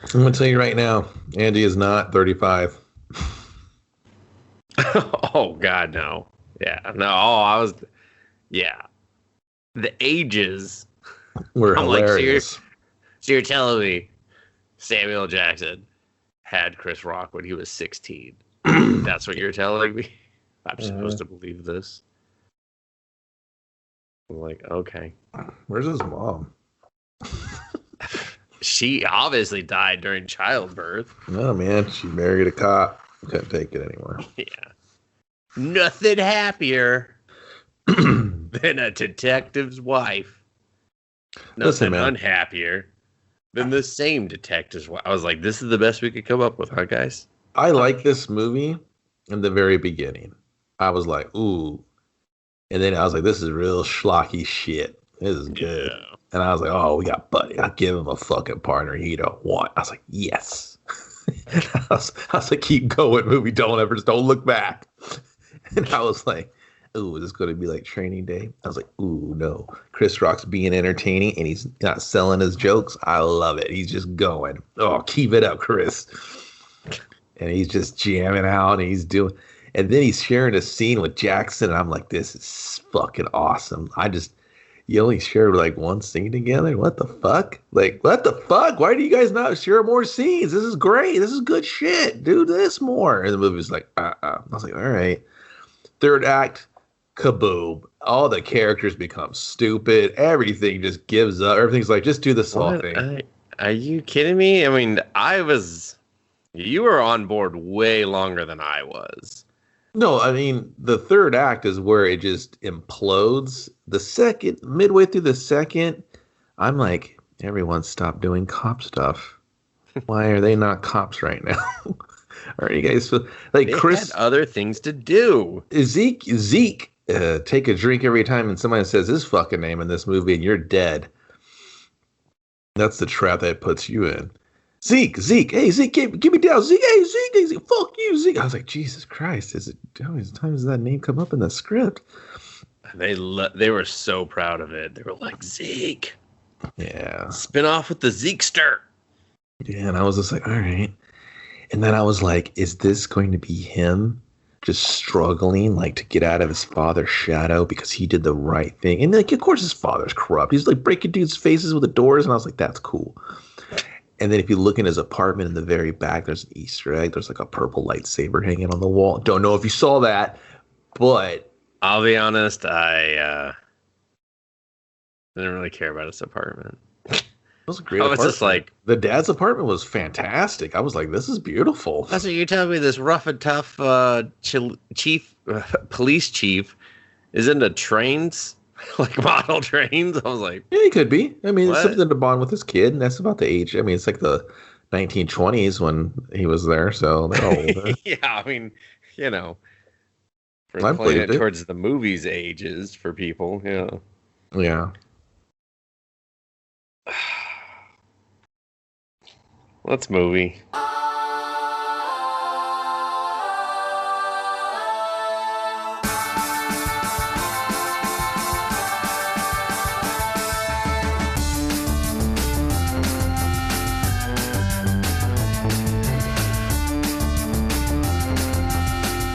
I'm gonna tell you right now, Andy is not 35. Oh God, no. Yeah, no. Oh, yeah. The ages. We're I'm like, hilarious. so you're telling me Samuel Jackson had Chris Rock when he was 16? That's what you're telling me? I'm supposed to believe this. I'm like, okay. Where's his mom? She obviously died during childbirth. No, man, she married a cop. Couldn't take it anymore. Yeah. Nothing happier than a detective's wife. Listen, Nothing man. unhappier than the same detective's wife. I was like, this is the best we could come up with, huh, guys? I like this movie in the very beginning. I was like, ooh. And then I was like, this is real schlocky shit. This is good. Yeah. And I was like, oh, we got Buddy. I'll give him a fucking partner he don't want. I was like, yes. I was like, keep going, movie. Don't look back. And I was like, ooh, is this going to be like Training Day? I was like, ooh, no. Chris Rock's being entertaining and he's not selling his jokes. I love it. He's just going. Oh, keep it up, Chris. And he's just jamming out and he's doing. And then he's sharing a scene with Jackson. And I'm like, this is fucking awesome. You only shared like one scene together? What the fuck? Like, what the fuck? Why do you guys not share more scenes? This is great. This is good shit. Do this more. And the movie's like, I was like, all right. Third act, kaboom. All the characters become stupid. Everything just gives up. Everything's like, just do this whole thing. Are you kidding me? I mean, you were on board way longer than I was. No, I mean, the third act is where it just implodes. Midway through the second, I'm like, everyone stop doing cop stuff. Why are they not cops right now? Are you guys like they Chris? Had other things to do. Zeke, take a drink every time and somebody says his fucking name in this movie and you're dead. That's the trap that puts you in. Zeke, hey, Zeke, give me down. Zeke, hey, Zeke, fuck you, Zeke. I was like, Jesus Christ, how many times does that name come up in the script? They were so proud of it. They were like, Zeke. Yeah. Spin off with the Zekester. Yeah, and I was just like, all right. And then I was like, is this going to be him just struggling like to get out of his father's shadow because he did the right thing? And like, of course his father's corrupt. He's like breaking dudes' faces with the doors. And I was like, that's cool. And then if you look in his apartment in the very back, there's an Easter egg. There's like a purple lightsaber hanging on the wall. Don't know if you saw that, but I'll be honest, I didn't really care about his apartment. It was a great apartment. Just like the dad's apartment was fantastic. I was like, this is beautiful. That's what you're telling me. This rough and tough police chief is into trains. Like model trains. I was like, yeah, he could be. I mean, it's something to bond with his kid, and that's about the age. I mean, it's like the 1920s when he was there, so they're older. Yeah, I mean, you know, for playing it towards the movies ages for people. Yeah. Yeah. Let's movie.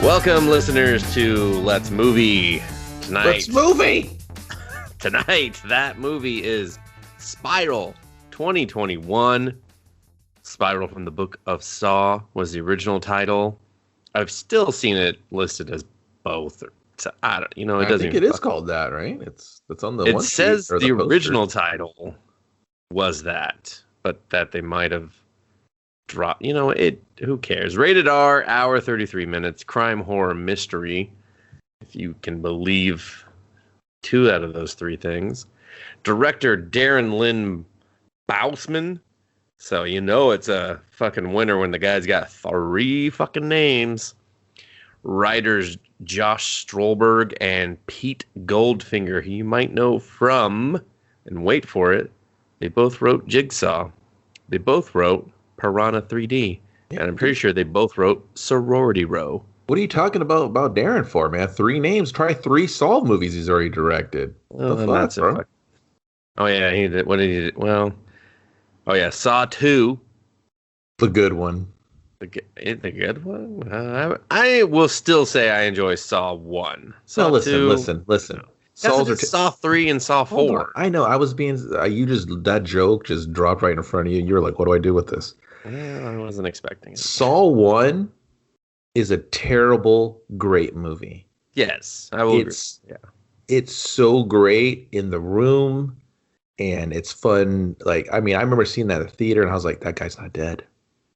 Welcome, listeners, to Let's Movie. Let's Movie! Tonight, that movie is Spiral 2021. Spiral from the Book of Saw was the original title. I've still seen it listed as both. So I don't, it doesn't. I think it is called that, right? It's on the. It says the original title was that, but that they might have dropped. Who cares? Rated R, hour 33 minutes, crime, horror, mystery. If you can believe 2 out of those 3 things. Director Darren Lynn Bousman. So it's a fucking winner when the guy's got 3 fucking names. Writers Josh Stolberg and Pete Goldfinger, who you might know from, and wait for it, they both wrote Jigsaw. They both wrote Piranha 3D. And I'm pretty sure they both wrote Sorority Row. What are you talking about Darren for, man? 3 names. Try 3 Saw movies he's already directed. That's bro? Oh, yeah. He did. What did he do? Well, oh, yeah. Saw 2. The good one. The good one? I will still say I enjoy Saw 1. Saw No, listen, 2. listen. That's Saw 3 and Saw 4. I know. I was being. You just that joke just dropped right in front of you. You're like, what do I do with this? Yeah, I wasn't expecting it. Saw 1 is a terrible, great movie. Yes, I will agree. Yeah. It's so great in the room, and it's fun. Like, I mean, I remember seeing that at the theater, and I was like, that guy's not dead.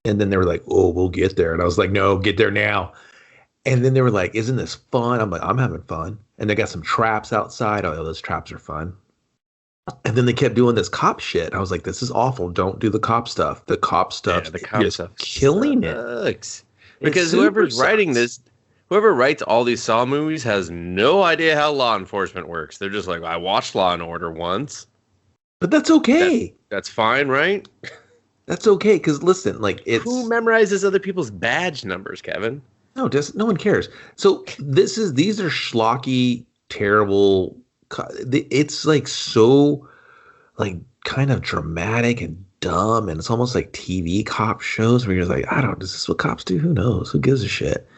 And then they were like, oh, we'll get there. And I was like, no, get there now. And then they were like, isn't this fun? I'm like, I'm having fun. And they got some traps outside. Oh, those traps are fun. And then they kept doing this cop shit. I was like, this is awful. Don't do the cop stuff. The cop stuff is killing it. Because whoever's writing this, whoever writes all these Saw movies has no idea how law enforcement works. They're just like, I watched Law and Order once. But that's okay. That's fine, right? That's okay, because listen, like it's who memorizes other people's badge numbers, Kevin? No, no one cares. So these are schlocky, terrible. It's like so, like kind of dramatic and dumb, and it's almost like TV cop shows where you're like, is this what cops do? Who knows? Who gives a shit?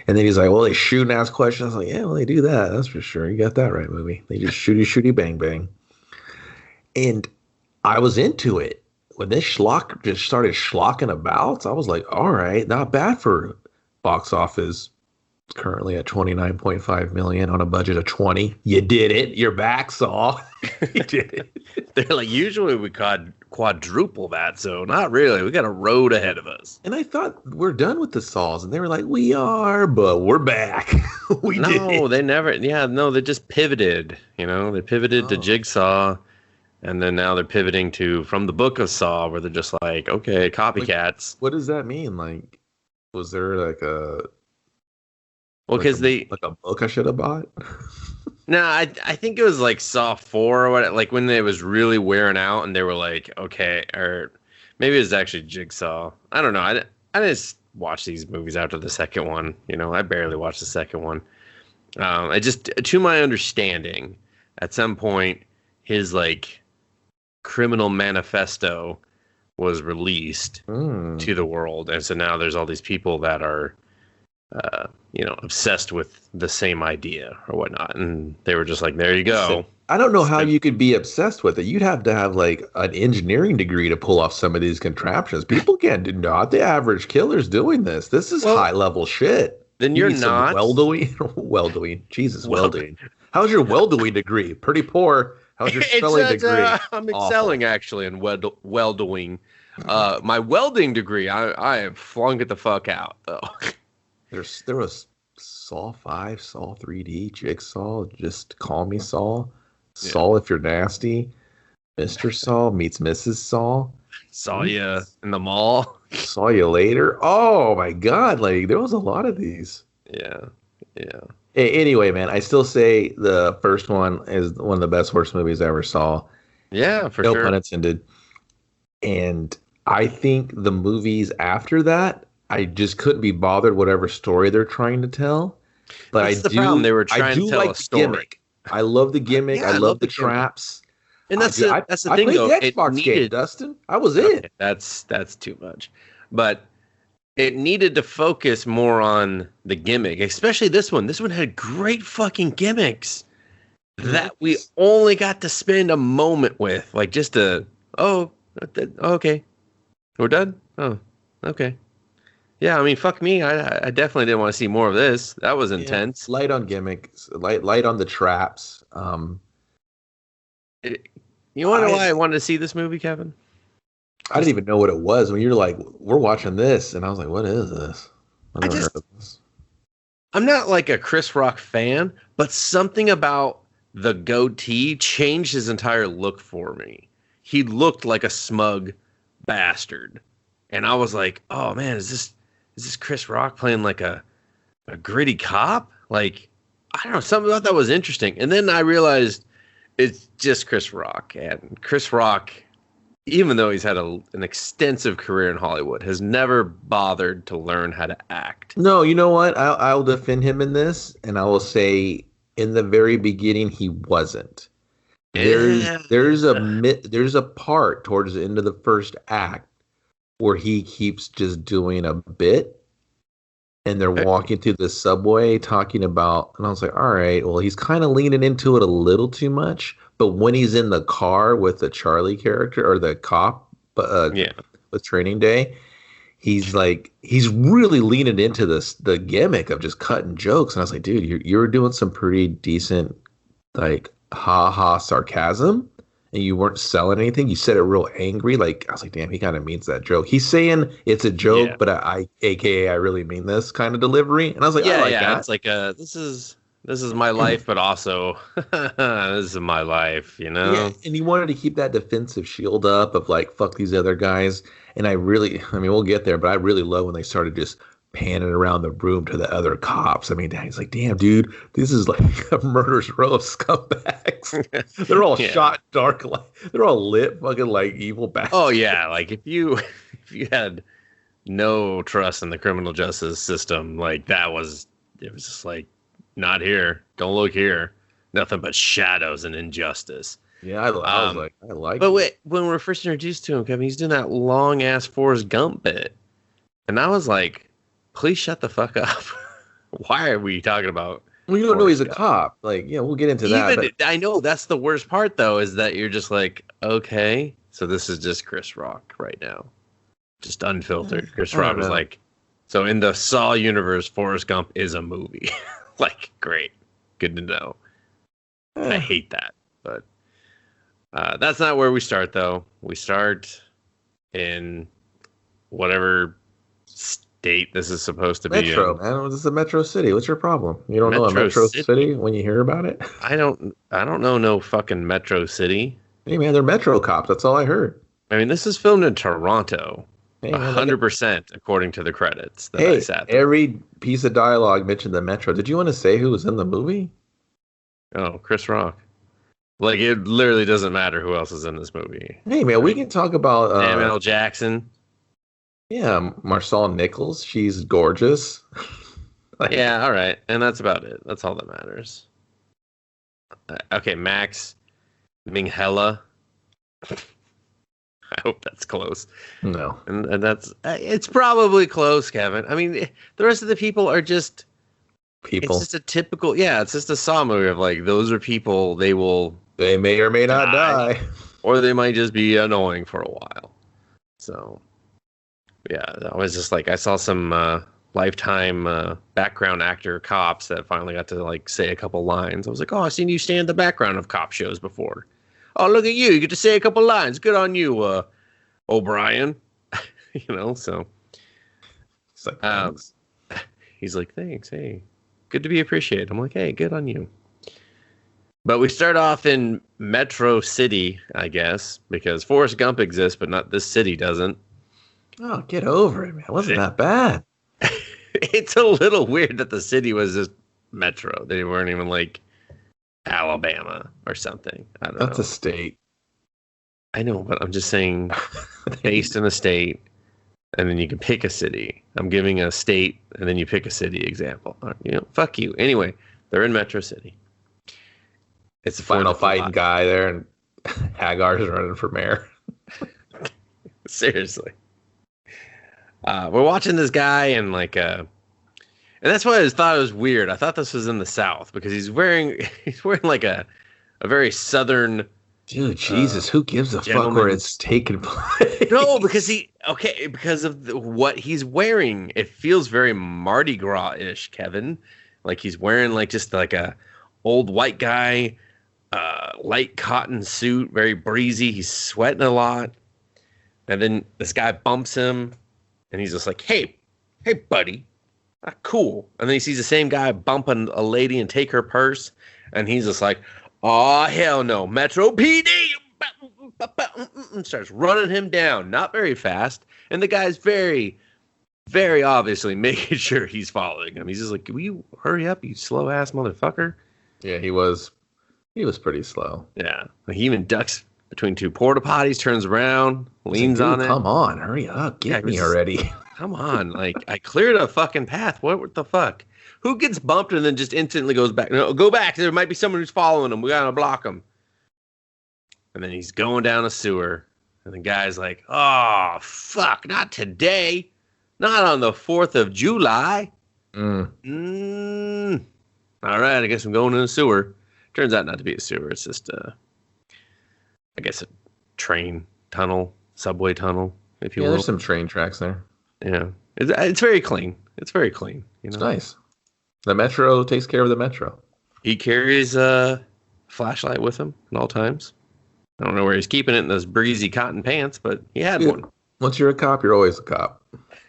And then he's like, well, they shoot and ask questions. I was like, yeah, well, they do that. That's for sure. You got that right, movie. They just shooty, bang, bang. And I was into it. When this schlock just started schlocking about, I was like, all right, not bad for box office. It's currently at 29.5 million on a budget of 20. You did it. You're back, Saw. You did it. They're like, usually we quadruple that, so not really. We got a road ahead of us. And I thought we're done with the Saws, and they were like, we are, but we're back. They never. Yeah, no, they just pivoted. They pivoted to Jigsaw. And then now they're pivoting to from the book of Saw, where they're just like, okay, copycats. Like, what does that mean? Like, was there like a... Well, because like a book I should have bought? No, I think it was like Saw 4 or what, like when it was really wearing out and they were like, okay, or maybe it was actually Jigsaw. I don't know. I just watched these movies after the second one. I barely watched the second one. I just, to my understanding, at some point, his like criminal manifesto was released to the world, and so now there's all these people that are obsessed with the same idea or whatnot, and they were just like, there you go. I don't know how you could be obsessed with it. You'd have to have like an engineering degree to pull off some of these contraptions. People can't do, not the average killer's doing this. This is high level shit. Then you're not welding. Jesus, welding. How's your welding degree? Pretty poor. How's your spelling degree? I'm excelling actually in welding. My welding degree, I have flung it the fuck out though. There was Saw 5, Saw 3D, Jigsaw, Just Call Me Saw, Saw If You're Nasty, Mr. Saw meets Mrs. Saw. Saw you in the mall. Saw you later. Oh my God! Like there was a lot of these. Yeah. Anyway, man, I still say the first one is one of the best horse movies I ever saw. Yeah, for sure. No pun intended. And I think the movies after that, I just couldn't be bothered whatever story they're trying to tell. But that's the problem. They were trying to tell like a story. Gimmick. I love the gimmick. I love the traps. And that's the thing, though. I played the Xbox game, Dustin. I was it. That's too much. But it needed to focus more on the gimmick, especially this one. This one had great fucking gimmicks that we only got to spend a moment with. Like just okay. We're done? Oh, okay. Yeah, I mean, fuck me. I definitely didn't want to see more of this. That was intense. Light on gimmicks. Light on the traps. You want to know why I wanted to see this movie, Kevin? I didn't even know what it was when you're like, we're watching this, and I was like, what is this? I've never heard of this. I'm not like a Chris Rock fan, but something about the goatee changed his entire look for me. He looked like a smug bastard, and I was like, oh man, is this Chris Rock playing like a gritty cop? Like, I don't know, something about that was interesting. And then I realized it's just Chris Rock, and Chris Rock, even though he's had an extensive career in Hollywood, has never bothered to learn how to act. No, you know what? I'll defend him in this, and I will say in the very beginning he wasn't. There's a part towards the end of the first act where he keeps just doing a bit, and they're walking through the subway talking about, and I was like, all right, well, he's kind of leaning into it a little too much. But when he's in the car with the Charlie character or the cop, Yeah. with Training Day, he's really leaning into the gimmick of just cutting jokes. And I was like, dude, you're doing some pretty decent, like, ha ha sarcasm, and you weren't selling anything. You said it real angry. Like, I was like, damn, he kind of means that joke. He's saying it's a joke, but AKA I really mean this kind of delivery. And I was like, I like that. It's like this is my life, but also this is my life, you know? Yeah, and he wanted to keep that defensive shield up of like, fuck these other guys. And I mean, we'll get there, but I really love when they started just panning around the room to the other cops. I mean, he's like, damn, dude, this is like a murderous row of scumbags. They're all shot dark, like they're all lit, fucking like evil bastards. Oh yeah, like if you had no trust in the criminal justice system, like it was just like, not here, don't look here, nothing but shadows and injustice. Yeah, I was like, I like. But wait, when we're first introduced to him, Kevin, he's doing that long ass Forrest Gump bit, and I was like, please shut the fuck up. Why are we talking about? Well, you don't know he's a cop. Like, yeah, we'll get into that. But I know that's the worst part, though, is that you're just like, okay, so this is just Chris Rock right now, just unfiltered. Chris Rock was like, so in the Saw universe, Forrest Gump is a movie. Like, great, good to know. I hate that, but that's not where we start, though. We start in whatever state this is supposed to be. Metro, man. This is a metro city. What's your problem? You don't know a metro city when you hear about it? I don't know no fucking metro city. Hey, man, they're metro cops. That's all I heard. I mean, this is filmed in Toronto. 100% according to the credits that I sat through. Every piece of dialogue mentioned the metro. Did you want to say who was in the movie? Oh, Chris Rock. Like, it literally doesn't matter who else is in this movie. Hey, man, we can talk about Samuel L. Jackson. Yeah, Marshawn Nichols. She's gorgeous. Yeah, all right. And that's about it. That's all that matters. Okay, Max Minghella. I hope that's close. No. And that's... it's probably close, Kevin. I mean, the rest of the people are just... People. It's just a typical... Yeah, it's just a Saw movie of like, those are people, they may or may not die. Or they might just be annoying for a while. So... Yeah, I was just like, I saw some Lifetime background actor cops that finally got to like say a couple lines. I was like, oh, I've seen you stand in the background of cop shows before. Oh, look at you. You get to say a couple lines. Good on you, O'Brien. You know, so. It's like, thanks. He's like, thanks. Hey, good to be appreciated. I'm like, hey, good on you. But we start off in Metro City, I guess, because Forrest Gump exists, but not this city doesn't. Oh, get over it, man. It wasn't that bad. It's a little weird that the city was just Metro. They weren't even like Alabama or something. I don't know. That's a state. I know, but I'm just saying based in a state, and then you can pick a city. I'm giving a state, and then you pick a city example. You know, fuck you. Anyway, they're in Metro City. It's a final fighting guy there, and Hagar's running for mayor. Seriously. We're watching this guy and like and that's why I thought it was weird. I thought this was in the South because he's wearing like a very Southern. Dude, Jesus, who gives a fuck where it's taking place? No, because because of what he's wearing. It feels very Mardi Gras-ish, Kevin. Like he's wearing like just like a old white guy, light cotton suit, very breezy. He's sweating a lot, and then this guy bumps him. And he's just like, hey, buddy, cool. And then he sees the same guy bumping a lady and take her purse. And he's just like, oh, hell no, Metro PD. And starts running him down, not very fast. And the guy's very, very obviously making sure he's following him. He's just like, will you hurry up, you slow-ass motherfucker? Yeah, he was pretty slow. Yeah. He even ducks between two porta potties, turns around, leans on it. Come on, hurry up, get me already. Come on, like I cleared a fucking path. What the fuck? Who gets bumped and then just instantly goes back? No, go back. There might be someone who's following him. We gotta block him. And then he's going down a sewer, And the guy's like, oh, fuck, not today. Not on the 4th of July. All right, I guess I'm going in a sewer. Turns out not to be a sewer. It's just, I guess, a train tunnel, subway tunnel, if you will. There's some train tracks there. Yeah. It's very clean. It's very clean. It's nice. The Metro takes care of the Metro. He carries a flashlight with him at all times. I don't know where he's keeping it in those breezy cotton pants, but he had one. Once you're a cop, you're always a cop.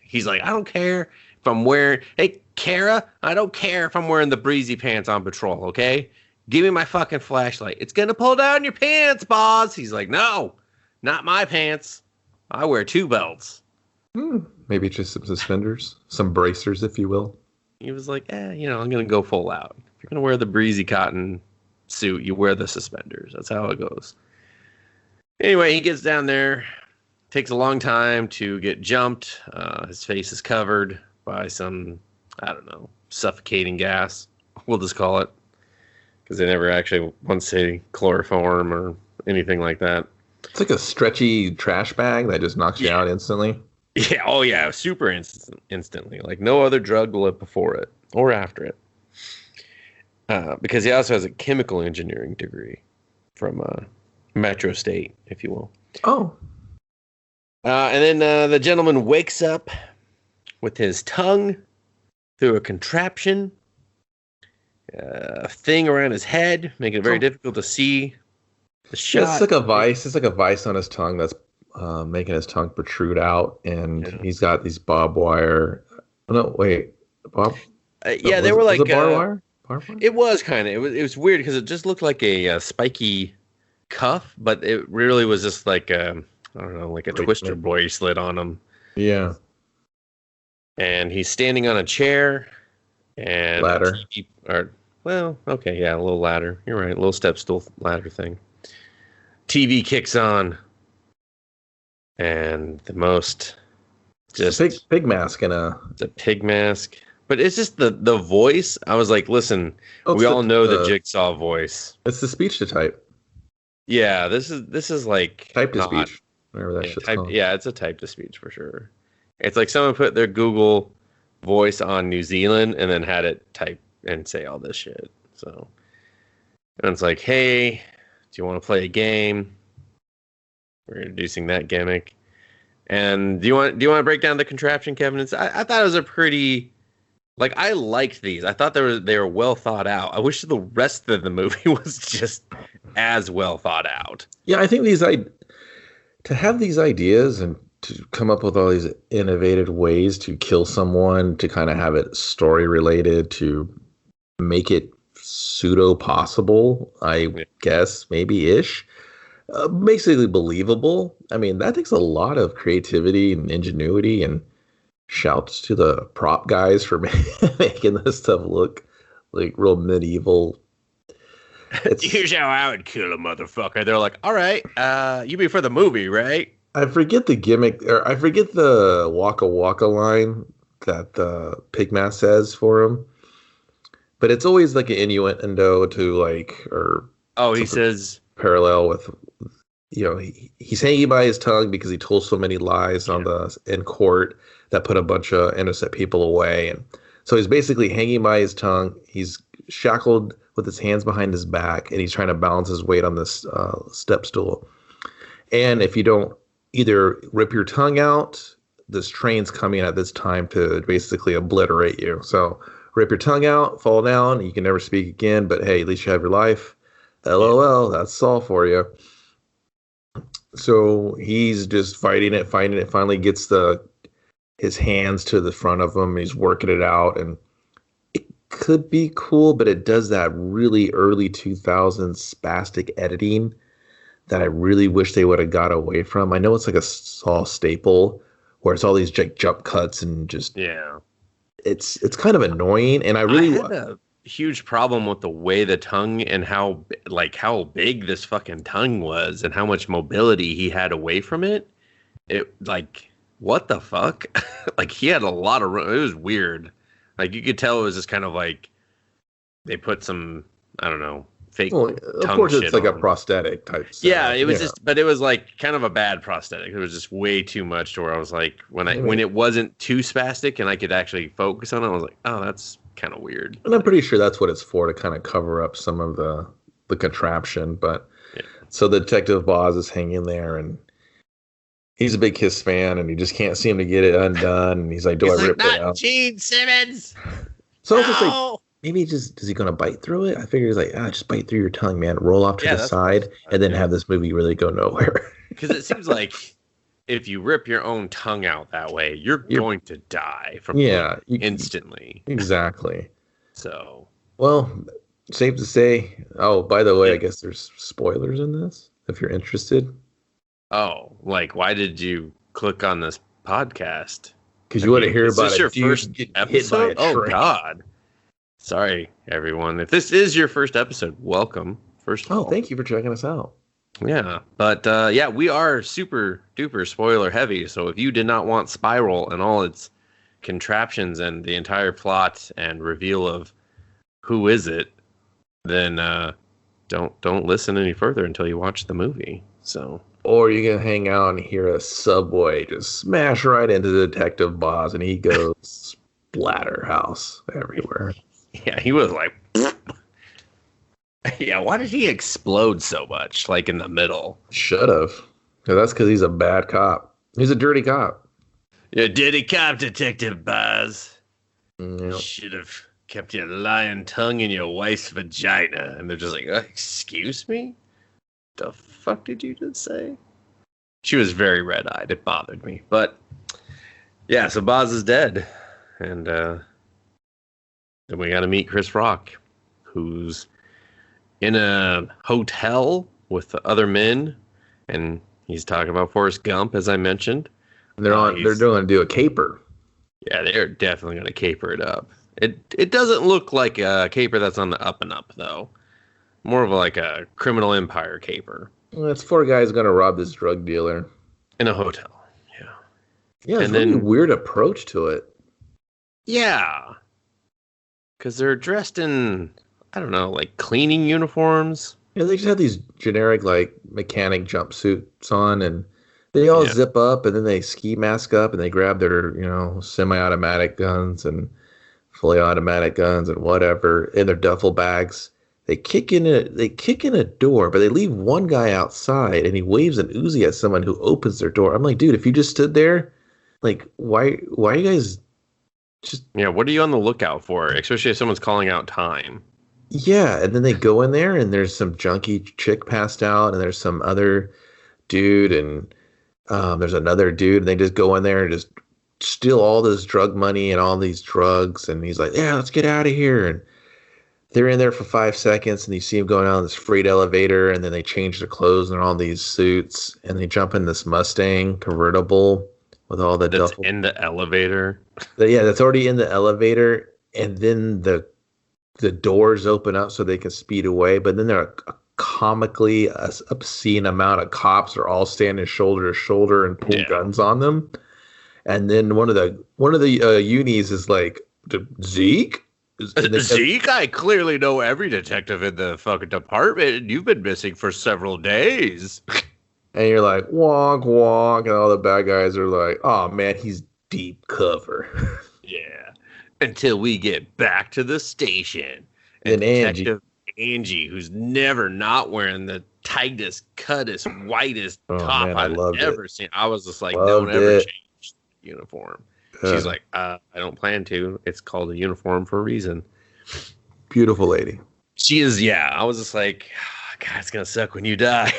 He's like, I don't care if I'm wearing... Hey, Kara, I don't care if I'm wearing the breezy pants on patrol, okay? Give me my fucking flashlight. It's going to pull down your pants, boss. He's like, no, not my pants. I wear 2 belts. Maybe just some suspenders, some bracers, if you will. He was like, I'm going to go full out. If you're going to wear the breezy cotton suit, you wear the suspenders. That's how it goes. Anyway, he gets down there. Takes a long time to get jumped. His face is covered by some, I don't know, suffocating gas. We'll just call it. Because they never actually once say chloroform or anything like that. It's like a stretchy trash bag that just knocks you out instantly. Yeah, oh yeah, super instantly. Like no other drug will live before it or after it. Because he also has a chemical engineering degree from Metro State, if you will. Oh. And then the gentleman wakes up with his tongue through a contraption, a thing around his head, making it very difficult to see the shot. Yeah, it's like a vice. It's like a vice on his tongue that's making his tongue protrude out, and he's got these barbed wire. No, wait, Bob. Yeah, they were like barbed wire. Barbed wire? It was kind of. It was weird because it just looked like a spiky cuff, but it really was just like I don't know, like a twister bracelet on him. Yeah. And he's standing on a chair and ladder. A little ladder. You're right, a little step stool ladder thing. TV kicks on, and the most just pig mask and it's a pig mask, but it's just the voice. I was like, listen, we all know the Jigsaw voice. It's the speech to type. Yeah, this is like type to speech. Whatever that shit's called. Yeah, it's a type to speech for sure. It's like someone put their Google voice on New Zealand and then had it type and say all this shit. So, and it's like, hey, do you want to play a game? We're introducing that gimmick. And do you want to break down the contraption, Kevin? I thought it was a pretty, like, I liked these. I thought they were well thought out. I wish the rest of the movie was just as well thought out. Yeah, I think to have these ideas and to come up with all these innovative ways to kill someone, to kind of have it story related, to make it pseudo possible, guess, maybe ish, basically believable. I mean, that takes a lot of creativity and ingenuity, and shouts to the prop guys for making this stuff look like real medieval. Here's how I would kill a motherfucker. They're like, all right, you be for the movie, right? I forget the gimmick, or I forget the waka waka line that the pigmask says for him. But it's always like an innuendo to like, or he says parallel with, he's hanging by his tongue because he told so many lies in court that put a bunch of innocent people away, and so he's basically hanging by his tongue. He's shackled with his hands behind his back, and he's trying to balance his weight on this step stool. And if you don't either rip your tongue out, this train's coming at this time to basically obliterate you. So rip your tongue out, fall down, you can never speak again, but hey, at least you have your life. LOL, that's all for you. So he's just fighting it, finally gets his hands to the front of him, he's working it out, and it could be cool, but it does that really early 2000s spastic editing that I really wish they would have got away from. I know it's like a Saw staple where it's all these jump cuts and just it's kind of annoying. And I had a huge problem with the way the tongue and how big this fucking tongue was and how much mobility he had away from it. It like, what the fuck? Like he had a lot of room. It was weird. Like you could tell it was just kind of like they put some, I don't know, fake Well, of tongue course, shit it's like a on. prosthetic type. Yeah, it was just, but it was like kind of a bad prosthetic. It was just way too much to where I was like, when it wasn't too spastic and I could actually focus on it, I was like, oh, that's kind of weird. And I'm pretty sure that's what it's for, to kind of cover up some of the contraption. But so the Detective Boz is hanging there, and he's a big Kiss fan, and he just can't seem to get it undone. And he's like, "Do I rip it out?" Gene Simmons. So I was just like, maybe is he going to bite through it? I figured he's like, just bite through your tongue, man. Roll off to the side, and then have this movie really go nowhere. Because it seems like if you rip your own tongue out that way, you're going to die from instantly. Exactly. So, well, safe to say. Oh, by the way, I guess there's spoilers in this, if you're interested. Oh, like, why did you click on this podcast? Because you want to hear about it. Is this your first episode? Oh, God. Sorry, everyone. If this is your first episode, welcome. First of all. Thank you for checking us out. Yeah, but we are super duper spoiler heavy. So if you did not want Spiral and all its contraptions and the entire plot and reveal of who is it, then don't listen any further until you watch the movie. So, or you can hang out and hear a subway just smash right into Detective Boz, and he goes splatterhouse everywhere. Yeah, he was like. Yeah, why did he explode so much, like in the middle? Should have. That's because he's a bad cop. He's a dirty cop. You're a dirty cop, Detective Boz. Yep. Should have kept your lying tongue in your wife's vagina. And they're just like, excuse me? The fuck did you just say? She was very red-eyed. It bothered me. But, yeah, so Boz is dead. And then we got to meet Chris Rock, who's in a hotel with the other men, and he's talking about Forrest Gump, as I mentioned. They're going to do a caper. Yeah, they're definitely going to caper it up. It doesn't look like a caper that's on the up and up, though. More of like a criminal empire caper. Well, it's 4 guys going to rob this drug dealer in a hotel. Yeah. Yeah, it's a really weird approach to it. Yeah. Because they're dressed in, I don't know, like cleaning uniforms. Yeah, they just have these generic like mechanic jumpsuits on, and they all zip up, and then they ski mask up, and they grab their semi-automatic guns and fully automatic guns and whatever in their duffel bags. They kick in a door, but they leave one guy outside, and he waves an Uzi at someone who opens their door. I'm like, dude, if you just stood there, like, why are you guys just? Yeah, what are you on the lookout for? Especially if someone's calling out time. Yeah, and then they go in there, and there's some junkie chick passed out, and there's some other dude, and there's another dude, and they just go in there and just steal all this drug money and all these drugs, and he's like, yeah, let's get out of here, and they're in there for 5 seconds, and you see them going out on this freight elevator, and then they change their clothes, and they're all these suits, and they jump in this Mustang convertible with all the that's in the elevator. Yeah, that's already in the elevator, and then the doors open up so they can speed away, but then there are comically obscene amount of cops are all standing shoulder to shoulder and pull guns on them, and then one of the unis is like, Zeke. Zeke, I clearly know every detective in the fucking department, and you've been missing for several days. And you're like, wonk, wonk, and all the bad guys are like, oh man, he's deep cover. Yeah. Until we get back to the station. And Detective Angie, who's never not wearing the tightest, cuttest, whitest top I've ever seen. I was just like, don't ever change the uniform. She's like, I don't plan to. It's called a uniform for a reason. Beautiful lady. She is, yeah. I was just like, God, it's going to suck when you die.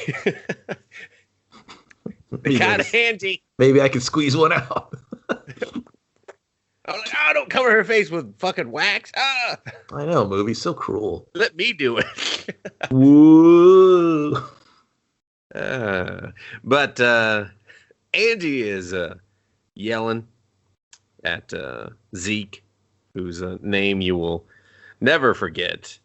They got handy. Maybe I can squeeze one out. I was like, don't cover her face with fucking wax. Ah. I know, movie's so cruel. Let me do it. Woo. But Angie is yelling at Zeke, whose name you will never forget.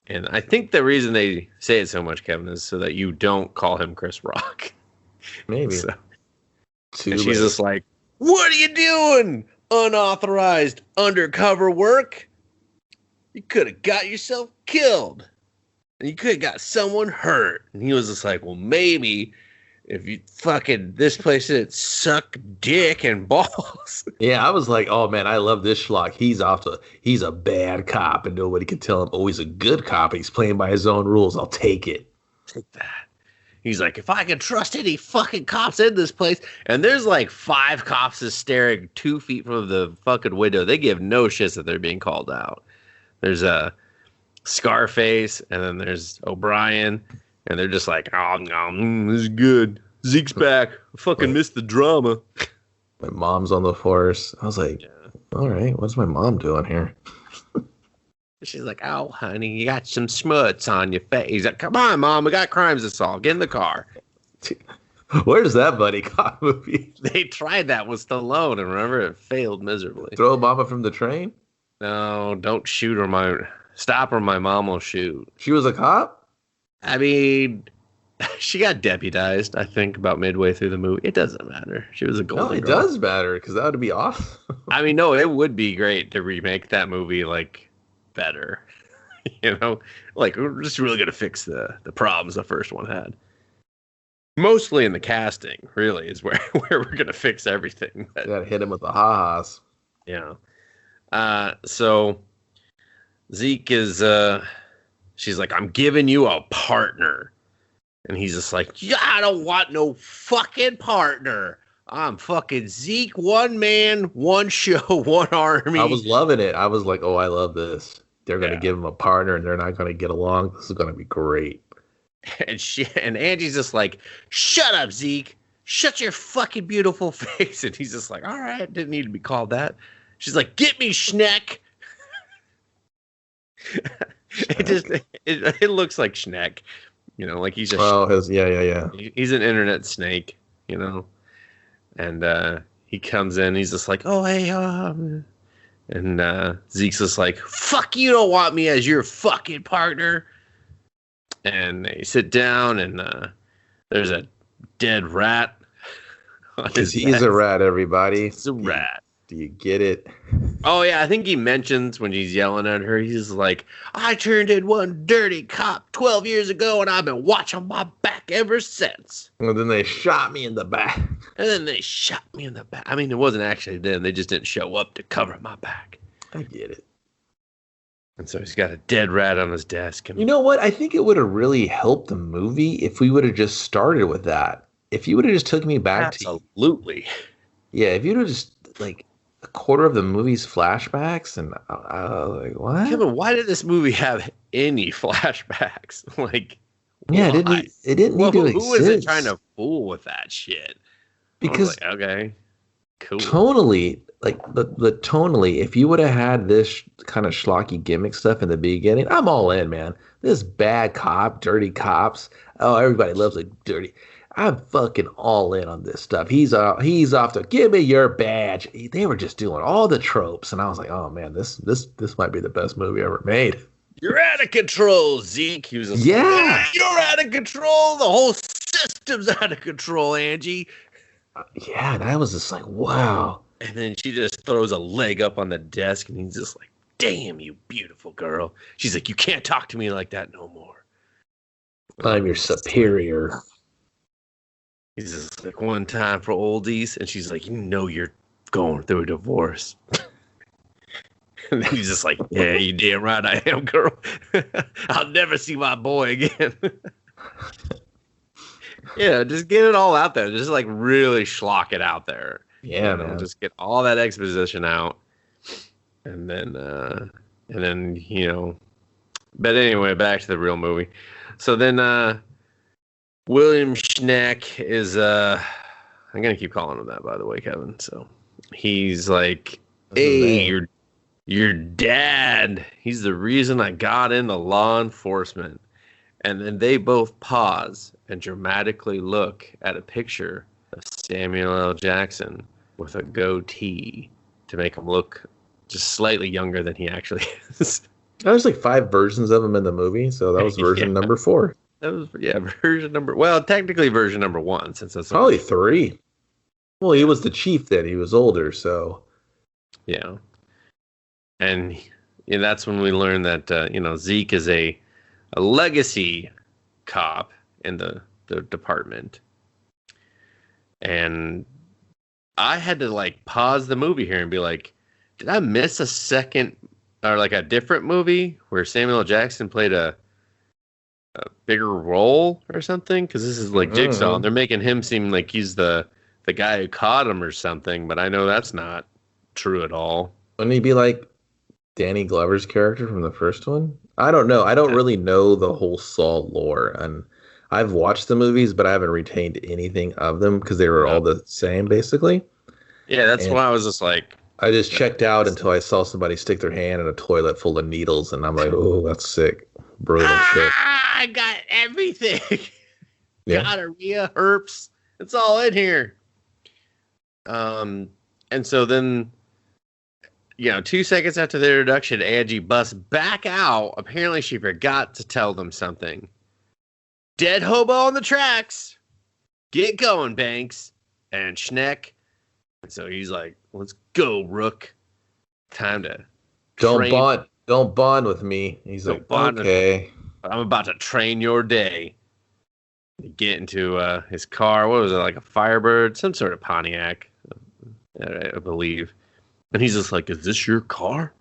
And I think the reason they say it so much, Kevin, is so that you don't call him Chris Rock. Maybe. So, and she's just like, what are you doing? Unauthorized undercover work? You could have got yourself killed. and you could have got someone hurt. And he was just like, well, maybe if you fucking this place didn't suck dick and balls. Yeah, I was like, oh man, I love this schlock. He's a bad cop, and nobody can tell him, oh, he's a good cop. He's playing by his own rules. I'll take it. Take that. He's like, if I can trust any fucking cops in this place, and there's like 5 cops just staring 2 feet from the fucking window. They give no shits that they're being called out. There's a Scarface, and then there's O'Brien, and they're just like, oh no, this is good. Zeke's back. I fucking missed the drama. My mom's on the force. I was like, all right, what's my mom doing here? She's like, oh, honey, you got some smuts on your face. He's like, come on, Mom, we got crimes to solve. Get in the car. Where's that buddy cop movie? They tried that with Stallone, and remember, it failed miserably. Throw Mama from the train? No, don't shoot her. Stop her, my mom will shoot. She was a cop? I mean, she got deputized, I think, about midway through the movie. It doesn't matter. She was a golden girl. No, it does matter, because that would be awesome. I mean, no, it would be great to remake that movie, like, better. You know? Like, we're just really going to fix the problems the first one had. Mostly in the casting, really, is where we're going to fix everything. You got to hit him with the ha-has. Yeah. So Zeke is, she's like, I'm giving you a partner. And he's just like, yeah, I don't want no fucking partner. I'm fucking Zeke, one man, one show, one army. I was loving it. I was like, oh, I love this. They're going to give him a partner and they're not going to get along. This is going to be great. And Angie's just like, shut up, Zeke. Shut your fucking beautiful face. And he's just like, all right, didn't need to be called that. She's like, get me, Schneck. It looks like Schneck. You know, like he's yeah. He's an internet snake, you know. And he comes in, he's just like, oh, hey, and Zeke's just like, fuck, you don't want me as your fucking partner. And they sit down, and there's a dead rat. Because he's a rat, everybody. He's a rat. Do you get it? Oh, yeah, I think he mentions when he's yelling at her, he's like, I turned in one dirty cop 12 years ago, and I've been watching my back ever since. And then they shot me in the back. I mean, it wasn't actually them. They just didn't show up to cover my back. I get it. And so he's got a dead rat on his desk. And you know what? I think it would have really helped the movie if we would have just started with that. If you would have just took me back to... Absolutely. Yeah, if you'd have just, like, a quarter of the movie's flashbacks, and I was like, what? Kevin, why did this movie have any flashbacks? Like, yeah, it didn't need to exist. Who was it trying to fool with that shit? Because like, okay, cool. Tonally, like the tonally, if you would have had this kind of schlocky gimmick stuff in the beginning, I'm all in, man. This bad cop, dirty cops. Oh, everybody loves a dirty. I'm fucking all in on this stuff. He's off to give me your badge. They were just doing all the tropes, and I was like, oh man, this might be the best movie ever made. You're out of control, Zeke. He was like, yeah, you're out of control. The whole system's out of control, Angie. Yeah, and I was just like, wow. And then she just throws a leg up on the desk, and he's just like, damn, you beautiful girl. She's like, you can't talk to me like that no more. I'm your superior. He's just like, one time for oldies. And she's like, you know you're going through a divorce. And then he's just like, yeah, you damn right I am, girl. I'll never see my boy again. Yeah, just get it all out there. Just like really schlock it out there. Yeah, man. Just get all that exposition out. And then, you know. But anyway, back to the real movie. So then, William Schneck is, I'm going to keep calling him that, by the way, Kevin. So he's like, hey, your dad, he's the reason I got into law enforcement. And then they both pause and dramatically look at a picture of Samuel L. Jackson with a goatee to make him look just slightly younger than he actually is. There's like 5 versions of him in the movie, so that was version number 4. That was, version number... Well, technically version number 1, since that's... Probably 3. Well, he was the chief then. He was older, so... Yeah. And that's when we learned that, Zeke is a a legacy cop in the department. And I had to like pause the movie here and be like, did I miss a second or like a different movie where Samuel L. Jackson played a bigger role or something? Because this is like Jigsaw, and they're making him seem like he's the guy who caught him or something, but I know that's not true at all. Wouldn't he be like Danny Glover's character from the first one? I don't know. I don't really know the whole Saw lore, and I've watched the movies, but I haven't retained anything of them because they were all the same, basically. Yeah, that's why I was just like... I just checked out until I saw somebody stick their hand in a toilet full of needles, and I'm like, oh, that's sick. Brutal shit. I got everything. Yeah. Gonorrhea, herpes. It's all in here. And so then, 2 seconds after the introduction, Angie busts back out. Apparently she forgot to tell them something. Dead hobo on the tracks. Get going, Banks. And Schneck. And so he's like, let's go, Rook. Time to Don't bond with me. He's like, okay. I'm about to train your day. Get into his car. What was it, like a Firebird? Some sort of Pontiac, I believe. And he's just like, is this your car?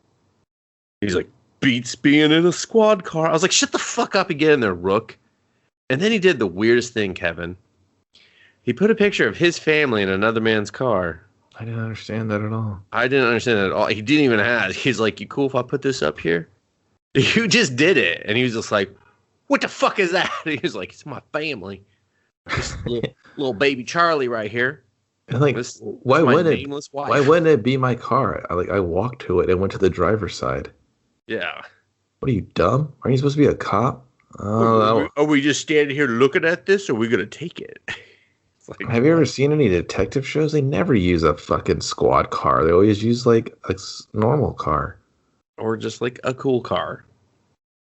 He's like, beats being in a squad car. I was like, shut the fuck up and get in there, Rook. And then he did the weirdest thing, Kevin. He put a picture of his family in another man's car. I didn't understand that at all. I didn't understand that at all. He didn't even ask. He's like, you cool if I put this up here? You just did it. And he was just like, what the fuck is that? He was like, it's my family. This little baby Charlie right here. And like, why wouldn't it be my car? I walked to it and went to the driver's side. Yeah. What are you, dumb? Are you supposed to be a cop? Are we just standing here looking at this, or are we going to take it? Like, have you ever seen any detective shows? They never use a fucking squad car. They always use like a normal car. Or just like a cool car.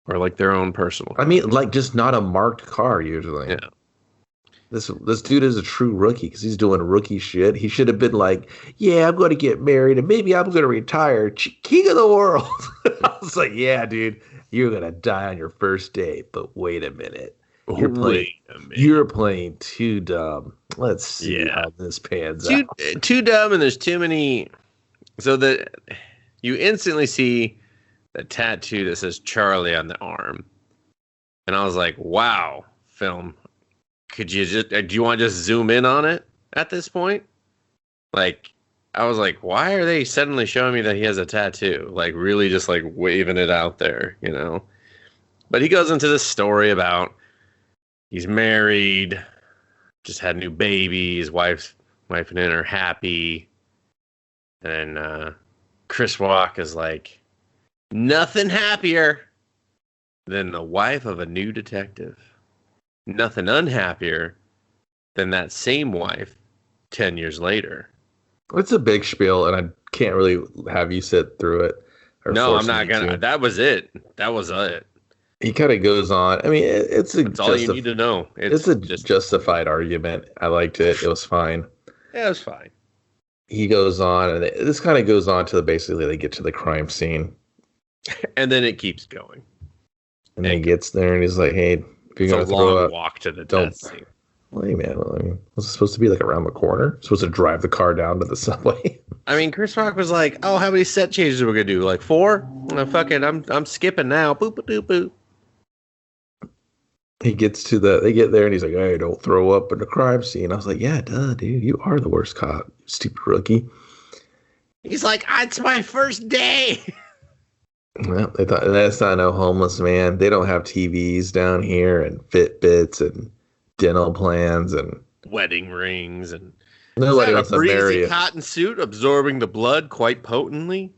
Or like their own personal car. I mean, like just not a marked car usually. Yeah. This dude is a true rookie because he's doing rookie shit. He should have been like, yeah, I'm going to get married and maybe I'm going to retire. King of the world. I was like, yeah, dude, you're going to die on your first day. But wait a minute. You're playing too dumb. Let's see how this pans out. Too dumb, and there's too many. So that you instantly see the tattoo that says Charlie on the arm, and I was like, "Wow, film! Could you just? Do you want to just zoom in on it at this point?" Like, I was like, "Why are they suddenly showing me that he has a tattoo? Like, really, just like waving it out there, you know?" But he goes into this story about. He's married, just had a new baby. His wife and him are happy. And Chris Rock is like, nothing happier than the wife of a new detective. Nothing unhappier than that same wife 10 years later. It's a big spiel, and I can't really have you sit through it. No, I'm not going to. That was it. He kind of goes on. I mean, that's all you need to know. It's a justified argument. I liked it. It was fine. Yeah, it was fine. He goes on, and this kind of goes on to basically they get to the crime scene. And then it keeps going. And then he gets there, and he's like, hey, if you're going to throw up, walk to the death scene. Well, hey, man, was it supposed to be like around the corner? Supposed to drive the car down to the subway? I mean, Chris Rock was like, oh, how many set changes are we going to do? Like 4? I'm skipping now. Boop, boop, boop, boop. They get there and he's like, hey, don't throw up in the crime scene. I was like, yeah, duh, dude, you are the worst cop, you stupid rookie. He's like, it's my first day. Well, they thought that's not no homeless man. They don't have TVs down here and Fitbits and dental plans and wedding rings and nobody wants to marry a cotton suit absorbing the blood quite potently.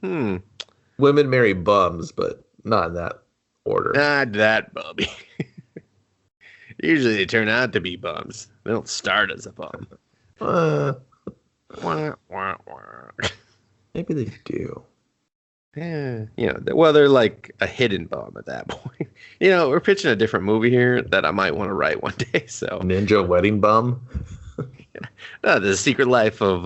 Women marry bums, but not in that order. Not that bummy. Usually they turn out to be bums. They don't start as a bum. Maybe they do. Yeah, well, they're like a hidden bum at that point. We're pitching a different movie here that I might want to write one day. So Ninja Wedding Bum. No, the secret life of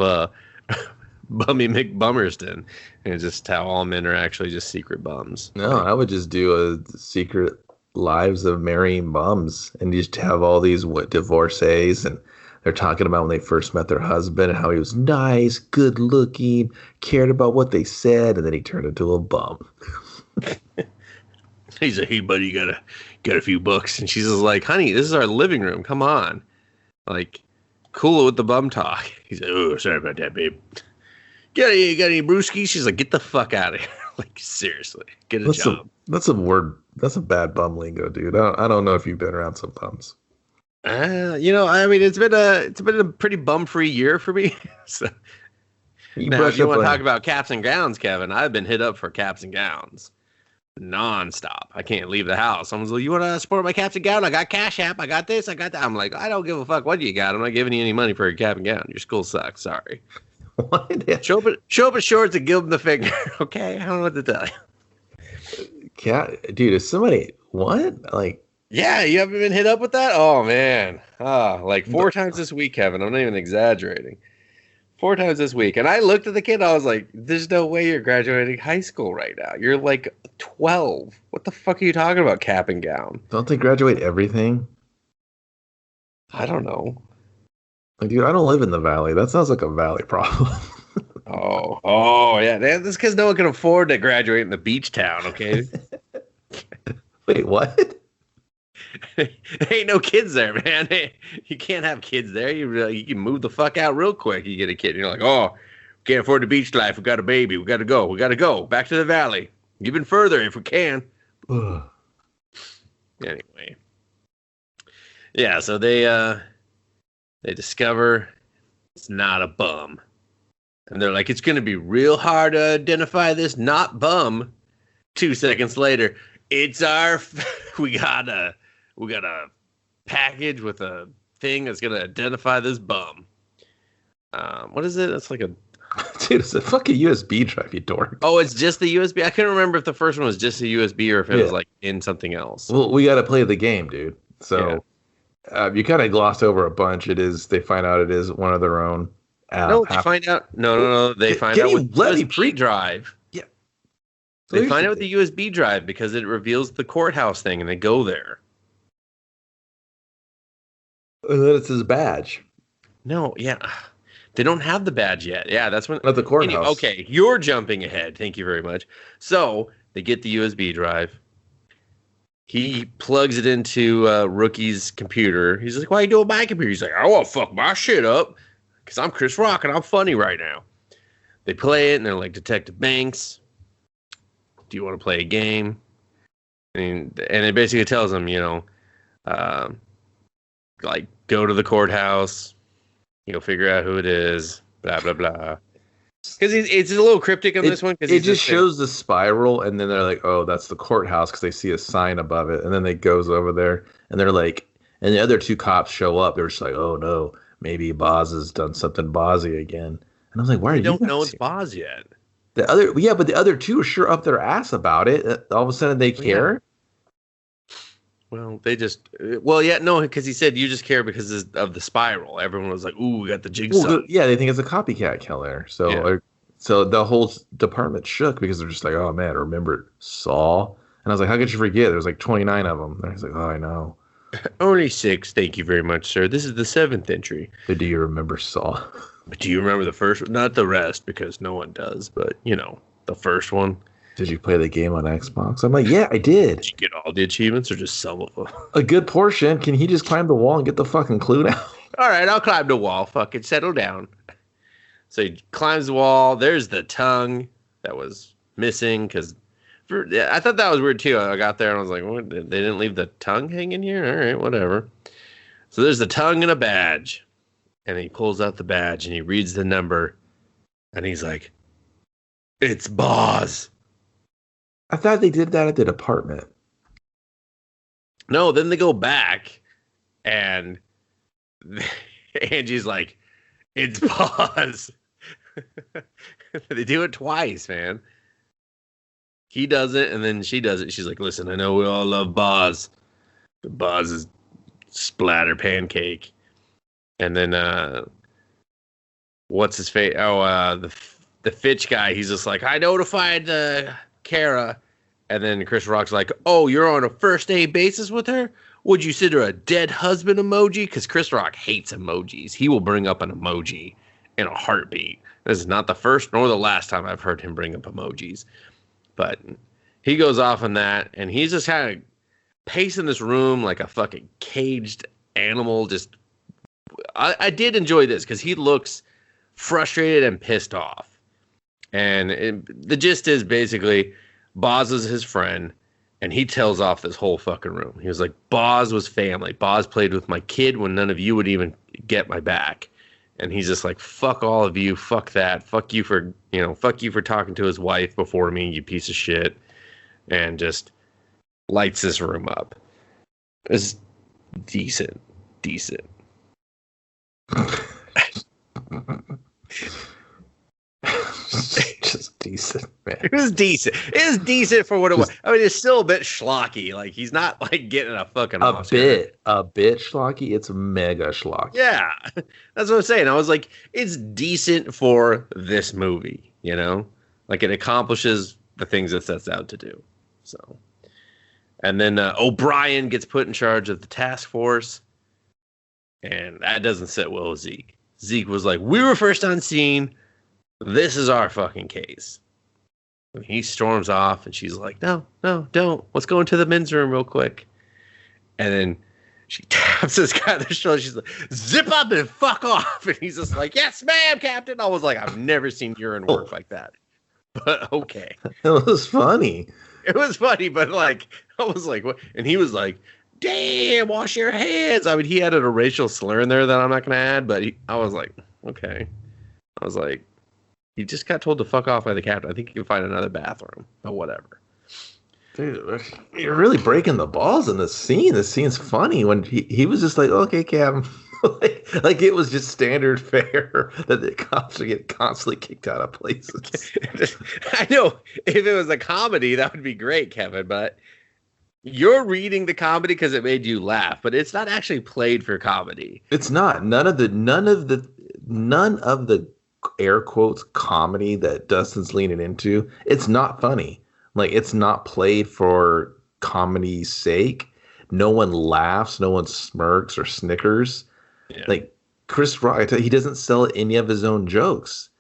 Bummy McBummerston, and just how all men are actually just secret bums. No, I would just do a secret lives of marrying bums, and you just have all these divorcees, and they're talking about when they first met their husband and how he was nice, good looking, cared about what they said, and then he turned into a bum. He's like, hey buddy, you got a few bucks, and she's just like, honey, this is our living room. Come on, like, cool it with the bum talk. He's like, oh, sorry about that, babe. Got any brewskis? She's like, get the fuck out of here. Like, seriously, get a job. That's a word. That's a bad bum lingo, dude. I don't know if you've been around some bums. I mean, it's been a pretty bum-free year for me. So now, if you want to talk about caps and gowns, Kevin, I've been hit up for caps and gowns nonstop. I can't leave the house. Someone's like, you want to support my caps and gown? I got Cash App. I got this. I got that. I'm like, I don't give a fuck what you got. I'm not giving you any money for a cap and gown. Your school sucks. Sorry. What? Show up at shorts and give them the finger. Okay, I don't know what to tell you. Dude, is somebody what? Like, yeah, you haven't been hit up with that? Oh man, like 4 times this week, Kevin. I'm not even exaggerating. 4 times this week, and I looked at the kid. I was like, "There's no way you're graduating high school right now. You're like 12. What the fuck are you talking about, cap and gown? Don't they graduate everything? I don't know." Like, dude, I don't live in the valley. That sounds like a valley problem. oh yeah. That's because no one can afford to graduate in the beach town. Okay. Wait, what? Ain't no kids there, man. You can't have kids there. You can move the fuck out real quick. You get a kid, and you're like, oh, can't afford the beach life. We got a baby. We got to go. We got to go back to the valley. Even further if we can. Anyway, yeah. So they discover it's not a bum, and they're like, it's going to be real hard to identify this not bum. 2 seconds later, it's our. We got a package with a thing that's gonna identify this bum. What is it? It's like a dude. It's a fucking USB drive, you dork. Oh, it's just the USB. I couldn't remember if the first one was just a USB or if it was like in something else. Well, we got to play the game, dude. So you kind of glossed over a bunch. They find out it is one of their own. No, they find out. No. They find out with USB drive. Yeah. They find out with the USB drive because it reveals the courthouse thing, and they go there. And then it's his badge. No, yeah. They don't have the badge yet. Yeah, that's when... At the courthouse. Anyway, okay, you're jumping ahead. Thank you very much. So, they get the USB drive. He plugs it into Rookie's computer. He's like, why are you doing my computer? He's like, I want to fuck my shit up because I'm Chris Rock and I'm funny right now. They play it, and they're like, Detective Banks, do you want to play a game? And it basically tells them, like, go to the courthouse, figure out who it is, blah, blah, blah. Because it's a little cryptic on this one. It just shows the spiral, and then they're like, oh, that's the courthouse, because they see a sign above it. And then they goes over there, and they're like, and the other 2 cops show up. They're just like, oh, no, maybe Boz has done something Bozzy again. And I was like, why are you don't know it's Boz yet. But the other 2 are sure up their ass about it. All of a sudden they care. Yeah. Well, they just... Well, yeah, no, because he said you just care because of the spiral. Everyone was like, ooh, we got the jigsaw. Well, yeah, they think it's a copycat killer. So so the whole department shook because they're just like, oh, man, remember Saw? And I was like, how could you forget? There's like 29 of them. And I was like, oh, I know. Only 6, thank you very much, sir. This is the 7th entry. But do you remember Saw? But do you remember the first one? Not the rest, because no one does, but, the first one. Did you play the game on Xbox? I'm like, yeah, I did. Did you get all the achievements or just some of them? A good portion. Can he just climb the wall and get the fucking clue now? All right, I'll climb the wall. Fucking settle down. So he climbs the wall. There's the tongue that was missing because I thought that was weird too. I got there and I was like, what? They didn't leave the tongue hanging here? All right, whatever. So there's the tongue and a badge. And he pulls out the badge and he reads the number. And he's like, it's Boz. I thought they did that at the department. No, then they go back and Angie's like, it's Boz. They do it twice, man. He does it and then she does it. She's like, listen, I know we all love Boz. But Boz is splatter pancake. And then what's his face? Oh, the Fitch guy. He's just like, I notified Kara, And then Chris Rock's like, oh, you're on a first name basis with her? Would you send her a dead husband emoji? Because Chris Rock hates emojis. He will bring up an emoji in a heartbeat. This is not the first nor the last time I've heard him bring up emojis. But he goes off on that, and he's just kind of pacing this room like a fucking caged animal. I did enjoy this because he looks frustrated and pissed off. And the gist is basically Boz is his friend, and he tells off this whole fucking room. He was like, Boz was family. Boz played with my kid when none of you would even get my back. And he's just like, fuck all of you. Fuck that. Fuck you for talking to his wife before me, you piece of shit. And just lights this room up. It's decent. Just decent, man. It was decent. It was decent for what it was. I mean, it's still a bit schlocky. Like, he's not like getting a fucking Oscar. A bit schlocky. It's mega schlocky. Yeah, that's what I'm saying. I was like, it's decent for this movie, you know? Like, it accomplishes the things it sets out to do. So, and then O'Brien gets put in charge of the task force, and that doesn't sit well with Zeke. Zeke was like, we were first on scene. This is our fucking case. And he storms off, and she's like, no, don't. Let's go into the men's room real quick. And then she taps this guy on the shoulder. She's like, zip up and fuck off. And he's just like, yes, ma'am, Captain. I was like, I've never seen urine work like that. But okay. It was funny. It was funny, but like, I was like, what? And he was like, damn, wash your hands. I mean, he added a racial slur in there that I'm not going to add, but I was like, okay. I was like, he just got told to fuck off by the captain. I think you can find another bathroom, but whatever. Dude, you're really breaking the balls in this scene. This scene's funny when he was just like, okay, Captain. like it was just standard fare that the cops would get constantly kicked out of places. I know if it was a comedy, that would be great, Kevin, but you're reading the comedy because it made you laugh, but it's not actually played for comedy. It's not. None of the air quotes comedy that Dustin's leaning into, it's not funny. Like, it's not played for comedy's sake. No one laughs, no one smirks or snickers. Yeah. Like, Chris Rock, he doesn't sell any of his own jokes.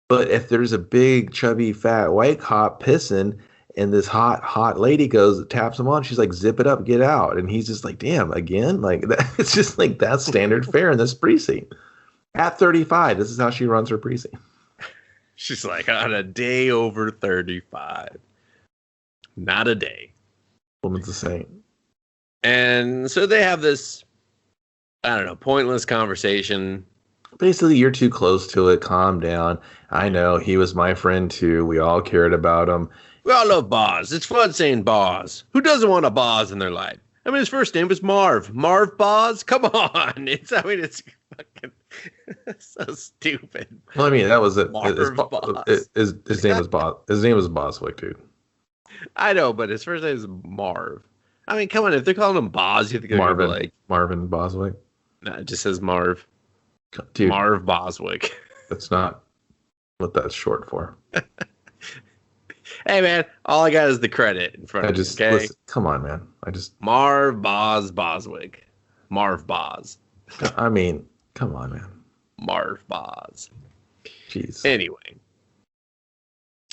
But if there's a big, chubby, fat white cop pissing, and this hot lady taps him on, she's like, zip it up, get out. And he's just like, damn, again? Like, it's just like, that's standard fare in this precinct. At 35, this is how she runs her precinct. She's like, on a day over 35. Not a day. Woman's a saint. And so they have this, I don't know, pointless conversation. Basically, you're too close to it. Calm down. I know. He was my friend, too. We all cared about him. We all love Boz. It's fun saying Boz. Who doesn't want a Boz in their life? I mean, his first name was Marv. Marv Boz? Come on. It's fucking so stupid. Well, I mean, that was it. Marv Boz. His name was Boz. His name was Boswick, dude. I know, but his first name is Marv. I mean, come on. If they're calling him Boz, you think they're like Marvin Boswick? No, it just says Marv. Dude, Marv Boswick. That's not what that's short for. Hey, man, all I got is the credit in front of me, okay? Listen, come on, man. Marv Boz Boswick. Marv Boz. I mean, come on, man. Marv Boz. Jeez. Anyway.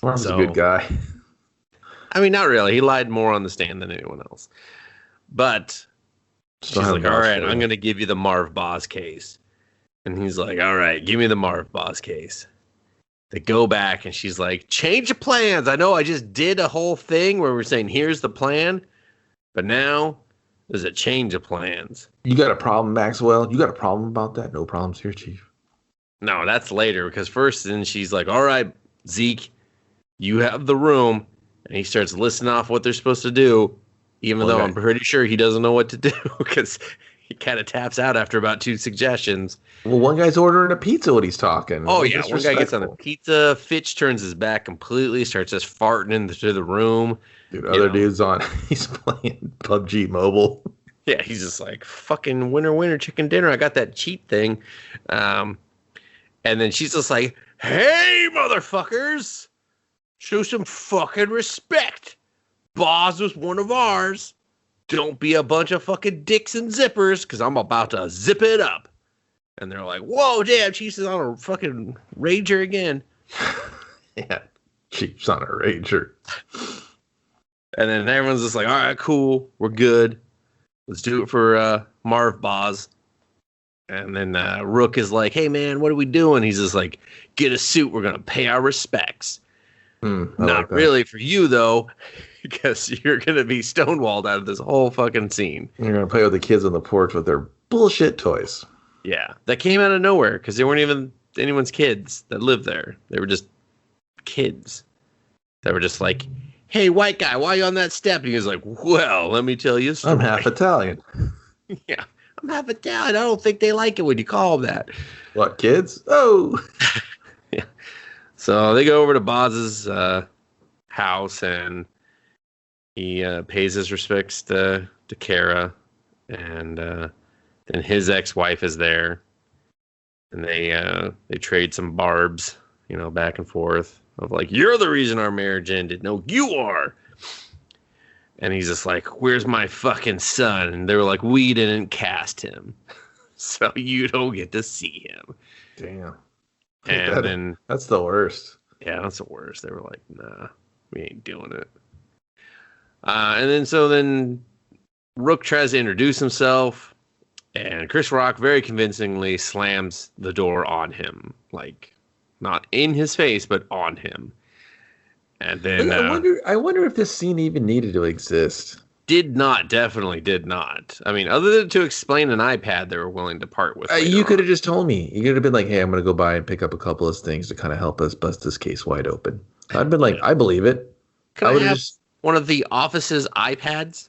Marv's a good guy. I mean, not really. He lied more on the stand than anyone else. But she's like, all right, I'm going to give you the Marv Boz case. And he's like, all right, give me the Marv Boz case. They go back, and she's like, change of plans. I know I just did a whole thing where we're saying, here's the plan. But now there's a change of plans. You got a problem, Maxwell? You got a problem about that? No problems here, Chief. No, that's later. Because first, then she's like, all right, Zeke, you have the room. And he starts listing off what they're supposed to do, even though I'm pretty sure he doesn't know what to do because he kind of taps out after about 2 suggestions. Well, one guy's ordering a pizza when he's talking. Oh, yeah. One guy gets on the pizza. Fitch turns his back completely, starts just farting into the room. Dude, other dude's on. He's playing PUBG Mobile. Yeah, he's just like, fucking winner, chicken dinner. I got that cheat thing. And then she's just like, hey, motherfuckers. Show some fucking respect. Boz was one of ours. Don't be a bunch of fucking dicks and zippers, because I'm about to zip it up. And they're like, whoa, damn, Chiefs is on a fucking rager again. Yeah, Chiefs on a rager. And then everyone's just like, all right, cool, we're good. Let's do it for Marv Boz. And then Rook is like, hey, man, what are we doing? He's just like, get a suit. We're going to pay our respects. Not like really for you, though, because you're going to be stonewalled out of this whole fucking scene. You're going to play with the kids on the porch with their bullshit toys. Yeah, that came out of nowhere because they weren't even anyone's kids that lived there. They were just kids that were just like, hey, white guy, why are you on that step? And he was like, well, let me tell you a story. I'm half Italian. Yeah, I'm half Italian. I don't think they like it when you call them that. What, kids? Oh. Yeah. So they go over to Boz's house, and he pays his respects to Kara, and then his ex-wife is there, and they trade some barbs, back and forth of like, you're the reason our marriage ended. No, you are. And he's just like, where's my fucking son? And they were like, we didn't cast him, so you don't get to see him. Damn. And then that's the worst. Yeah, that's the worst. They were like, nah, we ain't doing it. And then Rook tries to introduce himself, and Chris Rock very convincingly slams the door on him, like not in his face, but on him. And then I wonder if this scene even needed to exist. Definitely did not. I mean, other than to explain an iPad they were willing to part with. You could have just told me. You could have been like, hey, I'm going to go by and pick up a couple of things to kind of help us bust this case wide open. I'd been like, I believe it. Can I have one of the office's iPads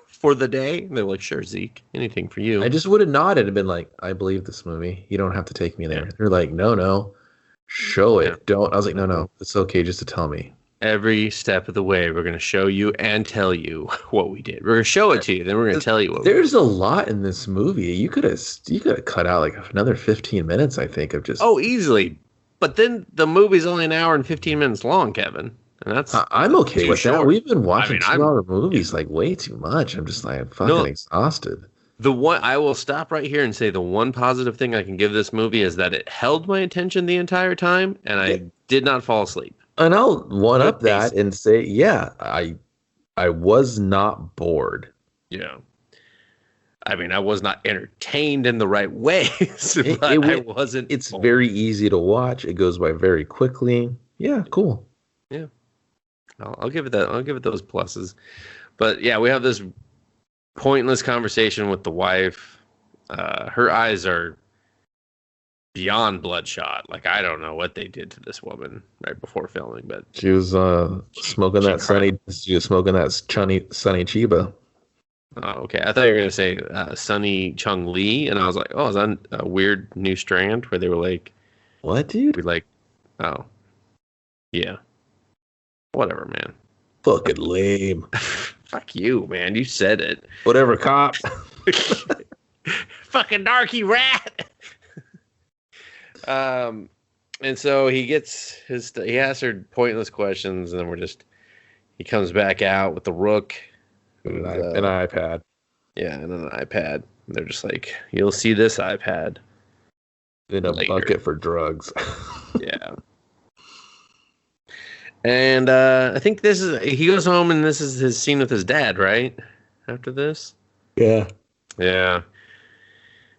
for the day? And they're like, sure, Zeke, anything for you. I just would have nodded and been like, I believe this movie. You don't have to take me there. They're like, no, show it. Yeah. Don't. I was like, no, it's okay just to tell me. Every step of the way, we're going to show you and tell you what we did. We're going to show it to you, then we're going to tell you what There's a lot in this movie. You could have cut out like another 15 minutes, I think, of just... Oh, easily. But then the movie's only an hour and 15 minutes long, Kevin. And that's I'm okay with short. that. We've been watching 2-hour movies like way too much. I'm just like fucking exhausted. I will stop right here and say the one positive thing I can give this movie is that it held my attention the entire time, and I did not fall asleep. And I'll one up that and say, yeah, I was not bored. Yeah. I mean, I was not entertained in the right ways, but I wasn't. It's very easy to watch. It goes by very quickly. Yeah, cool. Yeah. I'll give it that. I'll give it those pluses. But yeah, we have this pointless conversation with the wife. Her eyes are beyond bloodshot. Like, I don't know what they did to this woman right before filming, but she was smoking that sunny Chiba. Oh, okay. I thought you were gonna say Sunny Chung Lee, and I was like, oh, is that a weird new strand where they were like, what, dude? We like, oh, yeah, whatever, man. Fucking lame. Fuck you, man. You said it. Whatever, cop. Fucking darky rat. And so he asks her pointless questions, and then he comes back out with the Rook. An iPad. Yeah, and an iPad. And they're just like, you'll see this iPad in a bucket for drugs. Yeah. And I think he goes home, and this is his scene with his dad, right? After this? Yeah. Yeah.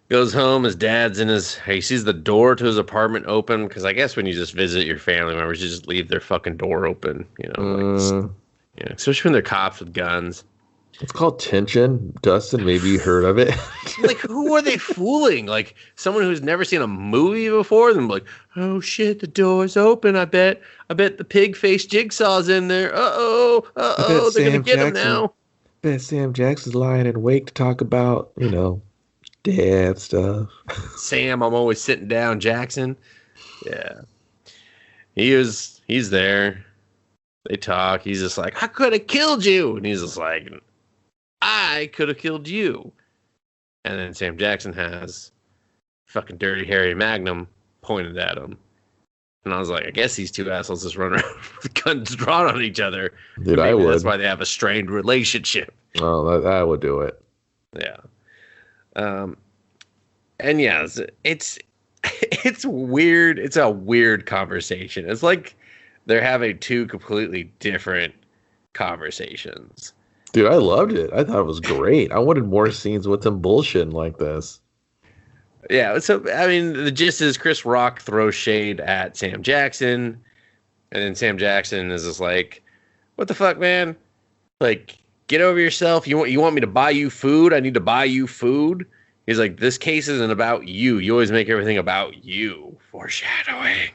Goes home, his dad's he sees the door to his apartment open, because I guess when you just visit your family members, you just leave their fucking door open, especially when they're cops with guns. It's called tension. Dustin, maybe you heard of it. Like, who are they fooling? Like, someone who's never seen a movie before, then like, oh shit, the door's open. I bet the pig-faced Jigsaw's in there. They're gonna get him now. I bet Sam Jackson's lying in wake to talk about, dad stuff. Sam, I'm always sitting down, Jackson. Yeah. He's there. They talk. He's just like, I could have killed you. And he's just like, I could have killed you. And then Sam Jackson has fucking Dirty Harry Magnum pointed at him. And I was like, I guess these two assholes just run around with guns drawn on each other. Dude, I would. That's why they have a strained relationship. Oh, that would do it. Yeah. And yeah, it's weird. It's a weird conversation. It's like they're having two completely different conversations. Dude, I loved it. I thought it was great. I wanted more scenes with them bullshitting like this. Yeah, so, I mean, the gist is Chris Rock throws shade at Sam Jackson, and then Sam Jackson is just like, what the fuck, man? Like, get over yourself. You want me to buy you food? I need to buy you food? He's like, this case isn't about you. You always make everything about you. Foreshadowing.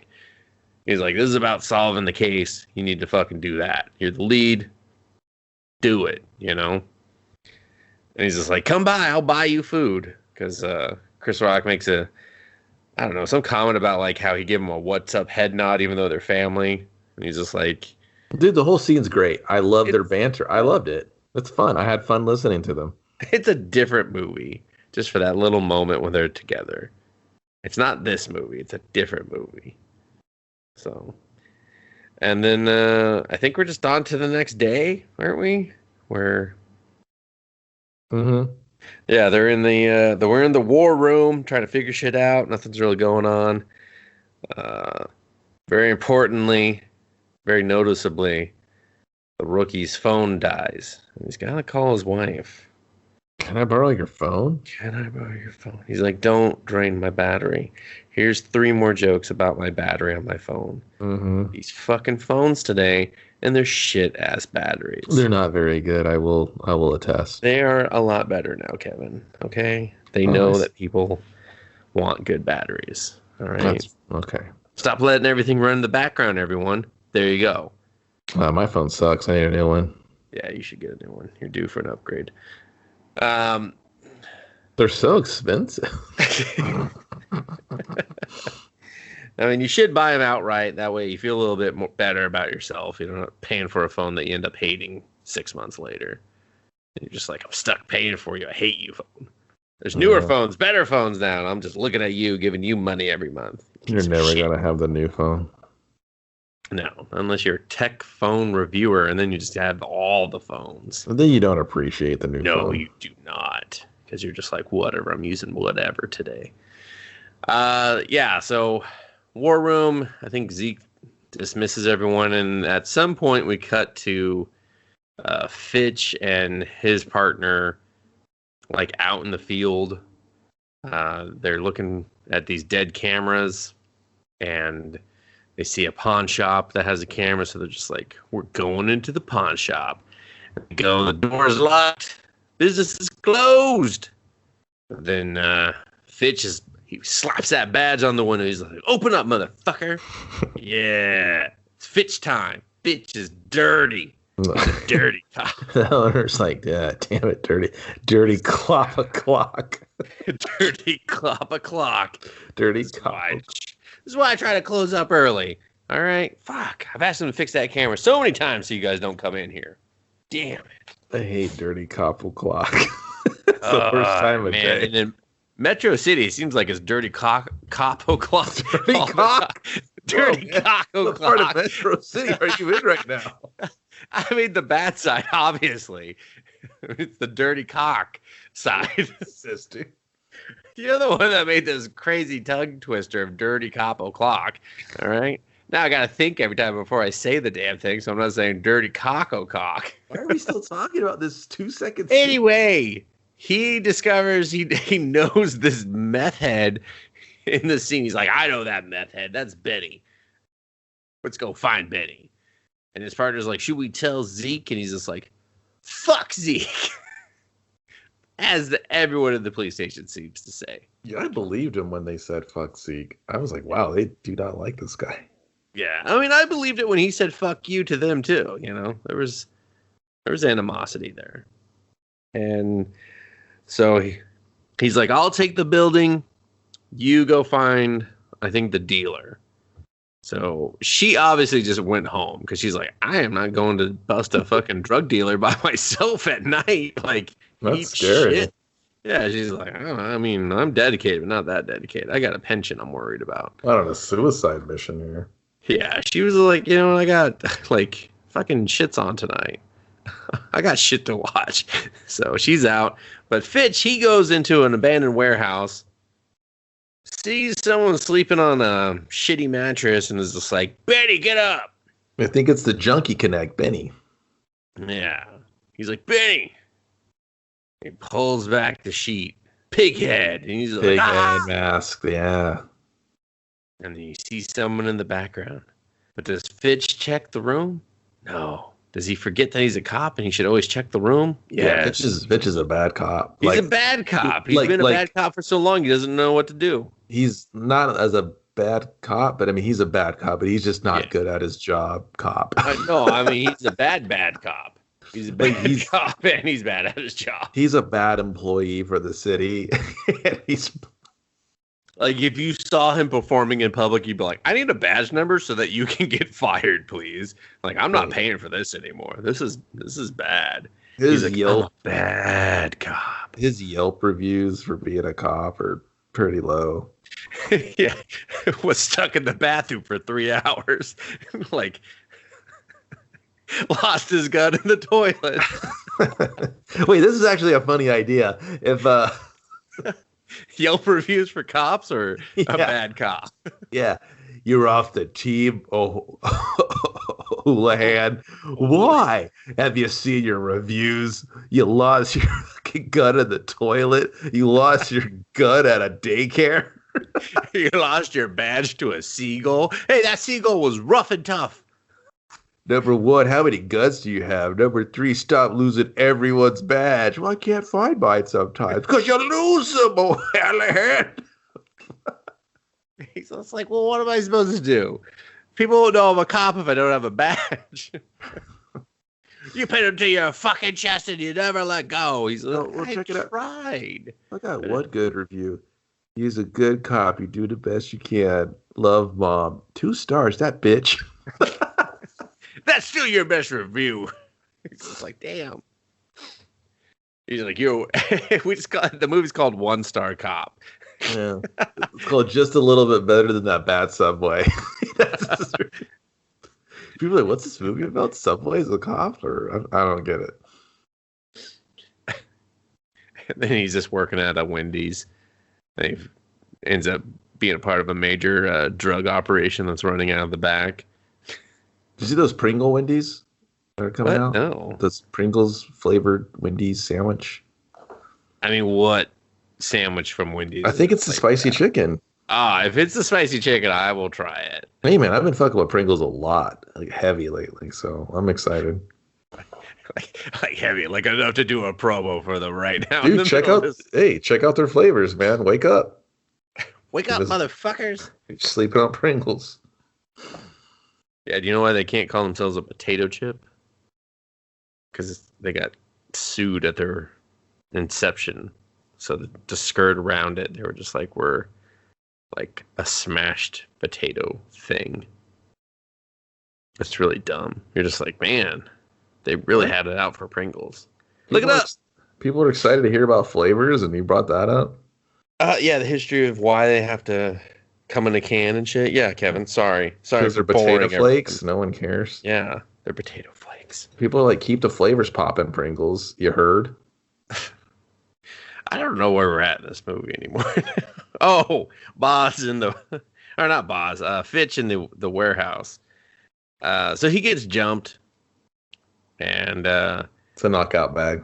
He's like, this is about solving the case. You need to fucking do that. You're the lead. Do it, you know? And he's just like, come by. I'll buy you food. Because, Chris Rock makes some comment about like how he gave him a what's up head nod even though they're family. And he's just like... Dude, the whole scene's great. I love their banter. I loved it. It's fun. I had fun listening to them. It's a different movie just for that little moment when they're together. It's not this movie. It's a different movie. So... And then I think we're just on to the next day, aren't we? Mm-hmm. Yeah, we're in the war room trying to figure shit out. Nothing's really going on. Very importantly, very noticeably, the rookie's phone dies. And he's got to call his wife. Can I borrow your phone? Can I borrow your phone? He's like, don't drain my battery. Here's 3 more jokes about my battery on my phone. Mm-hmm. These fucking phones today, and they're shit-ass batteries. They're not very good. I will attest. They are a lot better now, Kevin. Okay? They know that people want good batteries. All right? That's, okay. Stop letting everything run in the background, everyone. There you go. My phone sucks. I need a new one. Yeah, you should get a new one. You're due for an upgrade. They're so expensive. I mean, you should buy them outright. That way you feel a little bit more better about yourself. You're not paying for a phone that you end up hating 6 months later. And you're just like, I'm stuck paying for you. I hate you, phone. There's newer phones, better phones now. And I'm just looking at you, giving you money every month. You're never going to have the new phone. No, unless you're a tech phone reviewer, and then you just have all the phones. And then you don't appreciate the new phone. No, you do not. Because you're just like, whatever, I'm using whatever today. Yeah, so War Room, I think Zeke dismisses everyone, and at some point we cut to Fitch and his partner like out in the field. They're looking at these dead cameras, and they see a pawn shop that has a camera, so they're just like, we're going into the pawn shop. And they go, the door's locked. Business is closed. Then Fitch he slaps that badge on the window. He's like, open up, motherfucker. Yeah. It's Fitch time. Fitch is dirty. He's a dirty cop. The owner's like, yeah, damn it, dirty clop o'clock. Dirty clop o'clock. Dirty cop. This is why I try to close up early. All right? Fuck. I've asked them to fix that camera so many times so you guys don't come in here. Damn it. I hate dirty cop o'clock. It's the first time of day. And in Metro City, it seems like it's dirty cop o'clock. Dirty cock. Dirty cock o'clock. What part of Metro City are you in right now? I mean, the bad side, obviously. It's the dirty cock side. Sister. You're the one that made this crazy tongue twister of dirty cop o'clock. All right? Now I got to think every time before I say the damn thing, so I'm not saying dirty cock o'cock. Why are we still talking about this 2 seconds? Anyway, he discovers he knows this meth head in the scene. He's like, I know that meth head. That's Benny. Let's go find Benny. And his partner's like, should we tell Zeke? And he's just like, fuck Zeke. As everyone in the police station seems to say. Yeah, I believed him when they said fuck Zeke. I was like, wow, they do not like this guy. Yeah, I mean, I believed it when he said fuck you to them too. You know, there was animosity there. And so he's like, I'll take the building. You go find, I think, the dealer. So she obviously just went home because she's like, I am not going to bust a fucking drug dealer by myself at night. Like, that's scary. Shit. Yeah, she's like, I mean, I'm dedicated, but not that dedicated. I got a pension I'm worried about. I don't know, suicide mission here. Yeah, she was like, I got like fucking shits on tonight. I got shit to watch. So she's out. But Fitch, he goes into an abandoned warehouse, sees someone sleeping on a shitty mattress, and is just like, Benny, get up. I think it's the Junkie Connect, Benny. Yeah. He's like, Benny. He pulls back the sheet. Pighead. And he's like, Pighead mask, yeah. And then you see someone in the background. But does Fitch check the room? No. Does he forget that he's a cop and he should always check the room? Yes. Yeah, Fitch is a bad cop. He's a bad cop. He's been a bad cop for so long, he doesn't know what to do. He's not as a bad cop, but I mean, he's a bad cop, but he's just not good at his job, cop. No, I mean, he's a bad cop. He's a bad cop and he's bad at his job. He's a bad employee for the city. And he's like, if you saw him performing in public, you'd be like, I need a badge number so that you can get fired, please. Like, I'm not paying for this anymore. This is bad. He's like, Yelp, I'm a bad cop. His Yelp reviews for being a cop are pretty low. Yeah. Was stuck in the bathroom for 3 hours. Like, lost his gun in the toilet. Wait, this is actually a funny idea. If Yelp reviews for cops or a bad cop? Yeah. You're off the team, Houlihan. Why? Have you seen your reviews? You lost your fucking gun in the toilet. You lost your gun at a daycare. You lost your badge to a seagull. Hey, that seagull was rough and tough. Number 1, how many guns do you have? Number 3, stop losing everyone's badge. Well, I can't find mine sometimes. Because you lose them, Houlihan. It's like, well, what am I supposed to do? People won't know I'm a cop if I don't have a badge. You pin him to your fucking chest and you never let go. He's like, well, check it out. I got one good review. He's a good cop. You do the best you can. Love, Mom. 2 stars. That bitch. That's still your best review. He's just like, damn. He's like, the movie's called 1 Star Cop. Yeah. It's called just a little bit better than that bad Subway. People are like, what's this movie about? Subway's a cop? Or I don't get it. And then he's just working at a Wendy's. And he ends up being a part of a major drug operation that's running out of the back. Did you see those Pringle Wendy's that are coming out? No. Those Pringles flavored Wendy's sandwich. I mean, what sandwich from Wendy's? I think it's the spicy chicken. If it's the spicy chicken, I will try it. Hey, man, I've been fucking with Pringles a lot, like heavy lately, so I'm excited. like heavy, like enough to do a promo for them right now. Dude, check out their flavors, man. Wake up. Wake up, motherfuckers. You're sleeping on Pringles. Yeah, do you know why they can't call themselves a potato chip? Because they got sued at their inception. So to skirt around it, they were just like, we're like a smashed potato thing. It's really dumb. You're just like, man, they really had it out for Pringles. Look it up. People are excited to hear about flavors, and you brought that up? Yeah, the history of why they have to come in a can and shit. Yeah, Kevin, sorry. Because they're potato flakes. Everything. No one cares. Yeah, they're potato flakes. People are like, keep the flavors popping, Pringles. You heard? I don't know where we're at in this movie anymore. Oh, Boz in the... Or not Boz. Fitch in the warehouse. So he gets jumped. And... it's a knockout bag.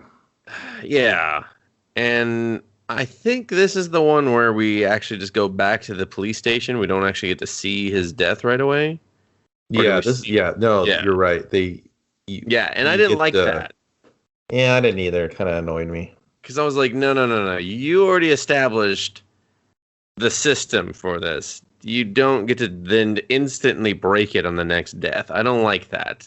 Yeah. And I think this is the one where we actually just go back to the police station. We don't actually get to see his death right away. Yeah, you're right. And I didn't like that. Yeah, I didn't either. It kind of annoyed me. Because I was like, no. You already established the system for this. You don't get to then instantly break it on the next death. I don't like that.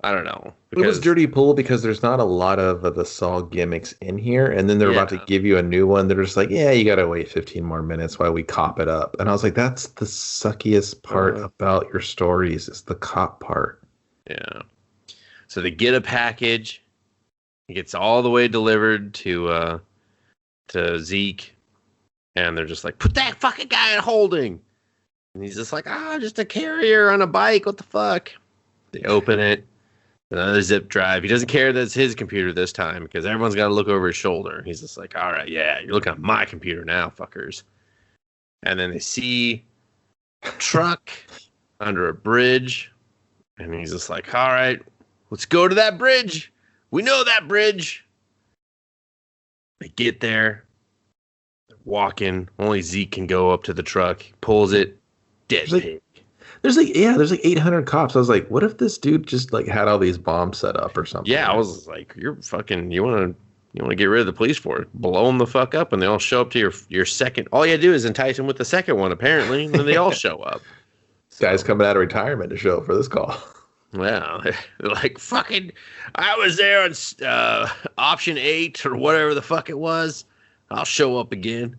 I don't know. It was dirty pull because there's not a lot of the Saw gimmicks in here. And then they're about to give you a new one. They're just like, yeah, you got to wait 15 more minutes while we cop it up. And I was like, that's the suckiest part about your stories is the cop part. Yeah. So they get a package. It gets all the way delivered to Zeke. And they're just like, put that fucking guy in holding. And he's just like, just a carrier on a bike. What the fuck? They open it. Another zip drive. He doesn't care that it's his computer this time because everyone's got to look over his shoulder. He's just like, all right, yeah, you're looking at my computer now, fuckers. And then they see a truck under a bridge. And he's just like, all right, let's go to that bridge. We know that bridge. They get there. They're walking. Only Zeke can go up to the truck. He pulls it. Dead pig. There's like 800 cops. I was like, what if this dude just like had all these bombs set up or something? Yeah, I was like, you're fucking. You want to get rid of the police force? Blow them the fuck up, and they all show up to your second. All you do is entice them with the second one, apparently, and then they all show up. Guy's coming out of retirement to show up for this call. Well, they're like, fucking. I was there on option 8 or whatever the fuck it was. I'll show up again.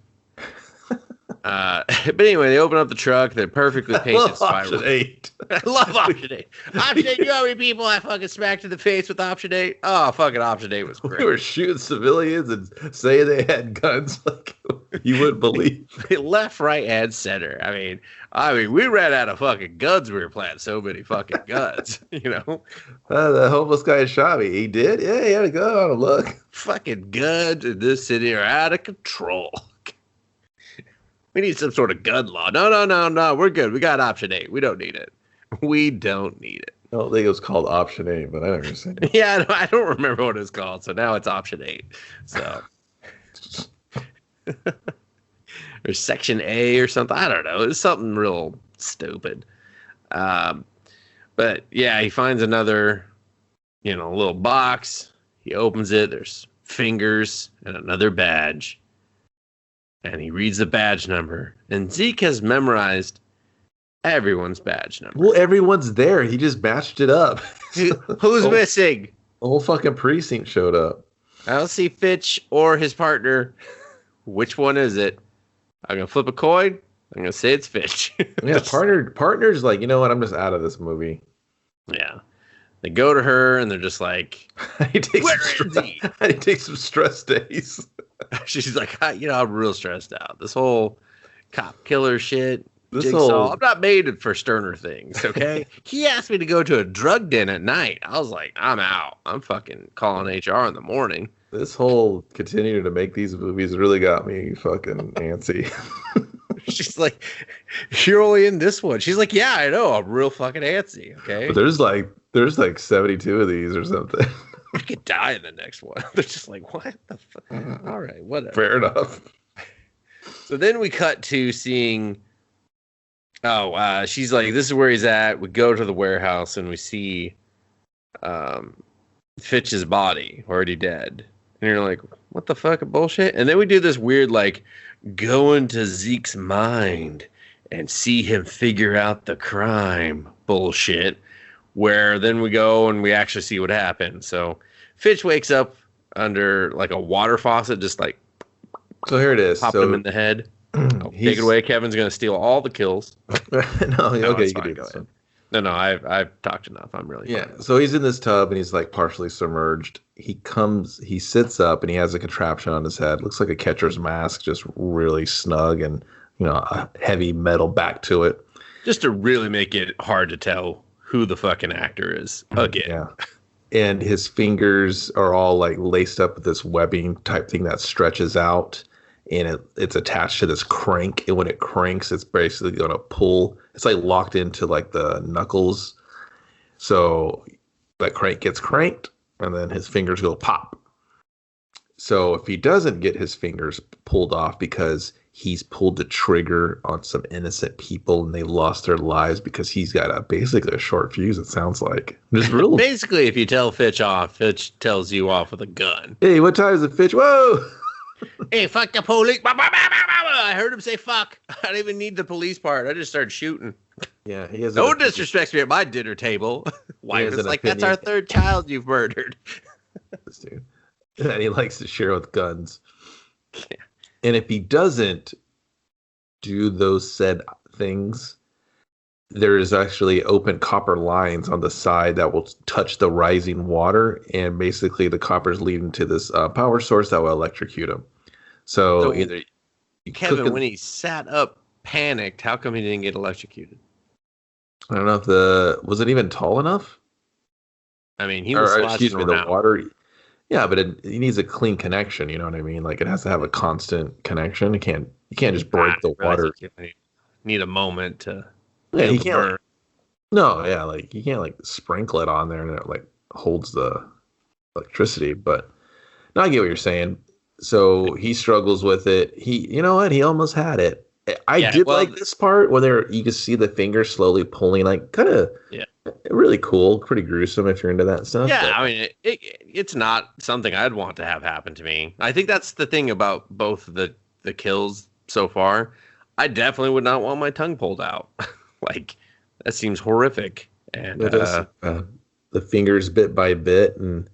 But anyway, they open up the truck. They're perfectly painted spiral. Option 8. I love option 8. Option 8. You know how many people I fucking smacked in the face with option 8? Oh, fucking option 8 was great. We were shooting civilians and saying they had guns like you wouldn't believe. Left, right, and center. I mean, we ran out of fucking guns. We were planting so many fucking guns. You know, the homeless guy shot me. He did. Yeah, he had a gun on him. Look, fucking guns in this city are out of control. We need some sort of gun law. No. We're good. We got option 8. We don't need it. We don't need it. I don't think it was called option 8, but I never seen it. Yeah, I don't remember what it's called. So now it's option 8. So or section A or something. I don't know. It's something real stupid. But yeah, he finds another, little box. He opens it. There's fingers and another badge. And he reads the badge number. And Zeke has memorized everyone's badge number. Well, everyone's there. He just matched it up. Who's missing? The whole fucking precinct showed up. I don't see Fitch or his partner. Which one is it? I'm going to flip a coin. I'm going to say it's Fitch. Yeah, partner's like, you know what? I'm just out of this movie. Yeah. They go to her and they're just like, he takes some stress days. She's like, I'm real stressed out. This whole cop killer shit. I'm not made for sterner things, okay? He asked me to go to a drug den at night. I was like, I'm out. I'm fucking calling HR in the morning. This whole continuing to make these movies really got me fucking antsy. She's like, you're only in this one. She's like, yeah, I know. I'm real fucking antsy, okay? But there's like 72 of these or something. I could die in the next one. They're just like, what the fuck? All right, whatever. Fair enough. So then we cut to seeing, she's like, this is where he's at. We go to the warehouse and we see Fitch's body already dead. And you're like, what the fuck, bullshit? And then we do this weird, like, go into Zeke's mind and see him figure out the crime bullshit. Where then we go and we actually see what happened. So Fitch wakes up under like a water faucet, just like. So here it is. Popped him in the head. Take it away. Kevin's going to steal all the kills. No, okay, you can do this. No, I've talked enough. I'm really fine. So he's in this tub and he's like partially submerged. He sits up and he has a contraption on his head. Looks like a catcher's mask, just really snug and a heavy metal back to it. Just to really make it hard to tell who the fucking actor is again. Yeah. And his fingers are all like laced up with this webbing type thing that stretches out, and it's attached to this crank. And when it cranks, it's basically going to pull. It's like locked into like the knuckles. So that crank gets cranked and then his fingers go pop. So if he doesn't get his fingers pulled off because he's pulled the trigger on some innocent people and they lost their lives because he's got basically a short fuse, it sounds like. Basically, if you tell Fitch off, Fitch tells you off with a gun. Hey, what time is it, Fitch? Whoa! Hey, fuck the police. I heard him say fuck. I don't even need the police part. I just started shooting. Yeah, he has. No one disrespects me at my dinner table. Wife is like, that's our third child you've murdered. This dude. And he likes to share with guns. Yeah. And if he doesn't do those said things, there is actually open copper lines on the side that will touch the rising water. And basically the copper is leading to this power source that will electrocute him. So either Kevin, when he sat up panicked, how come he didn't get electrocuted? I don't know if was it even tall enough? I mean, he was excuse me, around. the water. Yeah, but it needs a clean connection. You know what I mean? Like it has to have a constant connection. You can't just break the water. You need a moment to. Yeah, you can't. No, yeah, like you can't like sprinkle it on there and it like holds the electricity. But no, I get what you're saying. So he struggles with it. You know what? He almost had it. I did like this part where you can see the finger slowly pulling, like kind of really cool, pretty gruesome if you're into that stuff. Yeah, I mean, it's not something I'd want to have happen to me. I think that's the thing about both the kills so far. I definitely would not want my tongue pulled out. Like, that seems horrific. And the fingers bit by bit, and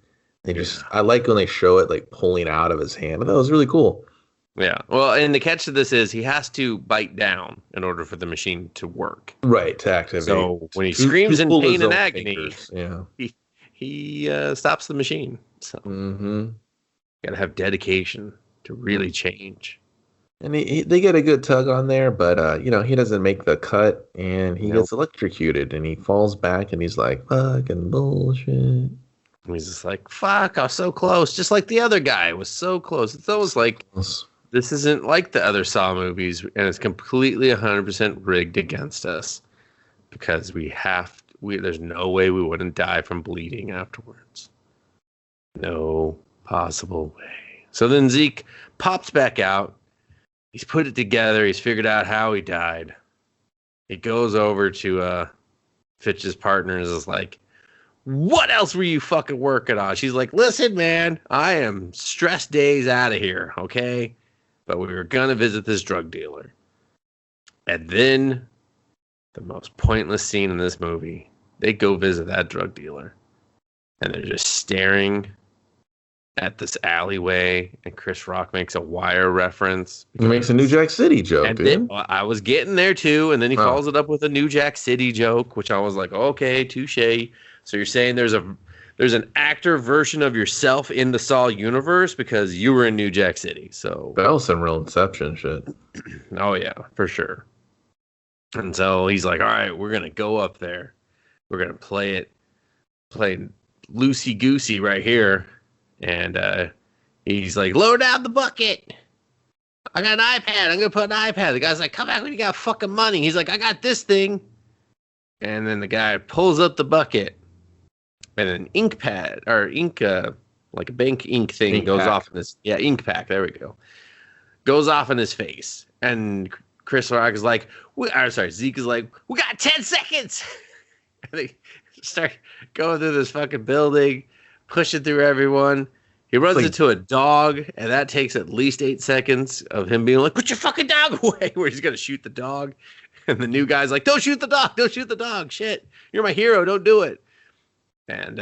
I like when they show it like pulling out of his hand. That was really cool. Yeah. Well, and the catch to this is he has to bite down in order for the machine to work. Right, to activate. So when he screams in pain and agony, he stops the machine. So gotta have dedication to really change. And they get a good tug on there, but he doesn't make the cut, and he gets electrocuted, and he falls back, and he's like, "Fucking bullshit." And he's just like, "Fuck, I was so close." Just like the other guy was so close. It's always like. This isn't like the other Saw movies, and it's completely 100% rigged against us because there's no way we wouldn't die from bleeding afterwards. No possible way. So then Zeke pops back out. He's put it together. He's figured out how he died. He goes over to Fitch's partner and is like, "What else were you fucking working on?" She's like, "Listen, man, I am stress days out of here, okay? But we were going to visit this drug dealer." And then, the most pointless scene in this movie, they go visit that drug dealer. And they're just staring at this alleyway, and Chris Rock makes a Wire reference. He makes a New Jack City joke, dude. I was getting there, too, and then he follows it up with a New Jack City joke, which I was like, okay, touche. So you're saying there's an actor version of yourself in the Saw universe because you were in New Jack City. So that was some real Inception shit. Oh yeah, for sure. And so he's like, "All right, we're gonna go up there. We're gonna play loosey goosey right here." And he's like, "Lower down the bucket. I got an iPad. I'm gonna put an iPad." The guy's like, "Come back when you got fucking money." He's like, "I got this thing." And then the guy pulls up the bucket. And an ink pad or ink, like a bank ink thing goes off in his ink pack. There we go. Goes off in his face, and Chris Rock is like, Zeke is like, "We got 10 seconds." And they start going through this fucking building, pushing through everyone. He runs into a dog, and that takes at least 8 seconds of him being like, "Put your fucking dog away!" Where he's gonna shoot the dog, and the new guy's like, "Don't shoot the dog! Don't shoot the dog! Shit, you're my hero! Don't do it!" And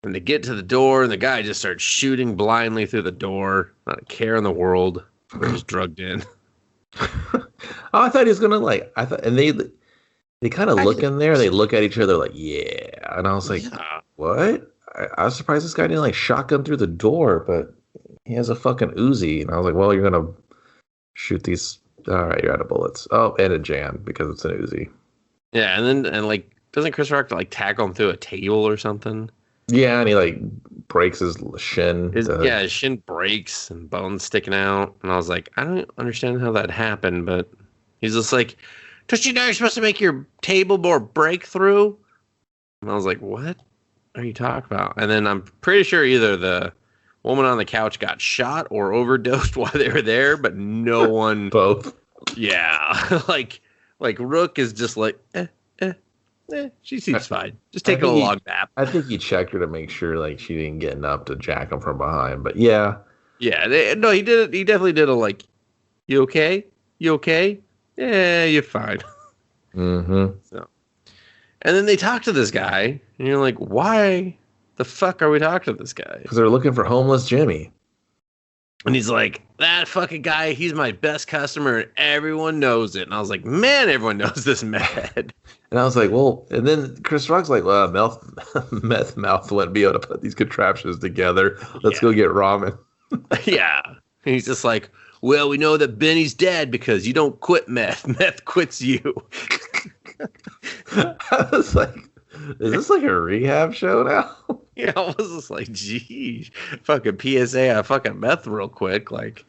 when they get to the door, and the guy just starts shooting blindly through the door, not a care in the world. We're just drugged in. I thought he was gonna and they kind of look in there. They look at each other like, "Yeah," and I was like, "What?" I was surprised this guy didn't like shotgun through the door, but he has a fucking Uzi, and I was like, "Well, you're gonna shoot these. All right, you're out of bullets." Oh, and a jam because it's an Uzi. Yeah, and doesn't Chris Rock like tackle him through a table or something? Yeah, and he like breaks his shin. His shin breaks and bones sticking out. And I was like, I don't understand how that happened, but he's just like, "Don't you know you're supposed to make your table more breakthrough?" And I was like, what are you talking about? And then I'm pretty sure either the woman on the couch got shot or overdosed while they were there, but no one. Both. Yeah. like Rook is just like, she seems fine. Just take a long nap. I think he checked her to make sure like she didn't get up to jack him from behind. But yeah. Yeah. He did it. He definitely did a like, "You okay? You okay? Yeah, you're fine." Mm-hmm. So, and then they talk to this guy, and you're like, why the fuck are we talking to this guy? Because they're looking for homeless Jimmy. And he's like, "That fucking guy, he's my best customer, and everyone knows it." And I was like, man, everyone knows this meth. And I was like, well, and then Chris Rock's like, "Well, meth mouth wouldn't be able to put these contraptions together. Let's go get ramen." Yeah. And he's just like, Well, we know that Benny's dead because you don't quit meth. Meth quits you. I was like, is this like a rehab show now? Yeah, I was just like, geez, fucking PSA on fucking meth real quick. Like,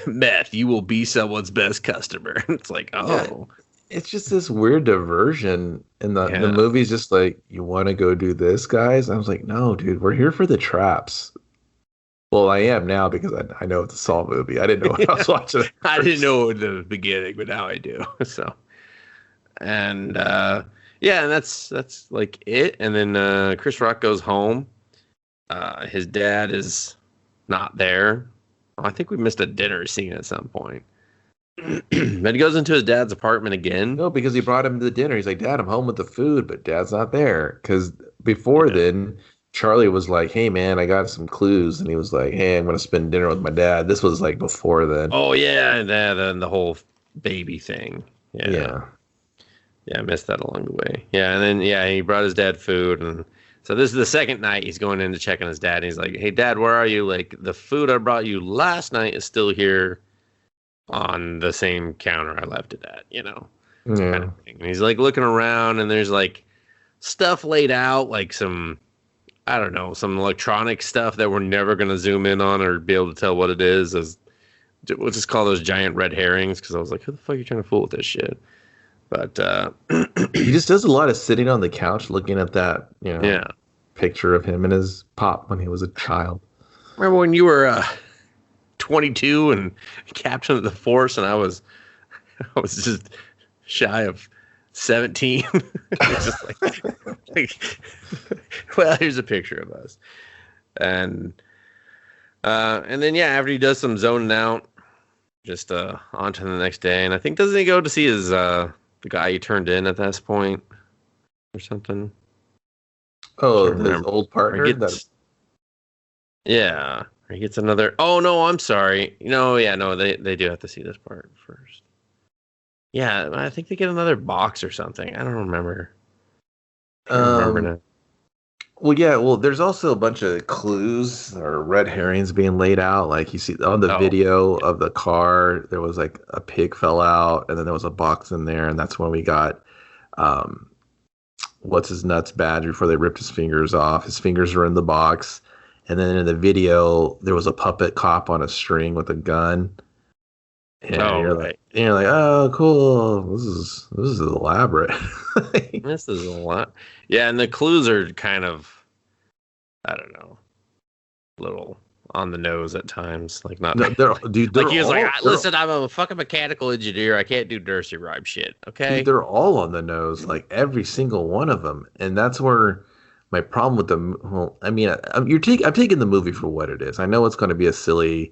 meth, you will be someone's best customer. It's like, oh. Yeah, it's just this weird diversion. And the movie's just like, you want to go do this, guys? I was like, no, dude, we're here for the traps. Well, I am now because I know it's a Saw movie. I didn't know what I was watching. I didn't know in the beginning, but now I do. So, and and that's like it. And then Chris Rock goes home. His dad is not there. I think we missed a dinner scene at some point. Then he goes into his dad's apartment again. No, because he brought him to the dinner. He's like, Dad, I'm home with the food, but Dad's not there. Because before then, Charlie was like, hey, man, I got some clues. And he was like, hey, I'm going to spend dinner with my dad. This was like before then. Oh, yeah. And then the whole baby thing. Yeah, I missed that along the way. Yeah, and then, he brought his dad food. And so this is the second night he's going in to check on his dad. And he's like, hey, Dad, where are you? Like, the food I brought you last night is still here on the same counter I left it at, kind of thing. And he's like looking around, and there's like stuff laid out, like some, I don't know, some electronic stuff that we're never going to zoom in on or be able to tell what it is. We'll just call those giant red herrings, because I was like, who the fuck are you trying to fool with this shit? But he just does a lot of sitting on the couch looking at that, picture of him and his pop when he was a child. Remember when you were 22 and captain of the force, and I was just shy of 17. Just like, well, here's a picture of us, and then after he does some zoning out, just on to the next day. And I think, doesn't he go to see his the guy he turned in at this point or something? Oh, his old partner. He gets another. Oh no, I'm sorry. They do have to see this part first. Yeah, I think they get another box or something. I don't remember. Now. Well, there's also a bunch of clues or red herrings being laid out. Like you see on the video of the car, there was like a pig fell out, and then there was a box in there, and that's when we got what's his nuts badge before they ripped his fingers off. His fingers were in the box. And then in the video, there was a puppet cop on a string with a gun. And you're like, oh, cool. This is elaborate. This is a lot. Yeah, and the clues are kind of, I don't know, a little on the nose at times. Like not. They're like he was like, listen, I'm a fucking mechanical engineer. I can't do nursery rhyme shit. Okay. Dude, they're all on the nose, like every single one of them, and that's where. My problem with them, well, I mean, I'm taking the movie for what it is. I know it's going to be a silly,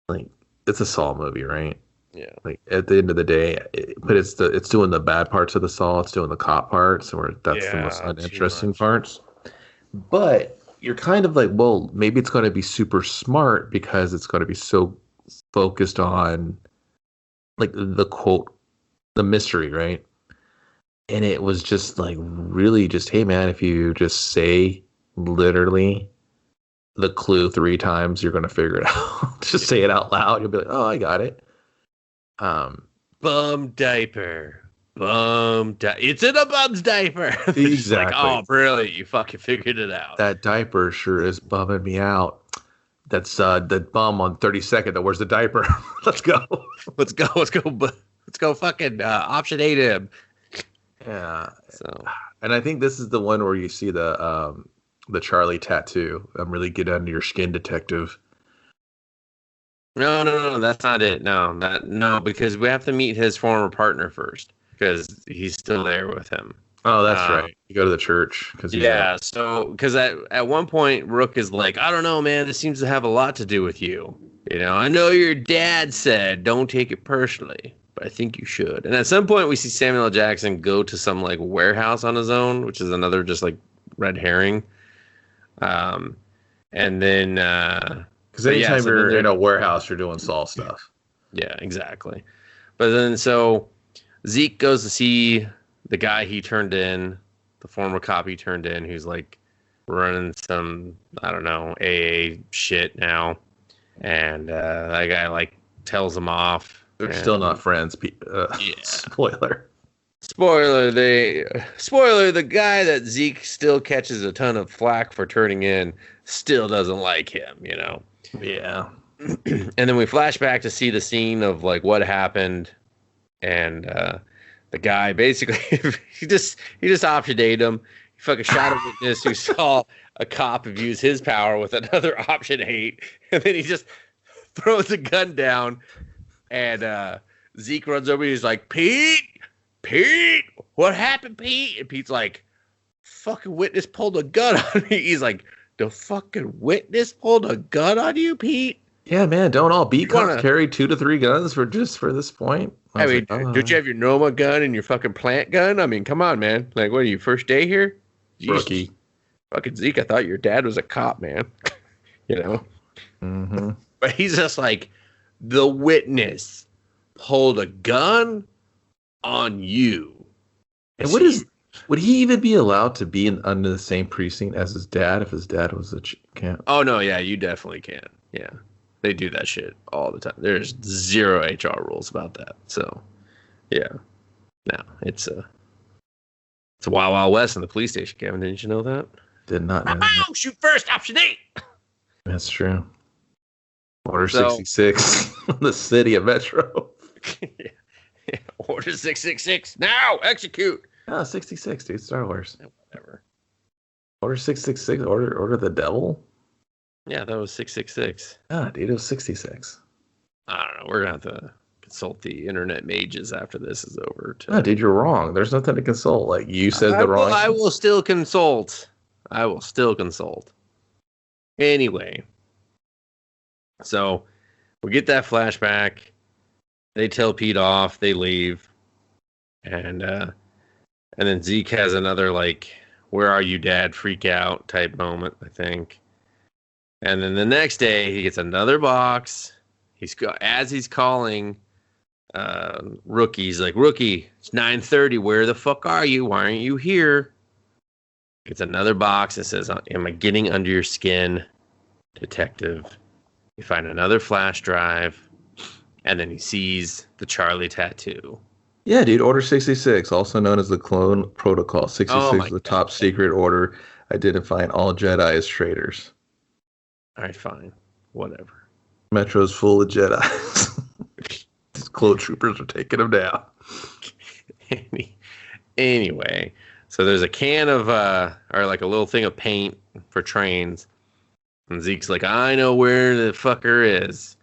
like, it's a Saw movie, right? Yeah. Like at the end of the day, but it's doing the bad parts of the Saw. It's doing the cop parts, or that's the most uninteresting parts. But you're kind of like, well, maybe it's going to be super smart because it's going to be so focused on, like the quote, the mystery, right? And it was just like really just, hey man, if you just say literally the clue 3 times, you're gonna figure it out. Just say it out loud. You'll be like, oh, I got it. Bum diaper. It's in a bum's diaper. Exactly. Like, oh, brilliant! You fucking figured it out. That diaper sure is bumming me out. That's the bum on 32nd that wears the diaper. Let's go. Let's go. Fucking option A to him. Yeah. So, and I think this is the one where you see the Charlie tattoo. I'm really get under your skin, detective. No, that's not it. No, because we have to meet his former partner first, because he's still there with him. Oh, that's right. You go to the church because So because at one point Rook is like, I don't know, man. This seems to have a lot to do with you. I know your dad said don't take it personally, but I think you should. And at some point, we see Samuel L. Jackson go to some like warehouse on his own, which is another just like red herring. And then because anytime you're in a warehouse, you're doing Saul stuff. Yeah, exactly. But then so Zeke goes to see the guy he turned in, the former cop he turned in, who's like running some, I don't know, AA shit now. And that guy like tells him off. They're still not friends. Yeah. Spoiler. Spoiler, the guy that Zeke still catches a ton of flack for turning in still doesn't like him, you know? Yeah. And then we flash back to see the scene of like what happened. And the guy basically, he just option ate him. He fucking shot a witness who saw a cop abuse his power with another option 8. And then he just throws the gun down. And Zeke runs over. He's like, Pete, what happened, Pete? And Pete's like, fucking witness pulled a gun on me. He's like, the fucking witness pulled a gun on you, Pete? Yeah, man. Don't all beat cops carry 2 to 3 guns for this point? I mean, don't you have your Noma gun and your fucking plant gun? I mean, come on, man. Like, what are you, first day here? Jeez. Rookie. Fucking Zeke, I thought your dad was a cop, man. You know? Mm-hmm. But he's just like, the witness pulled a gun on you. And would he even be allowed to be under the same precinct as his dad if his dad was a camp? Oh, no, yeah, you definitely can. Yeah. They do that shit all the time. There's 0 HR rules about that. So, yeah. No, it's a wild, wild west in the police station, Kevin. Didn't you know that? Did not know Oh, that. shoot first, option 8. That's true. Order 66. The city of Metro. Yeah. Order 666. Now, execute. Oh, 66, dude. Star Wars. Yeah, whatever. Order 666. Order the devil. Yeah, that was 666. Ah, dude, it was 66. I don't know. We're going to have to consult the internet mages after this is over. No, dude, you're wrong. There's nothing to consult. Like, you said the wrong... I will still consult. Anyway. So, we get that flashback. They tell Pete off. They leave. And then Zeke has another, like, where are you, Dad? Freak out type moment, I think. And then the next day, he gets another box. As he's calling Rookie, he's like, Rookie, it's 9:30. Where the fuck are you? Why aren't you here? Gets another box that says, am I getting under your skin, detective? You find another flash drive. And then he sees the Charlie tattoo. Yeah, dude, Order 66, also known as the Clone Protocol. 66 is the top secret order identifying all Jedi as traitors. All right, fine. Whatever. Metro's full of Jedi. These clone troopers are taking them down. Anyway, so there's a can of, or like a little thing of paint for trains. And Zeke's like, I know where the fucker is.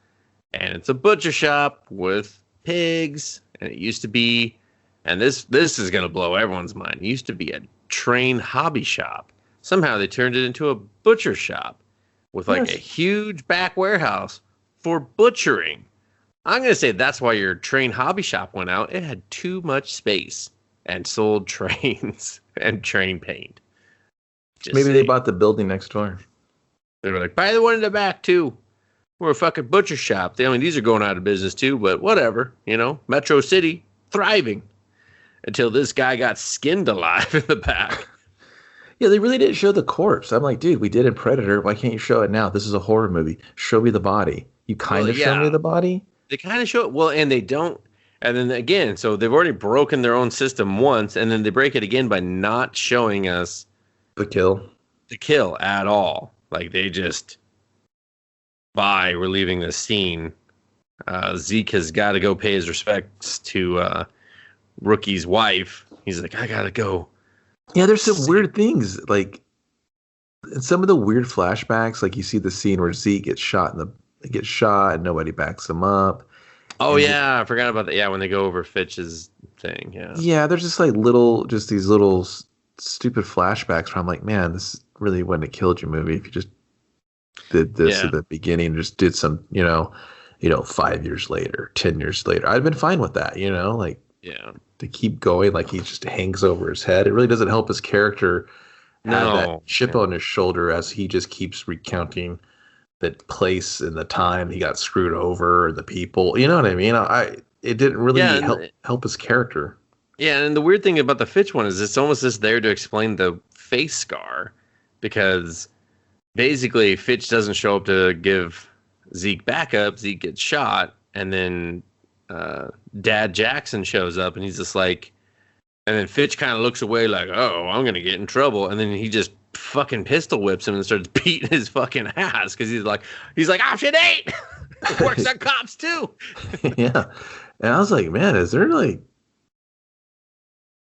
And it's a butcher shop with pigs. And it used to be, and this is going to blow everyone's mind. It used to be a train hobby shop. Somehow they turned it into a butcher shop with like a huge back warehouse for butchering. I'm going to say that's why your train hobby shop went out. It had too much space and sold trains and train paint. Maybe they bought the building next door. They were like, buy the one in the back too. We're a fucking butcher shop. I mean, these are going out of business too, but whatever. You know, Metro City, thriving. Until this guy got skinned alive in the back. Yeah, they really didn't show the corpse. I'm like, dude, we did in Predator. Why can't you show it now? This is a horror movie. Show me the body. You kind of show me the body? They kind of show it. Well, and they don't. And then again, so they've already broken their own system once, and then they break it again by not showing us the kill at all. Like, they just... by relieving this scene, Zeke has got to go pay his respects to Rookie's wife. He's like, I gotta go. Yeah, there's some weird things. Like, in some of the weird flashbacks, like you see the scene where Zeke gets shot and nobody backs him up. Oh, and yeah, I forgot about that. Yeah, when they go over Fitch's thing. Yeah, there's just like these little stupid flashbacks where I'm like, man, this really wouldn't have killed your movie if you just did this at the beginning and just did some, 5 years later, 10 years later. I'd been fine with that, like, to keep going, like he just hangs over his head. It really doesn't help his character have that chip on his shoulder as he just keeps recounting the place and the time he got screwed over, or the people. You know what I mean? It didn't really help his character. Yeah, and the weird thing about the Fitch one is it's almost just there to explain the face scar, because basically Fitch doesn't show up to give Zeke backup. Zeke gets shot, and then Dad Jackson shows up, and he's just like, and then Fitch kind of looks away like, oh, I'm gonna get in trouble, and then he just fucking pistol whips him and starts beating his fucking ass because he's like option 8 works on cops too. Yeah, and I was like, man, is there like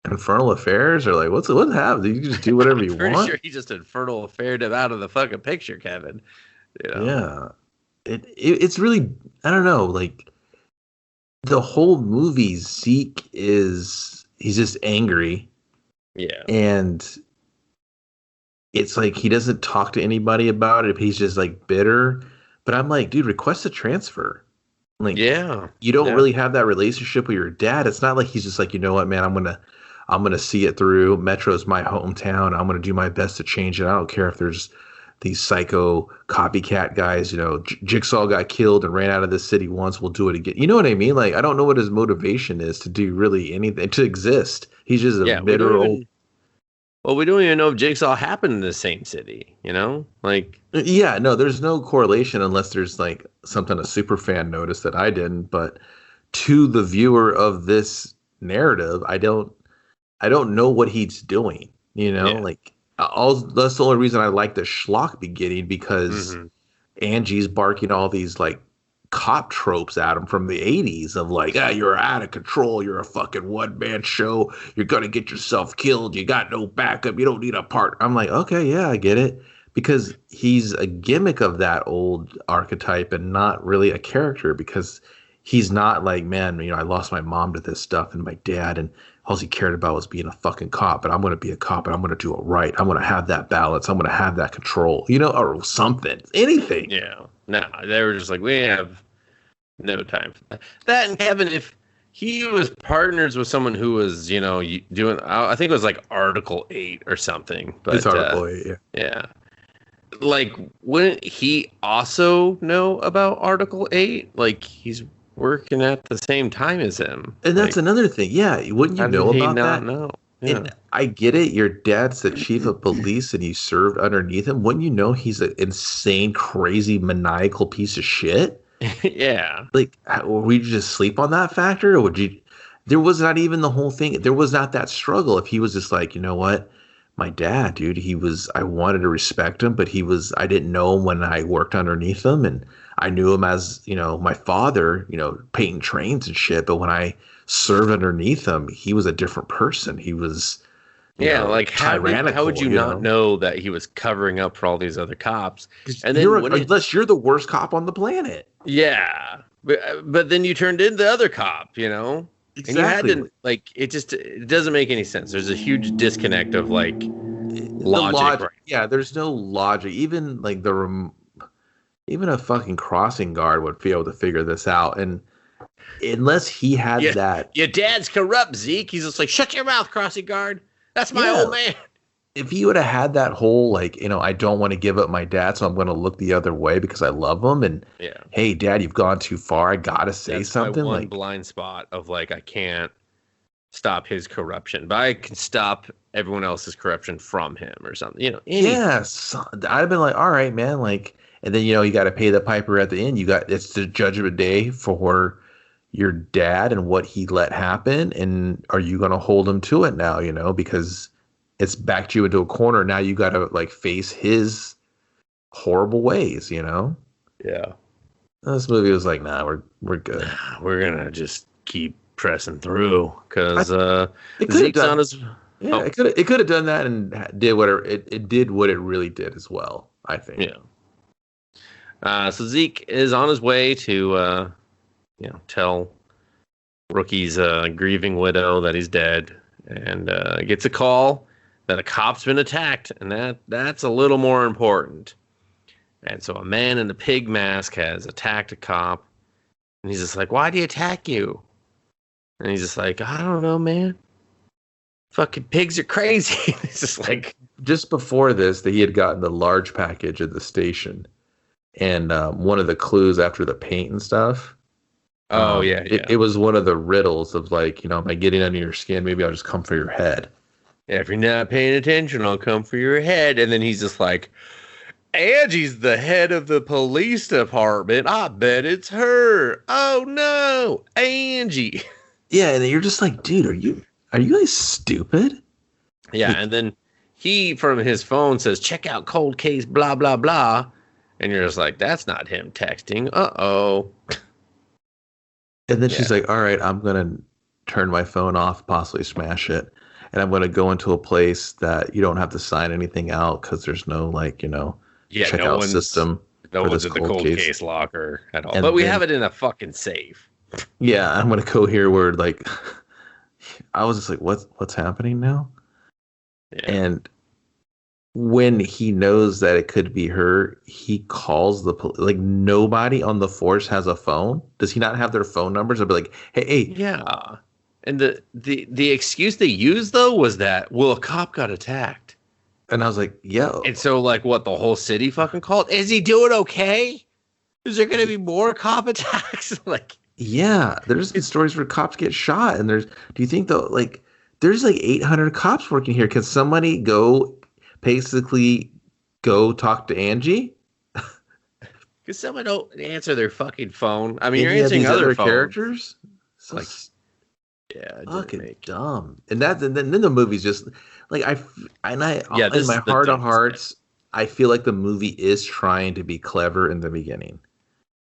infernal affairs or like what happened? You can just do whatever you want. Pretty sure he just infernal affair him out of the fucking picture, Kevin. You know? Yeah, it's really, I don't know, like the whole movie, Zeke he's just angry. Yeah, and it's like he doesn't talk to anybody about it. He's just like bitter. But I'm like, dude, request a transfer. Like, yeah, you don't really have that relationship with your dad. It's not like he's just like, you know what, man, I'm gonna see it through. Metro's my hometown. I'm gonna do my best to change it. I don't care if there's these psycho copycat guys. You know, Jigsaw got killed and ran out of the city once. We'll do it again. You know what I mean? Like, I don't know what his motivation is to do really anything, to exist. He's just a bitter old. Well, we don't even know if Jigsaw happened in the same city, you know? Like, yeah, no, there's no correlation unless there's like something a super fan noticed that I didn't. But to the viewer of this narrative, I don't know what he's doing. You know, like that's the only reason I like the schlock beginning, because Angie's barking all these like cop tropes at him from the 80s of like, you're out of control, you're a fucking one-man show, you're gonna get yourself killed, you got no backup, you don't need a partner. I'm like, okay, yeah, I get it, because he's a gimmick of that old archetype and not really a character, because he's not like, man, you know, I lost my mom to this stuff and my dad, and all he cared about was being a fucking cop, but I'm going to be a cop and I'm going to do it right. I'm going to have that balance. I'm going to have that control, you know, or something, anything. Yeah. No, they were just like, we have no time for that. That, and Kevin, if he was partners with someone who was, you know, doing, I think it was like Article 8 or something. But it's Article 8, yeah. Yeah. Like, wouldn't he also know about Article 8? Like, he's working at the same time as him. And that's another thing. Yeah, wouldn't you know about that? No. Yeah. And I get it. Your dad's the chief of police and you served underneath him. Wouldn't you know he's an insane, crazy, maniacal piece of shit? Yeah. Like, would you just sleep on that factor? Or would you? There was not even the whole thing. There was not that struggle. If he was just like, you know what? My dad, dude, I wanted to respect him, but I didn't know him when I worked underneath him. And I knew him as, you know, my father, you know, painting trains and shit. But when I served underneath him, he was a different person. He was, like tyrannical. How would you not know that he was covering up for all these other cops? And then unless you're the worst cop on the planet. Yeah, but then you turned into the other cop, you know. Exactly. And you had to, like, it doesn't make any sense. There's a huge disconnect of like logic. Right? Yeah, there's no logic. Even like even a fucking crossing guard would be able to figure this out. And unless he had that, your dad's corrupt, Zeke. He's just like, shut your mouth, crossing guard. That's my old man. If he would have had that whole, like, you know, I don't want to give up my dad, so I'm going to look the other way because I love him. And hey, Dad, you've gone too far. I got to say something. My one blind spot of like, I can't stop his corruption, but I can stop everyone else's corruption from him or something. You know, yes, I'd have been like, all right, man, like. And then, you know, you got to pay the piper at the end. It's the judgment day for your dad and what he let happen. And are you going to hold him to it now, you know, because it's backed you into a corner. Now you got to like face his horrible ways, you know? Yeah. This movie was like, nah, we're good. We're going to just keep pressing through because Zeke's on his. Yeah, it could have done that and did whatever it did what it really did as well, I think. Yeah. So Zeke is on his way to, tell Rookie's grieving widow that he's dead, and gets a call that a cop's been attacked, and that's a little more important. And so a man in a pig mask has attacked a cop, and he's just like, "Why'd he attack you?" And he's just like, "I don't know, man. Fucking pigs are crazy." It's just like, just before this, that he had gotten the large package at the station. And one of the clues after the paint and stuff. It was one of the riddles of like, you know, am I getting under your skin? Maybe I'll just come for your head. Yeah, if you're not paying attention, I'll come for your head. And then he's just like, Angie's the head of the police department. I bet it's her. Oh no, Angie. Yeah, and you're just like, dude, are you guys stupid? Yeah, and then he from his phone says, check out cold case, blah blah blah. And you're just like, that's not him texting. Uh-oh. And then she's like, all right, I'm going to turn my phone off, possibly smash it. And I'm going to go into a place that you don't have to sign anything out because there's no, like, checkout system. No one's at the cold case locker at all. But we have it in a fucking safe. Yeah, I'm going to go here where, like, I was just like, what's happening now? Yeah. And when he knows that it could be her, he calls the police. Like, nobody on the force has a phone. Does he not have their phone numbers? I'd be like, hey. Yeah. And the excuse they used, though, was that, well, a cop got attacked. And I was like, yo. And so, like, what, the whole city fucking called? Is he doing okay? Is there going to be more cop attacks? Like, yeah, there's stories where cops get shot. And do you think, though, like, there's like 800 cops working here. Can somebody basically go talk to Angie? Because someone don't answer their fucking phone. I mean, you're answering other characters. So like, yeah, fucking dumb. And then the movie's just like in my heart of hearts, I feel like the movie is trying to be clever in the beginning,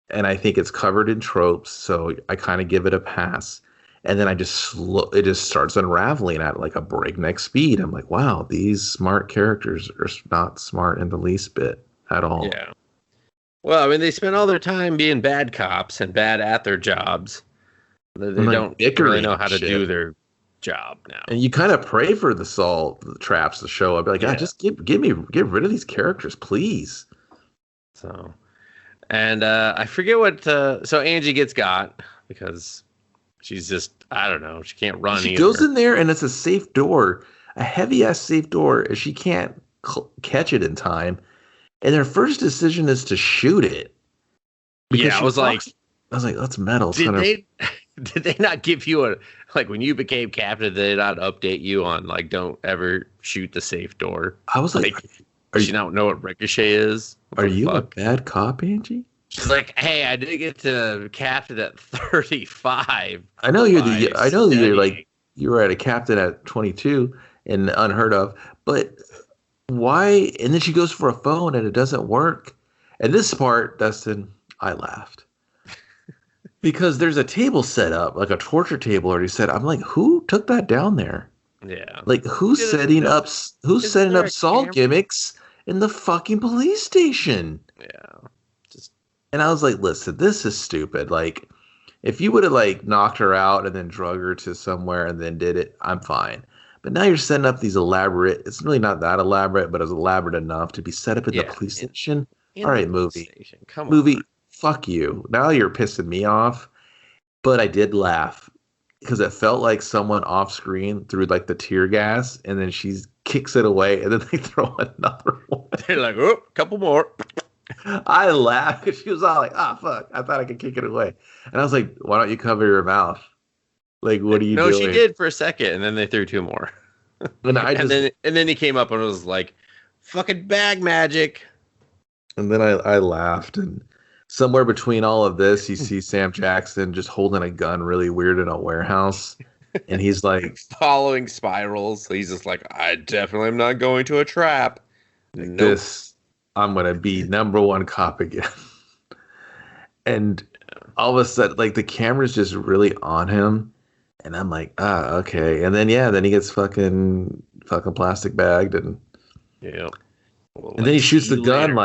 and I think it's covered in tropes. So I kind of give it a pass. And then it just starts unraveling at like a breakneck speed. I'm like, wow, these smart characters are not smart in the least bit at all. Yeah. Well, I mean, they spend all their time being bad cops and bad at their jobs. They don't really know how to do their job now. And you kind of pray for the traps to show up. Like, just get rid of these characters, please. So, and I forget what. So Angie gets got because she's just, I don't know, she can't run. She goes in there and it's a safe door, a heavy ass safe door, and she can't catch it in time. And their first decision is to shoot it. Yeah, I was like, that's metal. Did they not give you when you became captain, did they not update you on like, don't ever shoot the safe door? I was like, does she not know what ricochet is? Are you a bad cop, Angie? She's like, hey, I didn't get to captain at 35. I know you're like, you were at a captain at 22 and unheard of, but why? And then she goes for a phone and it doesn't work. And this part, Dustin, I laughed because there's a table set up, like a torture table already set. I'm like, who took that down there? Yeah. Like, who's setting up salt gimmicks in the fucking police station? Yeah. And I was like, listen, this is stupid. Like, if you would have like knocked her out and then drug her to somewhere and then did it, I'm fine. But now you're setting up these elaborate, it's really not that elaborate, but it's elaborate enough to be set up at the police station. All right, movie. Come movie, on. Fuck you. Now you're pissing me off. But I did laugh because it felt like someone off screen threw like the tear gas and then she kicks it away and then they throw another one. They're like, oh, a couple more. I laughed because she was all like, fuck, I thought I could kick it away. And I was like, why don't you cover your mouth? Like, what are you doing? No, she did for a second, and then they threw two more. And then he came up and was like, fucking bag magic. And then I laughed. And somewhere between all of this, you see Sam Jackson just holding a gun really weird in a warehouse. And he's like... following spirals. So he's just like, I definitely am not going to a trap. Nope. I'm going to be number one cop again. And all of a sudden, like, the camera's just really on him. And I'm like, okay. And then, then he gets fucking plastic bagged. And yeah. And then he shoots the gun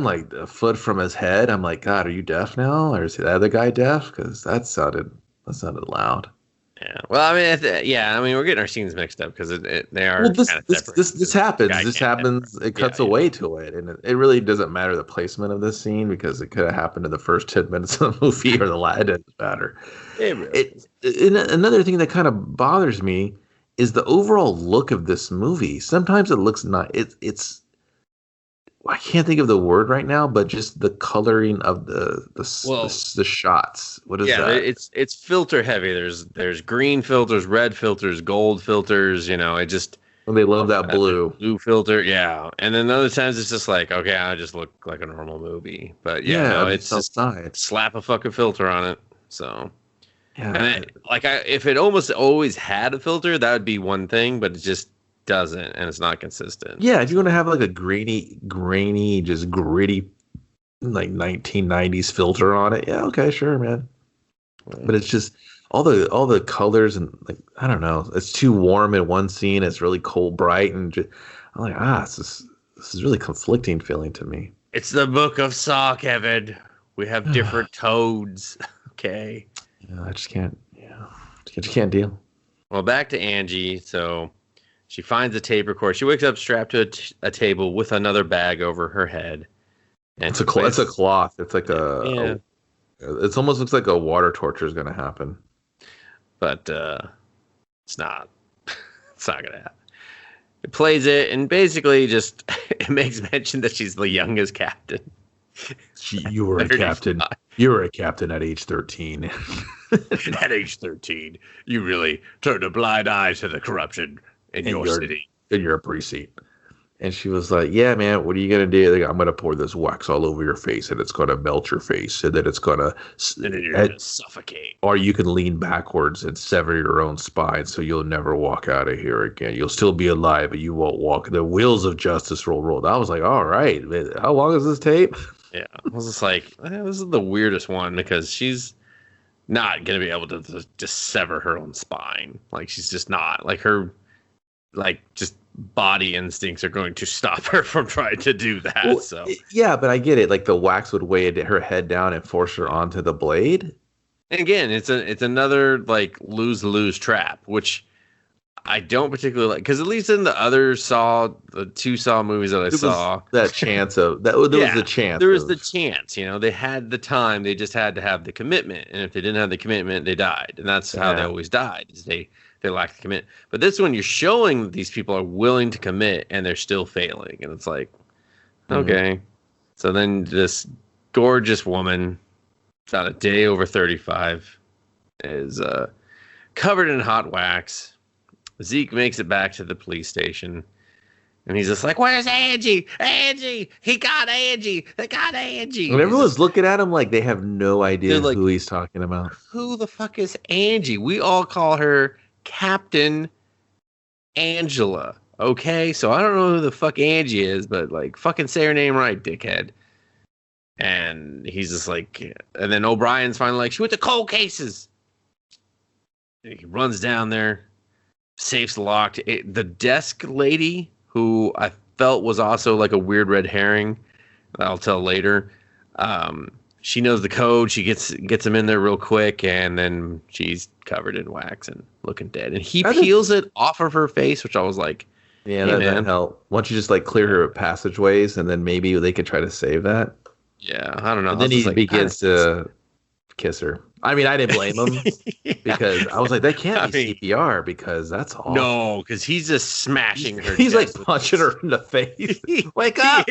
like a foot from his head. I'm like, God, are you deaf now? Or is the other guy deaf? Because that sounded loud. Yeah. Well, I mean, we're getting our scenes mixed up because they are. Well, this happens. This happens. It cuts away to it, and it really doesn't matter the placement of this scene because it could have happened in the first 10 minutes of the movie or it doesn't matter. Another thing that kind of bothers me is the overall look of this movie. Sometimes it looks not. It's. I can't think of the word right now, but just the coloring of the shots. What is that? Yeah, it's filter heavy. There's green filters, red filters, gold filters. You know, it just And they love that blue. Blue filter, yeah. And then other times it's just like, okay, I just look like a normal movie. But no, it's just slap a fucking filter on it. So, yeah. And if it almost always had a filter, that would be one thing, but it just doesn't, and it's not consistent. Yeah, if you want to have like a grainy, just gritty, like 1990s filter on it, yeah, okay, sure, man. But it's just all the colors and like I don't know, it's too warm in one scene. It's really cold, bright, and I'm like, this is really conflicting feeling to me. It's the Book of Saw, Kevin. We have different toads. Okay. Yeah, I just can't. Yeah, just can't deal. Well, back to Angie. So she finds a tape recorder. She wakes up strapped to a table with another bag over her head. And it's a cloth. It's like it almost looks like a water torture is going to happen. But it's not. It's not going to happen. It plays it, and basically just it makes mention that she's the youngest captain. You were a captain. You were a captain at age 13. At age 13, you really turned a blind eye to the corruption in your city. In your precinct. And she was like, yeah, man, what are you going to do? Like, I'm going to pour this wax all over your face, and it's going to melt your face, and then it's going to... And then you're going to suffocate. Or you can lean backwards and sever your own spine, so you'll never walk out of here again. You'll still be alive, but you won't walk. The wheels of justice will roll. I was like, all right, man, how long is this tape? Yeah, I was just like, this is the weirdest one, because she's not going to be able to just sever her own spine. Like, she's just not. Like, her... Like, just body instincts are going to stop her from trying to do that. Well, so yeah, but I get it. Like, the wax would weigh her head down and force her onto the blade. And again, it's another like lose trap, which I don't particularly like, because at least in the other the two Saw movies that I saw, that chance of that was the chance. There was the chance. They had the time. They just had to have the commitment, and if they didn't have the commitment, they died, and that's how they always died. Is they lack the commitment. But this one, you're showing that these people are willing to commit, and they're still failing, and it's like, okay. So then this gorgeous woman, about a day over 35, is covered in hot wax. Zeke makes it back to the police station, and he's just like, where's Angie? Angie! He got Angie! They got Angie! And everyone's looking at him like they have no idea who he's talking about. Who the fuck is Angie? We all call her Captain Angela. Okay? So I don't know who the fuck Angie is, but like, fucking say her name right, dickhead. And he's just like, and then O'Brien's finally like, she went to cold cases. And he runs down there. Safe's locked. The desk lady, who I felt was also like a weird red herring, I'll tell later. She knows the code. She gets him in there real quick, and then she's covered in wax and looking dead. And he peels it off of her face, which I was like, yeah, hey, that help. Why don't you just like clear her passageways, and then maybe they could try to save that. Yeah, I don't know. And then he begins to kiss her. I mean, I didn't blame him because I was like, that can't be CPR because that's awful. No, because he's just smashing her. He's like punching her in the face. Wake up!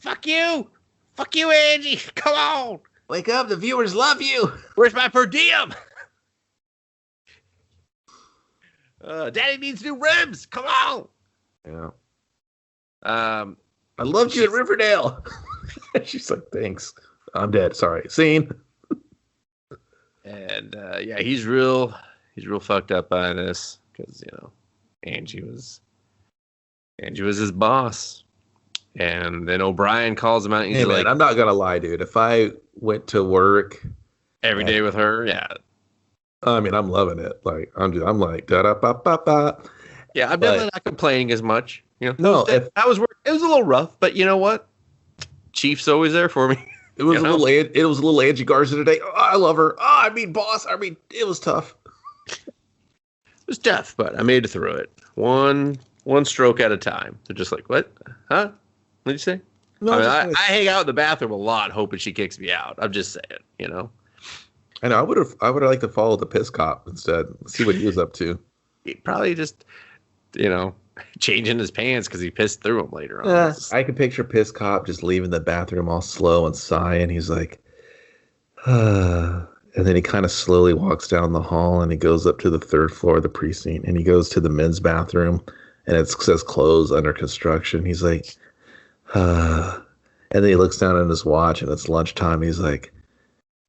Fuck you! Fuck you, Angie! Come on! Wake up! The viewers love you. Where's my per diem? Daddy needs new ribs. Come on! Yeah. I loved you in Riverdale. She's like, thanks. I'm dead. Sorry. Scene. And yeah, he's real fucked up by this because Angie was his boss, and then O'Brien calls him out. And he's like, man, I'm not gonna lie, dude. If I went to work every day with her, yeah. I mean, I'm loving it. Like I'm like da da ba ba ba. Yeah, I'm definitely not complaining as much. No, it was a little rough, but you know what? Chief's always there for me. It was a little Angie Garza today. Oh, I love her. Oh, I mean, boss. I mean, it was tough. It was tough, but I made it through it. One stroke at a time. They're just like, what? Huh? What did you say? No, I hang out in the bathroom a lot, hoping she kicks me out. I'm just saying, I know. I would have liked to follow the piss cop instead. See what he was up to. He probably just, changing his pants because he pissed through them later on. I could picture piss cop just leaving the bathroom all slow and sighing. He's like, and then he kind of slowly walks down the hall and he goes up to the third floor of the precinct and he goes to the men's bathroom and it says closed under construction. He's like, and then he looks down at his watch, and it's lunchtime. He's like,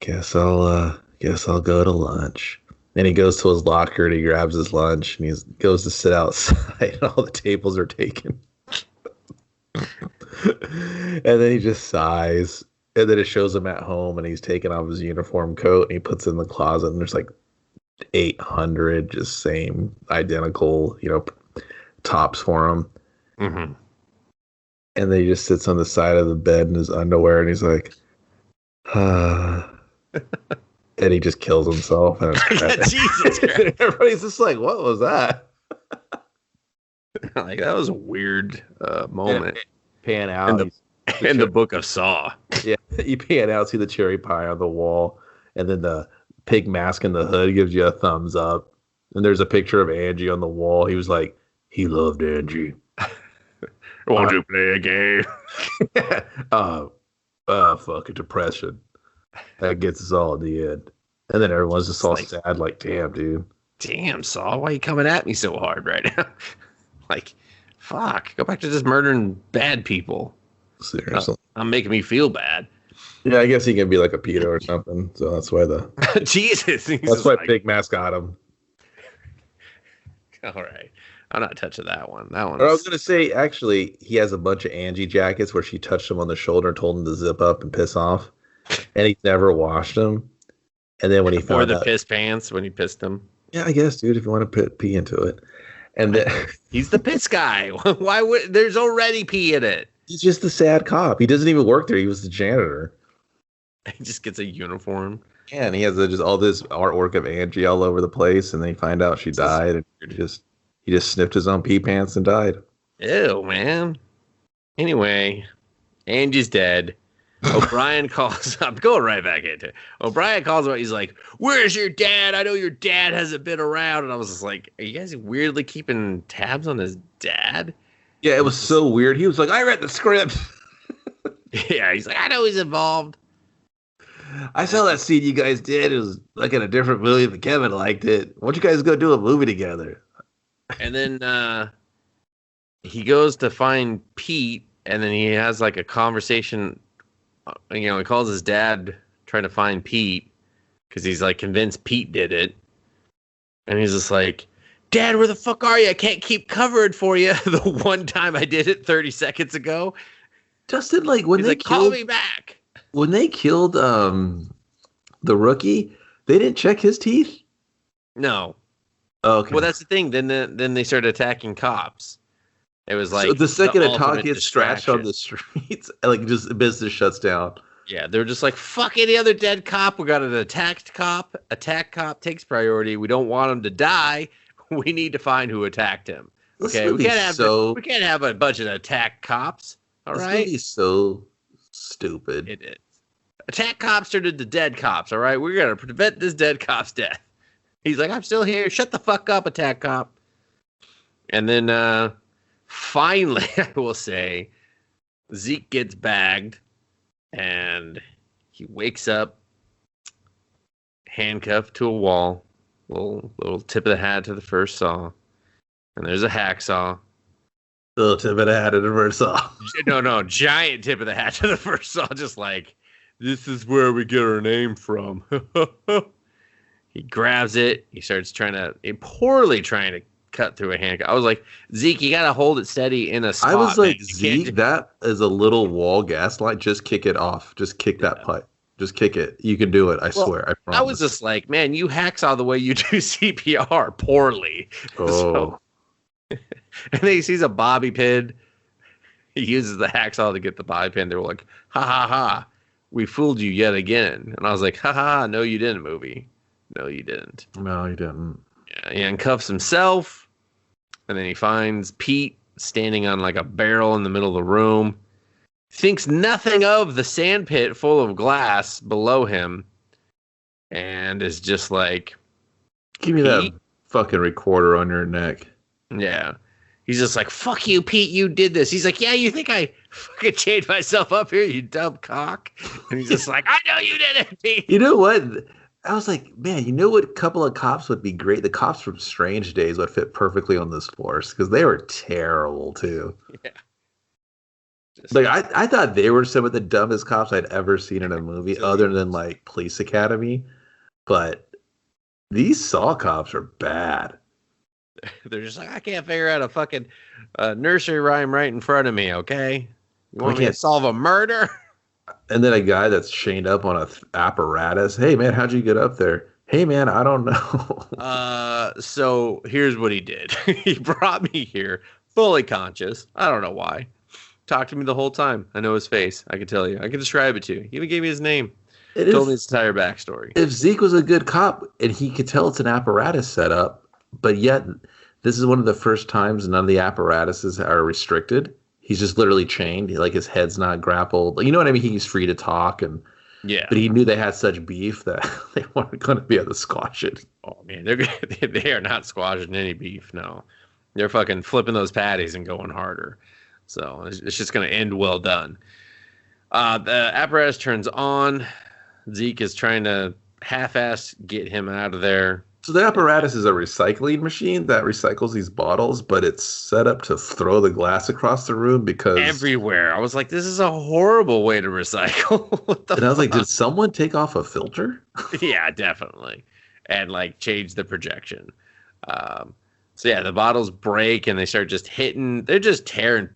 guess I'll go to lunch. And he goes to his locker and he grabs his lunch and he goes to sit outside and all the tables are taken. And then he just sighs. And then it shows him at home and he's taking off his uniform coat and he puts it in the closet and there's like 800 just same identical, tops for him. Mm-hmm. And then he just sits on the side of the bed in his underwear and he's like, and he just kills himself. And Jesus Christ. Everybody's just like, what was that? Like, that was a weird moment. Pan out. In the book of Saw. Yeah, you pan out, see the cherry pie on the wall, and then the pig mask in the hood gives you a thumbs up. And there's a picture of Angie on the wall. He was like, he loved Angie. Won't you play a game? Fucking depression. That gets us all at the end. And then everyone's just all sad, like, damn, dude. Damn, Saul, why are you coming at me so hard right now? Like, fuck, go back to just murdering bad people. Seriously. I'm making me feel bad. Yeah, I guess he can be like a pedo or something. So that's why Jesus. That's why Big Mask got him. All right. I'm not touching that one. That one. I was going to say, actually, he has a bunch of Angie jackets where she touched him on the shoulder and told him to zip up and piss off. And he's never washed them. And then when he found out, piss pants when he pissed them. Yeah, I guess, dude, if you want to pee into it. And then he's the piss guy. Why would there's already pee in it? He's just the sad cop. He doesn't even work there. He was the janitor. He just gets a uniform. Yeah, and he has just all this artwork of Angie all over the place, and then you find out she died, and he just sniffed his own pee pants and died. Ew, man. Anyway, Angie's dead. O'Brien calls up. Going right back into it. O'Brien calls up. He's like, where's your dad? I know your dad hasn't been around. And I was just like, are you guys weirdly keeping tabs on his dad? Yeah, it was so weird. He was like, I read the script. Yeah, he's like, I know he's involved. I saw that scene you guys did. It was like in a different movie, but Kevin liked it. Why don't you guys go do a movie together? And then he goes to find Pete, and then he has like a conversation. He calls his dad trying to find Pete because he's like convinced Pete did it. And he's just like, Dad, where the fuck are you? I can't keep covering for you. The one time I did it 30 seconds ago. Dustin, like when he's they like, call me back. When they killed the rookie, they didn't check his teeth? No. Oh, okay. Well, that's the thing. Then they started attacking cops. It was like, so the second a talk gets scratched on the streets, like just business shuts down. Yeah, they're just like, fuck any other dead cop. We got an attacked cop. Attack cop takes priority. We don't want him to die. We need to find who attacked him. Okay, we can't have a bunch of attack cops. All right, this movie's so stupid. It is. Attack cops turned into dead cops. All right, we're gonna prevent this dead cop's death. He's like, I'm still here. Shut the fuck up, attack cop. And then finally, I will say, Zeke gets bagged, and he wakes up handcuffed to a wall. Little tip of the hat to the first saw. And there's a hacksaw. Little tip of the hat to the first saw. No, giant tip of the hat to the first saw. Just like, this is where we get our name from. He grabs it. He starts poorly trying to cut through a handcuff. I was like, Zeke, you got to hold it steady in a spot. I was like, Zeke, that is a little wall gaslight. Just kick it off. Just kick that pipe. Just kick it. You can do it. I swear. I promise. I was just like, man, you hacksaw the way you do CPR poorly. Oh. And then he sees a bobby pin. He uses the hacksaw to get the bobby pin. They were like, ha ha ha. We fooled you yet again. And I was like, ha ha, no, you didn't, movie. No, you didn't. No, you didn't. Yeah, he handcuffs himself. And then he finds Pete standing on like a barrel in the middle of the room. Thinks nothing of the sandpit full of glass below him. And is just like, give me that fucking recorder on your neck. Yeah. He's just like, fuck you, Pete, you did this. He's like, yeah, you think I fucking chained myself up here, you dumb cock? And he's just like, I know you did it, Pete. You know what? I was like, man, you know what couple of cops would be great? The cops from Strange Days would fit perfectly on this force because they were terrible too. Yeah. Just, Like I thought they were some of the dumbest cops I'd ever seen in a movie, other than idiots. like Police Academy. But these Saw cops are bad. They're just like, I can't figure out a fucking nursery rhyme right in front of me. Okay, you We want me to can't. solve a murder? And then a guy that's chained up on a apparatus. Hey man, how'd you get up there? Hey man, I don't know. So here's what he did. He brought me here fully conscious. I don't know why. Talked to me the whole time. I know his face. I can tell you. I can describe it to you. He even gave me his name. It Told me is his entire backstory. if Zeke was a good cop and he could tell it's an apparatus setup, but yet this is one of the first times none of the apparatuses are restricted. He's just literally chained. Like his head's not grappled. Like, you know what I mean? He's free to talk, and Yeah. but he knew they had such beef that they weren't going to be able to squash it. Oh man, they are not squashing any beef. No, they're fucking flipping those patties and going harder. So it's just gonna end well done. The apparatus turns on. Zeke is trying to half-ass get him out of there. So the apparatus is a recycling machine that recycles these bottles, but it's set up to throw the glass across the room because. Everywhere. I was like, this is a horrible way to recycle. What the And I was like, fuck? did someone take off a filter? Yeah, definitely. And like change the projection. So yeah, the bottles break and they start just hitting. They're just tearing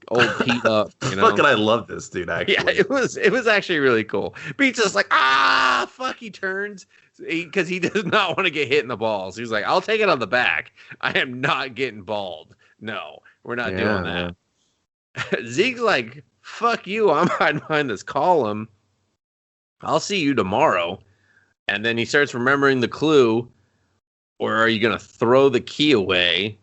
old Pete up. You know? Fucking, I love this dude. Actually, Yeah, it was actually really cool. Pete's just like, fuck. He turns because he does not want to get hit in the balls. He's like, I'll take it on the back. I am not getting balled. No, we're not doing that. Zeke's like, fuck you. I'm hiding behind this column. I'll see you tomorrow. And then he starts remembering the clue. Or are you going to throw the key away?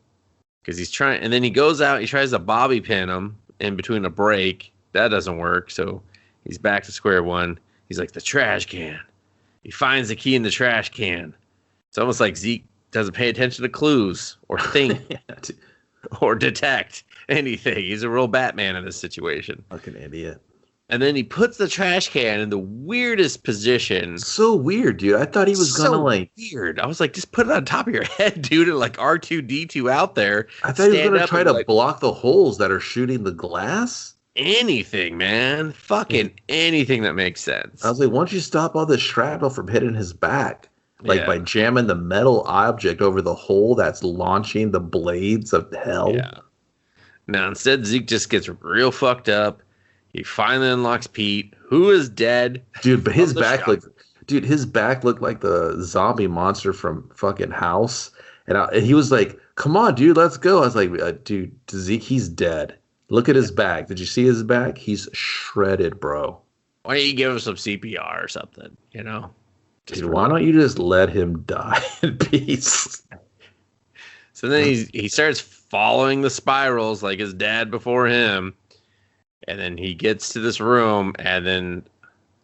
Because he's trying. And then he goes out. He tries to bobby pin him in between a break. That doesn't work. So he's back to square one. He's like, the trash can. He finds the key in the trash can. It's almost like Zeke doesn't pay attention to clues or think or detect anything. He's a real Batman in this situation. Fucking idiot. And then he puts the trash can in the weirdest position. So weird, dude. I thought he was So gonna like. weird. I was like, just put it on top of your head, dude, and like R2D2 out there. I thought he was Stand gonna up try and, to like, block the holes that are shooting the glass. anything, man. Fucking anything that makes sense. I was like, why don't you stop all this shrapnel from hitting his back? Like Yeah. by jamming the metal object over the hole that's launching the blades of hell. Yeah. Now instead, Zeke just gets real fucked up. He finally unlocks Pete, who is dead. Dude, but his Of the back shop. looked like the zombie monster from fucking House. And he was like, come on, dude, let's go. I was like, dude, Zeke, he's dead. Look at his back. Did you see his back? He's shredded, bro. Why don't you give him some CPR or something? You know. Just Dude, why don't you just let him die in peace? So then he starts following the spirals like his dad before him. And then he gets to this room, and then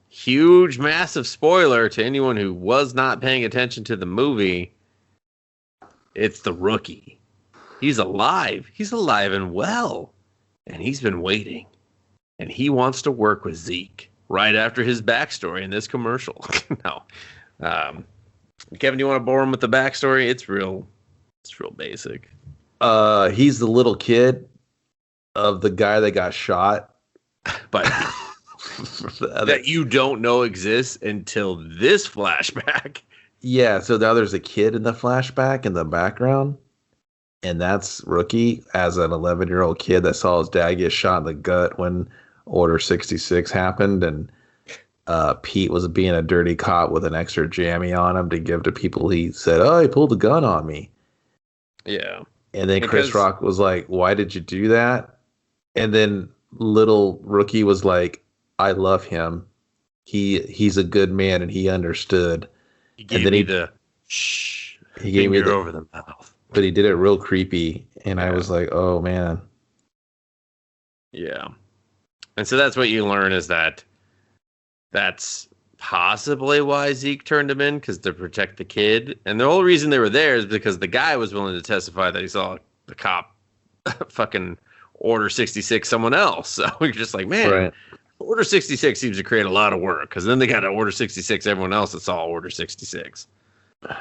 huge, massive spoiler to anyone who was not paying attention to the movie. It's the rookie. He's alive. He's alive and well. And he's been waiting. And he wants to work with Zeke right after his backstory in this commercial. No. Kevin, do you want to bore him with the backstory? It's real basic. He's the little kid of the guy that got shot. But that you don't know exists until this flashback. Yeah, so now there's a kid in the flashback in the background, and that's Rookie as an 11-year-old kid that saw his dad get shot in the gut when Order 66 happened, and Pete was being a dirty cop with an extra jammy on him to give to people. He said, oh, he pulled a gun on me. Yeah. And then Chris Rock was like, why did you do that? And then little Rookie was like, I love him. He's a good man, and he understood. He gave and then me the shh. He gave me over the mouth. But he did it real creepy, and I was like, oh man. Yeah. And so that's what you learn is that's possibly why Zeke turned him in, because to protect the kid. And the whole reason they were there is because the guy was willing to testify that he saw the cop fucking Order 66 someone else. So you're just like, man, Right. Order 66 seems to create a lot of work because then they got to Order 66 everyone else that's all Order 66.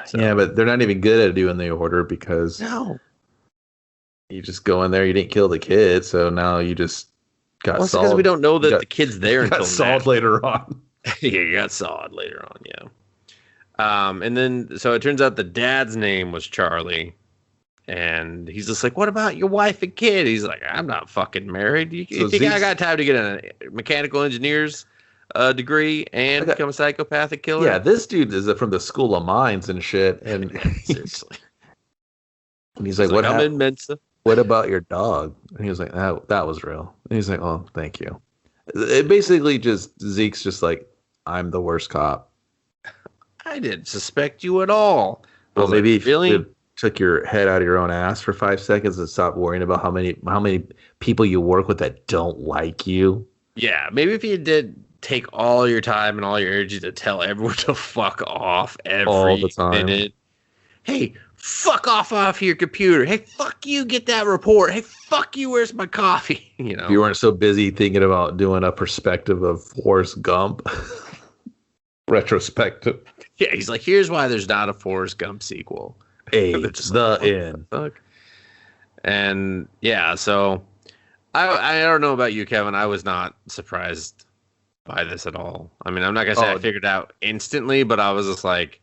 So. Yeah, but they're not even good at doing the order because you just go in there, you didn't kill the kid, so now you just got solved. Because we don't know that the kid's there until got solved later on. Yeah, you got solved later on, yeah. And then, so it turns out the dad's name was Charlie. And he's just like, what about your wife and kid? He's like, I'm not fucking married. You think I got time to get a mechanical engineer's degree and become a psychopathic killer? Yeah, this dude is from the School of Mines and shit. And seriously. And he's like, I'm in Mensa. What about your dog? And he was like, that was real. And he's like, oh, thank you. It basically Zeke's just like, I'm the worst cop. I didn't suspect you at all. Well, maybe if you took your head out of your own ass for 5 seconds and stopped worrying about how many people you work with that don't like you. Yeah, maybe if you did take all your time and all your energy to tell everyone to fuck off all the time. Minute. Hey, fuck off your computer. Hey, fuck you, get that report. Hey, fuck you, where's my coffee? You know, if you weren't so busy thinking about doing a perspective of Forrest Gump. Retrospective. Yeah, he's like, here's why there's not a Forrest Gump sequel. It's the end. Fuck. And yeah, so I don't know about you, Kevin. I was not surprised by this at all. I mean, I'm not gonna say I figured it out instantly, but I was just like,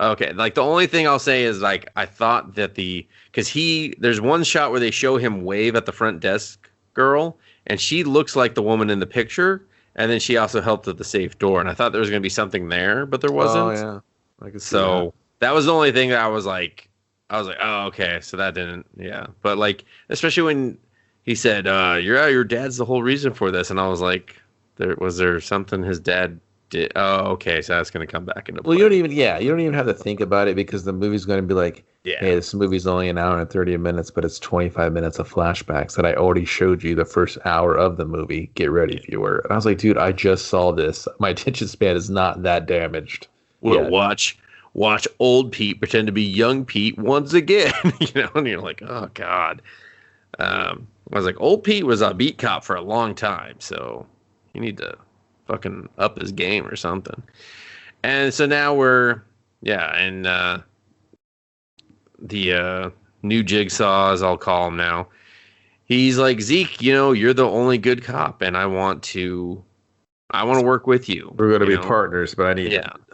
okay. Like the only thing I'll say is like I thought that there's one shot where they show him wave at the front desk girl, and she looks like the woman in the picture, and then she also helped at the safe door, and I thought there was gonna be something there, but there wasn't. Oh yeah, I could see that was the only thing that I was like, oh, okay, so that didn't, yeah. But like, especially when he said, your dad's the whole reason for this, and I was like, was there something his dad did? Oh, okay, so that's gonna come back into play. Well, you don't even have to think about it because the movie's going to be like, hey, this movie's only an hour and 30 minutes, but it's 25 minutes of flashbacks that I already showed you the first hour of the movie. Get ready, viewer. And I was like, dude, I just saw this. My attention span is not that damaged. Well, watch old Pete pretend to be young Pete once again, and you're like, oh God. I was like, old Pete was a beat cop for a long time, so you need to fucking up his game or something. And so now we're, in the new Jigsaw, as I'll call him now. He's like, Zeke, you're the only good cop, and I want to work with you. We're going to be partners, but I need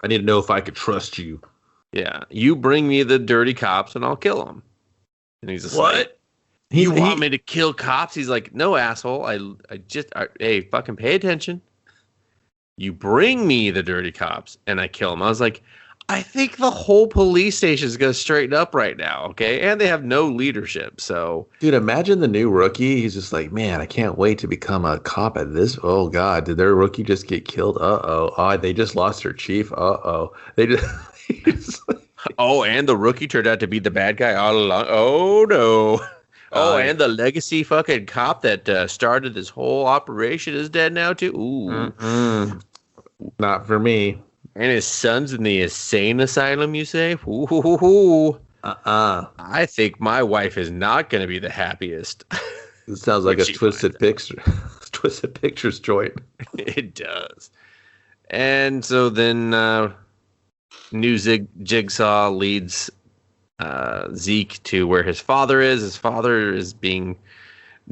to know if I could trust you. Yeah, you bring me the dirty cops, and I'll kill them. And he's just like, you want me to kill cops? He's like, no, asshole. Hey, fucking pay attention. You bring me the dirty cops, and I kill them. I was like, I think the whole police station is going to straighten up right now, okay? And they have no leadership, so... Dude, imagine the new rookie. He's just like, man, I can't wait to become a cop at this. Oh, God, did their rookie just get killed? Uh-oh. Oh, they just lost their chief. Uh-oh. They just... Oh, and the rookie turned out to be the bad guy all along. Oh, no. Oh, and the legacy fucking cop that started this whole operation is dead now, too? Ooh. Mm-mm. Not for me. And his son's in the insane asylum, you say? Ooh. I think my wife is not going to be the happiest. It sounds like a Twisted Pictures joint. It does. And so then new Jigsaw leads Zeke to where his father is. His father is being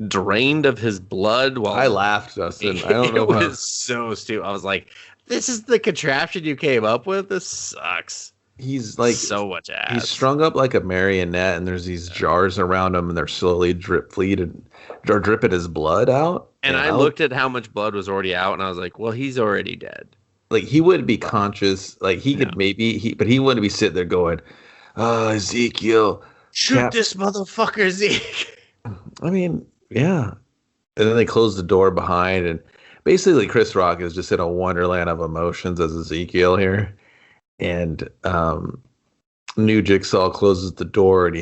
drained of his blood. While I laughed, Dustin. I don't know. It was so stupid. I was like, this is the contraption you came up with? This sucks. He's like so much ass. He's strung up like a marionette, and there's these jars around him, and they're slowly dripping his blood out. And I looked at how much blood was already out, and I was like, well, he's already dead. Like, he wouldn't be conscious. Like, he could but he wouldn't be sitting there going, Ezekiel, shoot this motherfucker, Zeke. I mean, yeah. And then they close the door behind, and basically Chris Rock is just in a wonderland of emotions as Ezekiel here. And new Jigsaw closes the door, and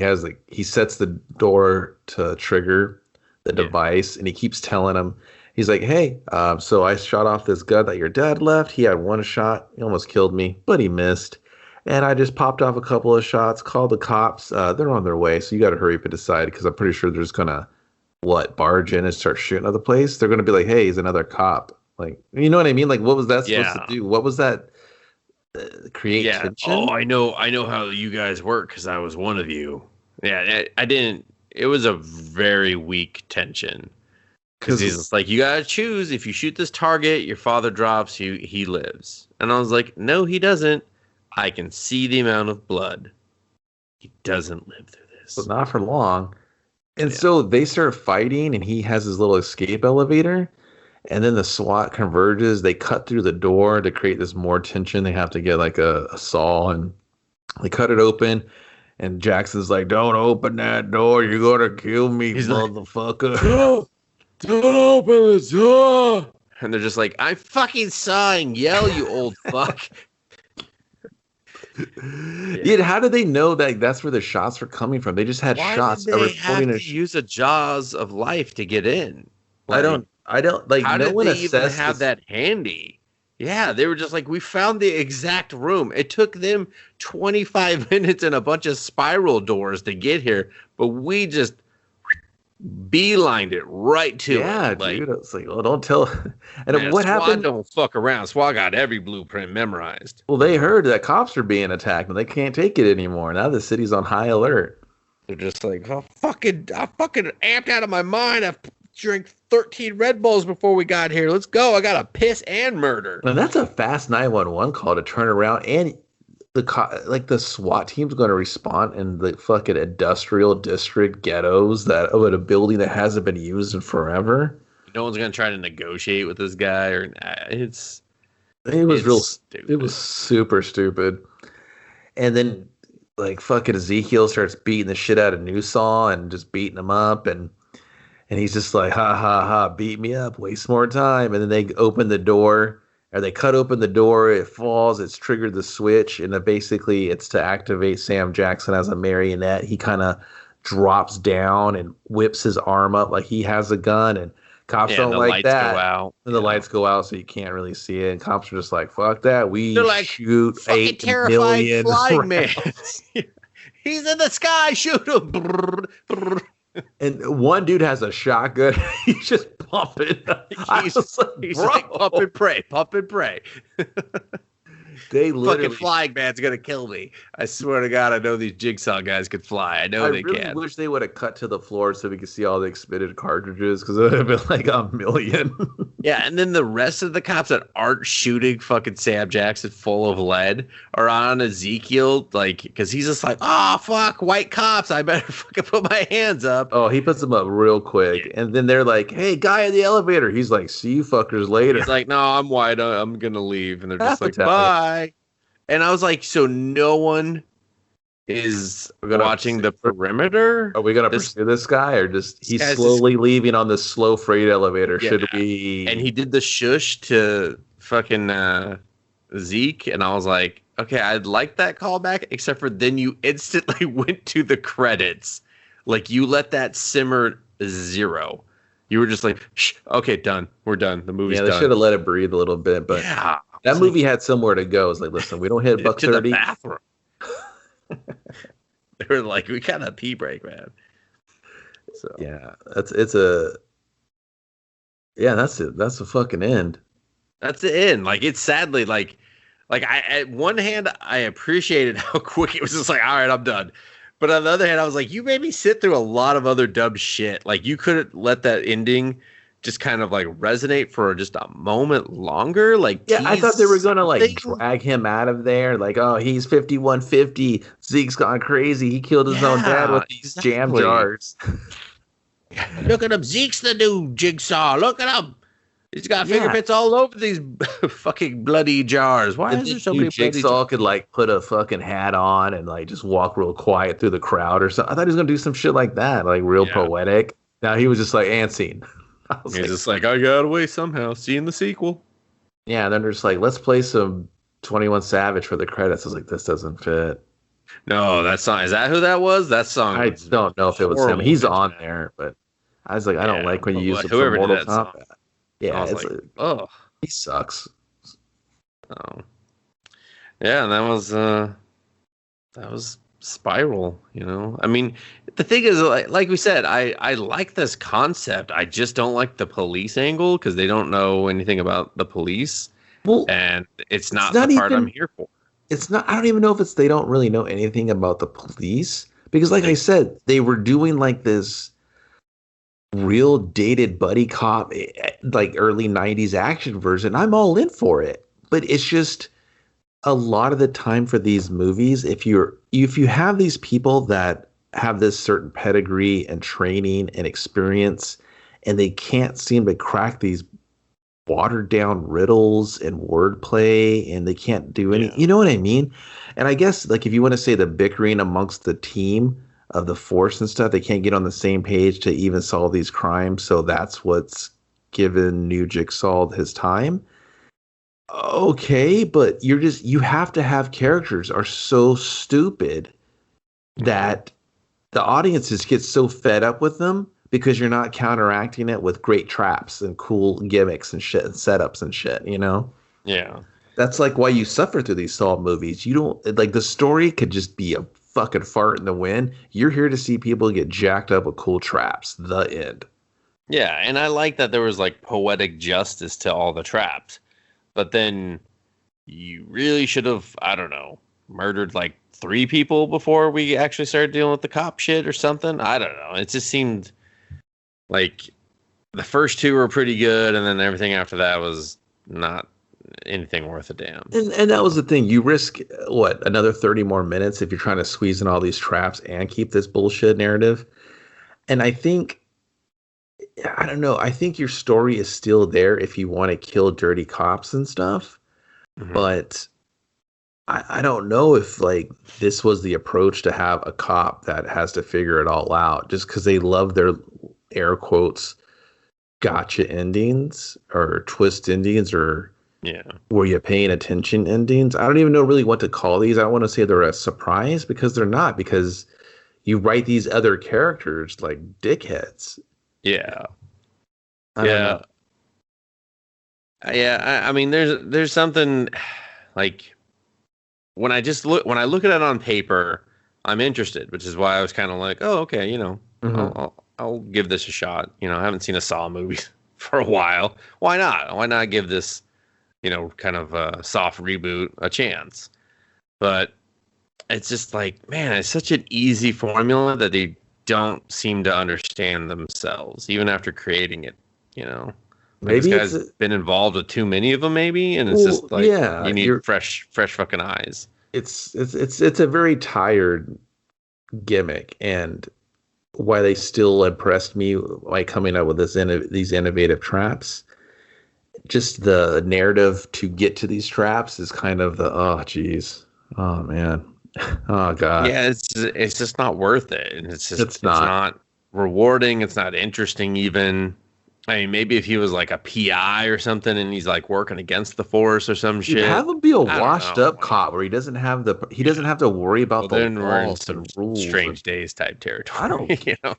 he sets the door to trigger the device, and he keeps telling him, he's like, hey, so I shot off this gun that your dad left. He had one shot. He almost killed me, but he missed. And I just popped off a couple of shots, called the cops. They're on their way, so you got to hurry up and decide, because I'm pretty sure they're just going to, barge in and start shooting at the place? They're going to be like, hey, he's another cop. Like, you know what I mean? Like, what was that supposed to Yeah. do? What was that? Create Yeah. tension? Oh, I know how you guys work because I was one of you. Yeah, I didn't. It was a very weak tension because he's just like, you gotta choose. If you shoot this target, your father drops. He lives. And I was like, no, he doesn't. I can see the amount of blood. He doesn't live through this. But not for long. And so they start fighting, and he has his little escape elevator. And then the SWAT converges. They cut through the door to create this more tension. They have to get like a saw, and they cut it open. And Jackson's like, "Don't open that door. You're gonna kill me, motherfucker." Like, don't open the door. And they're just like, I fucking saw and yell, you old fuck. Yeah, how did they know that that's where the shots were coming from? They just had shots. Why did they have to use a jaws of life to get in? Like, I don't like. How no did one they even assessed have that handy? Yeah, they were just like, we found the exact room. It took them 25 minutes and a bunch of spiral doors to get here, but we just beelined it right to it. Yeah, Like, dude. It's like, oh, don't tell. And man, what SWAT happened? don't fuck around. SWAT got every blueprint memorized. Well, they heard that cops are being attacked, and they can't take it anymore. Now the city's on high alert. They're just like, I fucking amped out of my mind. I've drank 13 Red Bulls before we got here. Let's go. I got to piss and murder. And that's a fast 911 call to turn around, and the SWAT team's going to respond in the fucking industrial district ghettos that of a building that hasn't been used in forever. No one's going to try to negotiate with this guy, or it was real stupid. It was super stupid. And then like fucking Ezekiel starts beating the shit out of Newsaw and just beating him up, and he's just like, ha ha ha, beat me up, waste more time. And then they open the door, or they cut open the door, it falls, it's triggered the switch, and basically it's to activate Sam Jackson as a marionette. He kind of drops down and whips his arm up like he has a gun, and cops don't like that. Go out. And the lights go out, so you can't really see it. And cops are just like, fuck that. We shoot 8 million flying man. He's in the sky, shoot him. And one dude has a shotgun. He's just pumping. He's like, pump and pray. They literally, fucking flying man's gonna kill me. I swear to God, I know these Jigsaw guys could fly. I know they really can. I wish they would have cut to the floor so we could see all the expended cartridges, because it would have been like a million. Yeah, and then the rest of the cops that aren't shooting fucking Sam Jackson full of lead are on Ezekiel, like, because he's just like, oh fuck, white cops, I better fucking put my hands up. Oh, he puts them up real quick, yeah. And then they're like, hey, guy in the elevator. He's like, see you fuckers later. He's like, no, I'm white, I'm gonna leave. And they're just like, bye. And I was like, so no one is watching the perimeter? Are we going to pursue this guy, or just he's slowly leaving on this slow freight elevator? Yeah. Should we? And he did the shush to fucking Zeke, and I was like, okay, I'd like that callback, except for then you instantly went to the credits. Like, you let that simmer 0. You were just like, shh, okay, done. We're done. The movie's done. Yeah, they should have let it breathe a little bit, but yeah. That movie had somewhere to go. It's like, listen, we don't hit $130. To the bathroom. They were like, we got a pee break, man. So yeah, that's a fucking end. That's the end. Like, it's sadly like I, at one hand, I appreciated how quick it was. Just like, all right, I'm done. But on the other hand, I was like, you made me sit through a lot of other dumb shit. Like, you couldn't let that ending just kind of like resonate for just a moment longer. Like, yeah, I thought they were gonna like drag him out of there. Like, oh, he's 5150. Zeke's gone crazy. He killed his own dad with these jam jars. Look at him. Zeke's the new Jigsaw. Look at him. He's got fingerprints all over these fucking bloody jars. Why is there so many Jigsaw could like put a fucking hat on and like just walk real quiet through the crowd or something? I thought he was gonna do some shit like that, like real poetic. Now he was just like, and scene. He's like, just like, I got away somehow. See you in the sequel. Yeah, and then they're just like, let's play some 21 Savage for the credits. I was like, this doesn't fit. No, that song, is that who that was? That song, I don't know if it was him. He's on there, but I was like, I don't like when you use it for Mortal Kombat. Yeah, it's like, oh, he sucks. Oh, yeah, and that was spiral, I mean, the thing is, like we said, I like this concept. I just don't like the police angle because they don't know anything about the police. Well, and it's not not the part even, I'm here for. It's not, I don't even know if they don't really know anything about the police because like I said, they were doing like this real dated buddy cop, like early 90s action version. I'm all in for it. But it's just a lot of the time for these movies, if you have these people that have this certain pedigree and training and experience and they can't seem to crack these watered down riddles and wordplay and they can't do any, you know what I mean? And I guess like if you want to say the bickering amongst the team of the force and stuff, they can't get on the same page to even solve these crimes. So that's what's given New Jigsaw his time. Okay, but you have to have characters are so stupid that the audiences get so fed up with them because you're not counteracting it with great traps and cool gimmicks and shit and setups and shit, Yeah. That's like why you suffer through these Saw movies. You don't like the story could just be a fucking fart in the wind. You're here to see people get jacked up with cool traps. The end. Yeah, and I like that there was like poetic justice to all the traps. But then you really should have, I don't know, murdered like 3 people before we actually started dealing with the cop shit or something. I don't know. It just seemed like the first 2 were pretty good, and then everything after that was not anything worth a damn. And that was the thing. You risk, another 30 more minutes if you're trying to squeeze in all these traps and keep this bullshit narrative. And I don't know. I think your story is still there if you want to kill dirty cops and stuff. Mm-hmm. But I don't know if like this was the approach to have a cop that has to figure it all out just because they love their air quotes gotcha endings or twist endings or were you paying attention endings. I don't even know really what to call these. I don't want to say they're a surprise because they're not, because you write these other characters like dickheads. Yeah. I mean, there's something like when I look at it on paper, I'm interested, which is why I was kind of like, oh, okay, mm-hmm. I'll give this a shot. I haven't seen a Saw movie for a while. Why not? Why not give this, kind of a soft reboot a chance? But it's just like, man, it's such an easy formula that they don't seem to understand themselves, even after creating it, Maybe this guy's been involved with too many of them, maybe, and it's just like you need fresh fucking eyes. It's a very tired gimmick, and why they still impressed me by coming up with these innovative traps. Just the narrative to get to these traps is kind of the oh man. Oh god. Yeah, it's just not worth it. And it's not rewarding, it's not interesting even. I mean, maybe if he was like a PI or something and he's like working against the force or some shit. Have him be a washed up cop where he doesn't have to worry about the laws and rules. Strange Days type territory. I don't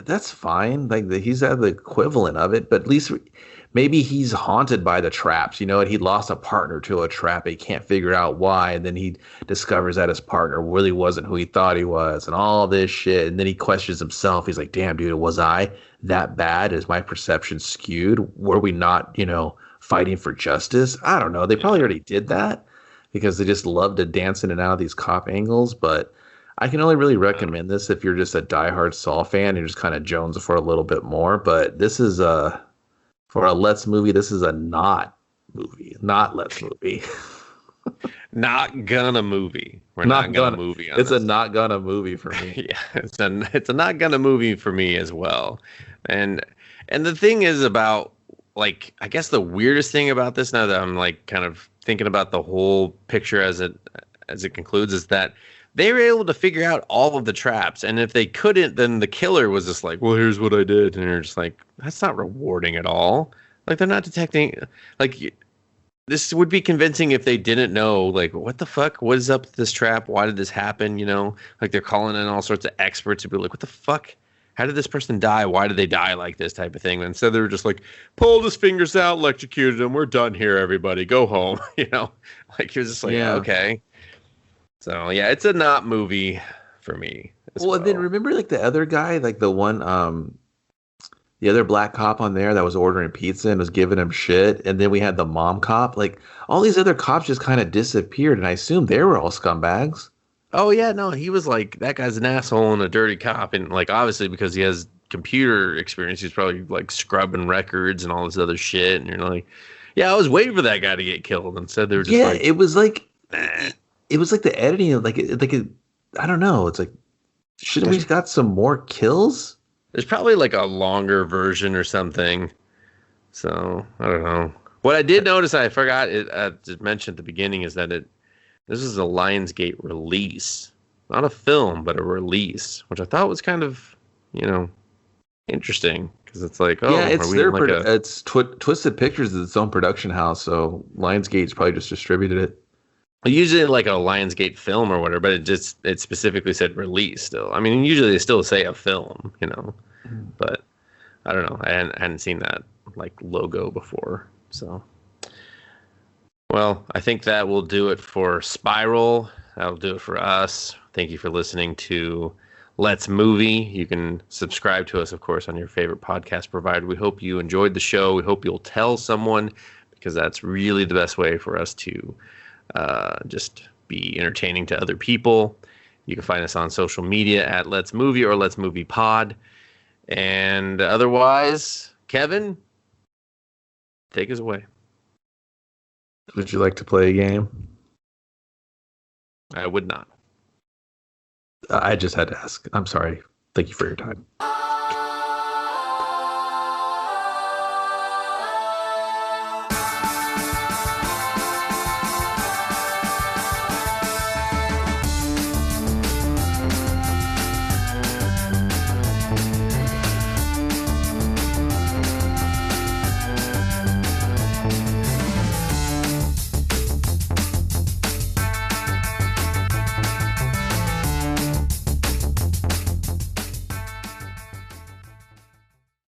that's fine. Like he's at the equivalent of it, but at least maybe he's haunted by the traps, and he lost a partner to a trap. He can't figure out why. And then he discovers that his partner really wasn't who he thought he was and all this shit. And then he questions himself. He's like, damn, dude, was I that bad? Is my perception skewed? Were we not, fighting for justice? I don't know. They probably already did that because they just love to dance in and out of these cop angles. But I can only really recommend this if you're just a diehard Saw fan and just kind of jones for a little bit more. But this is for a Let's movie, this is a not Let's movie. Not gonna movie. We're not gonna movie on it's this. A not gonna movie for me. Yeah, it's a not gonna movie for me as well. And the thing is about, like, I guess the weirdest thing about this, now that I'm like kind of thinking about the whole picture as it concludes, is that they were able to figure out all of the traps, and if they couldn't, then the killer was just like, well, here's what I did, and you're just like, that's not rewarding at all. Like, they're not detecting, like, this would be convincing if they didn't know, like, what the fuck, what is up with this trap, why did this happen, like, they're calling in all sorts of experts to be like, what the fuck, how did this person die, why did they die like this, type of thing. And instead they were just like, pulled his fingers out, electrocuted him, we're done here, everybody, go home. Like, he was just like, yeah. Okay. So, yeah, it's a not movie. for me. Well, and then remember like the other guy, like the one, the other black cop on there that was ordering pizza and was giving him shit, and then we had the mom cop. Like all these other cops just kind of disappeared, and I assumed they were all scumbags. Oh yeah, no, he was like, that guy's an asshole and a dirty cop, and like obviously because he has computer experience, he's probably like scrubbing records and all this other shit, and you're like, yeah, I was waiting for that guy to get killed. Instead, they were just like, it was like, it was like the editing of I don't know. It's like, shouldn't we got some more kills? There's probably like a longer version or something. So I don't know. What I did notice, I forgot to mention at the beginning, is that this is a Lionsgate release, not a film, but a release, which I thought was kind of, interesting, because it's like, oh, yeah, it's are we like it's Twisted Pictures is its own production house, so Lionsgate's probably just distributed it. Usually like a Lionsgate film or whatever, but it specifically said release still. I mean, usually they still say a film, but I don't know. I hadn't seen that like logo before. So, well, I think that will do it for Spiral. That'll do it for us. Thank you for listening to Let's Movie. You can subscribe to us, of course, on your favorite podcast provider. We hope you enjoyed the show. We hope you'll tell someone, because that's really the best way for us to just be entertaining to other people. You can find us on social media at Let's Movie or Let's Movie Pod. And otherwise, Kevin, take us away. Would you like to play a game? I would not. I just had to ask. I'm sorry. Thank you for your time.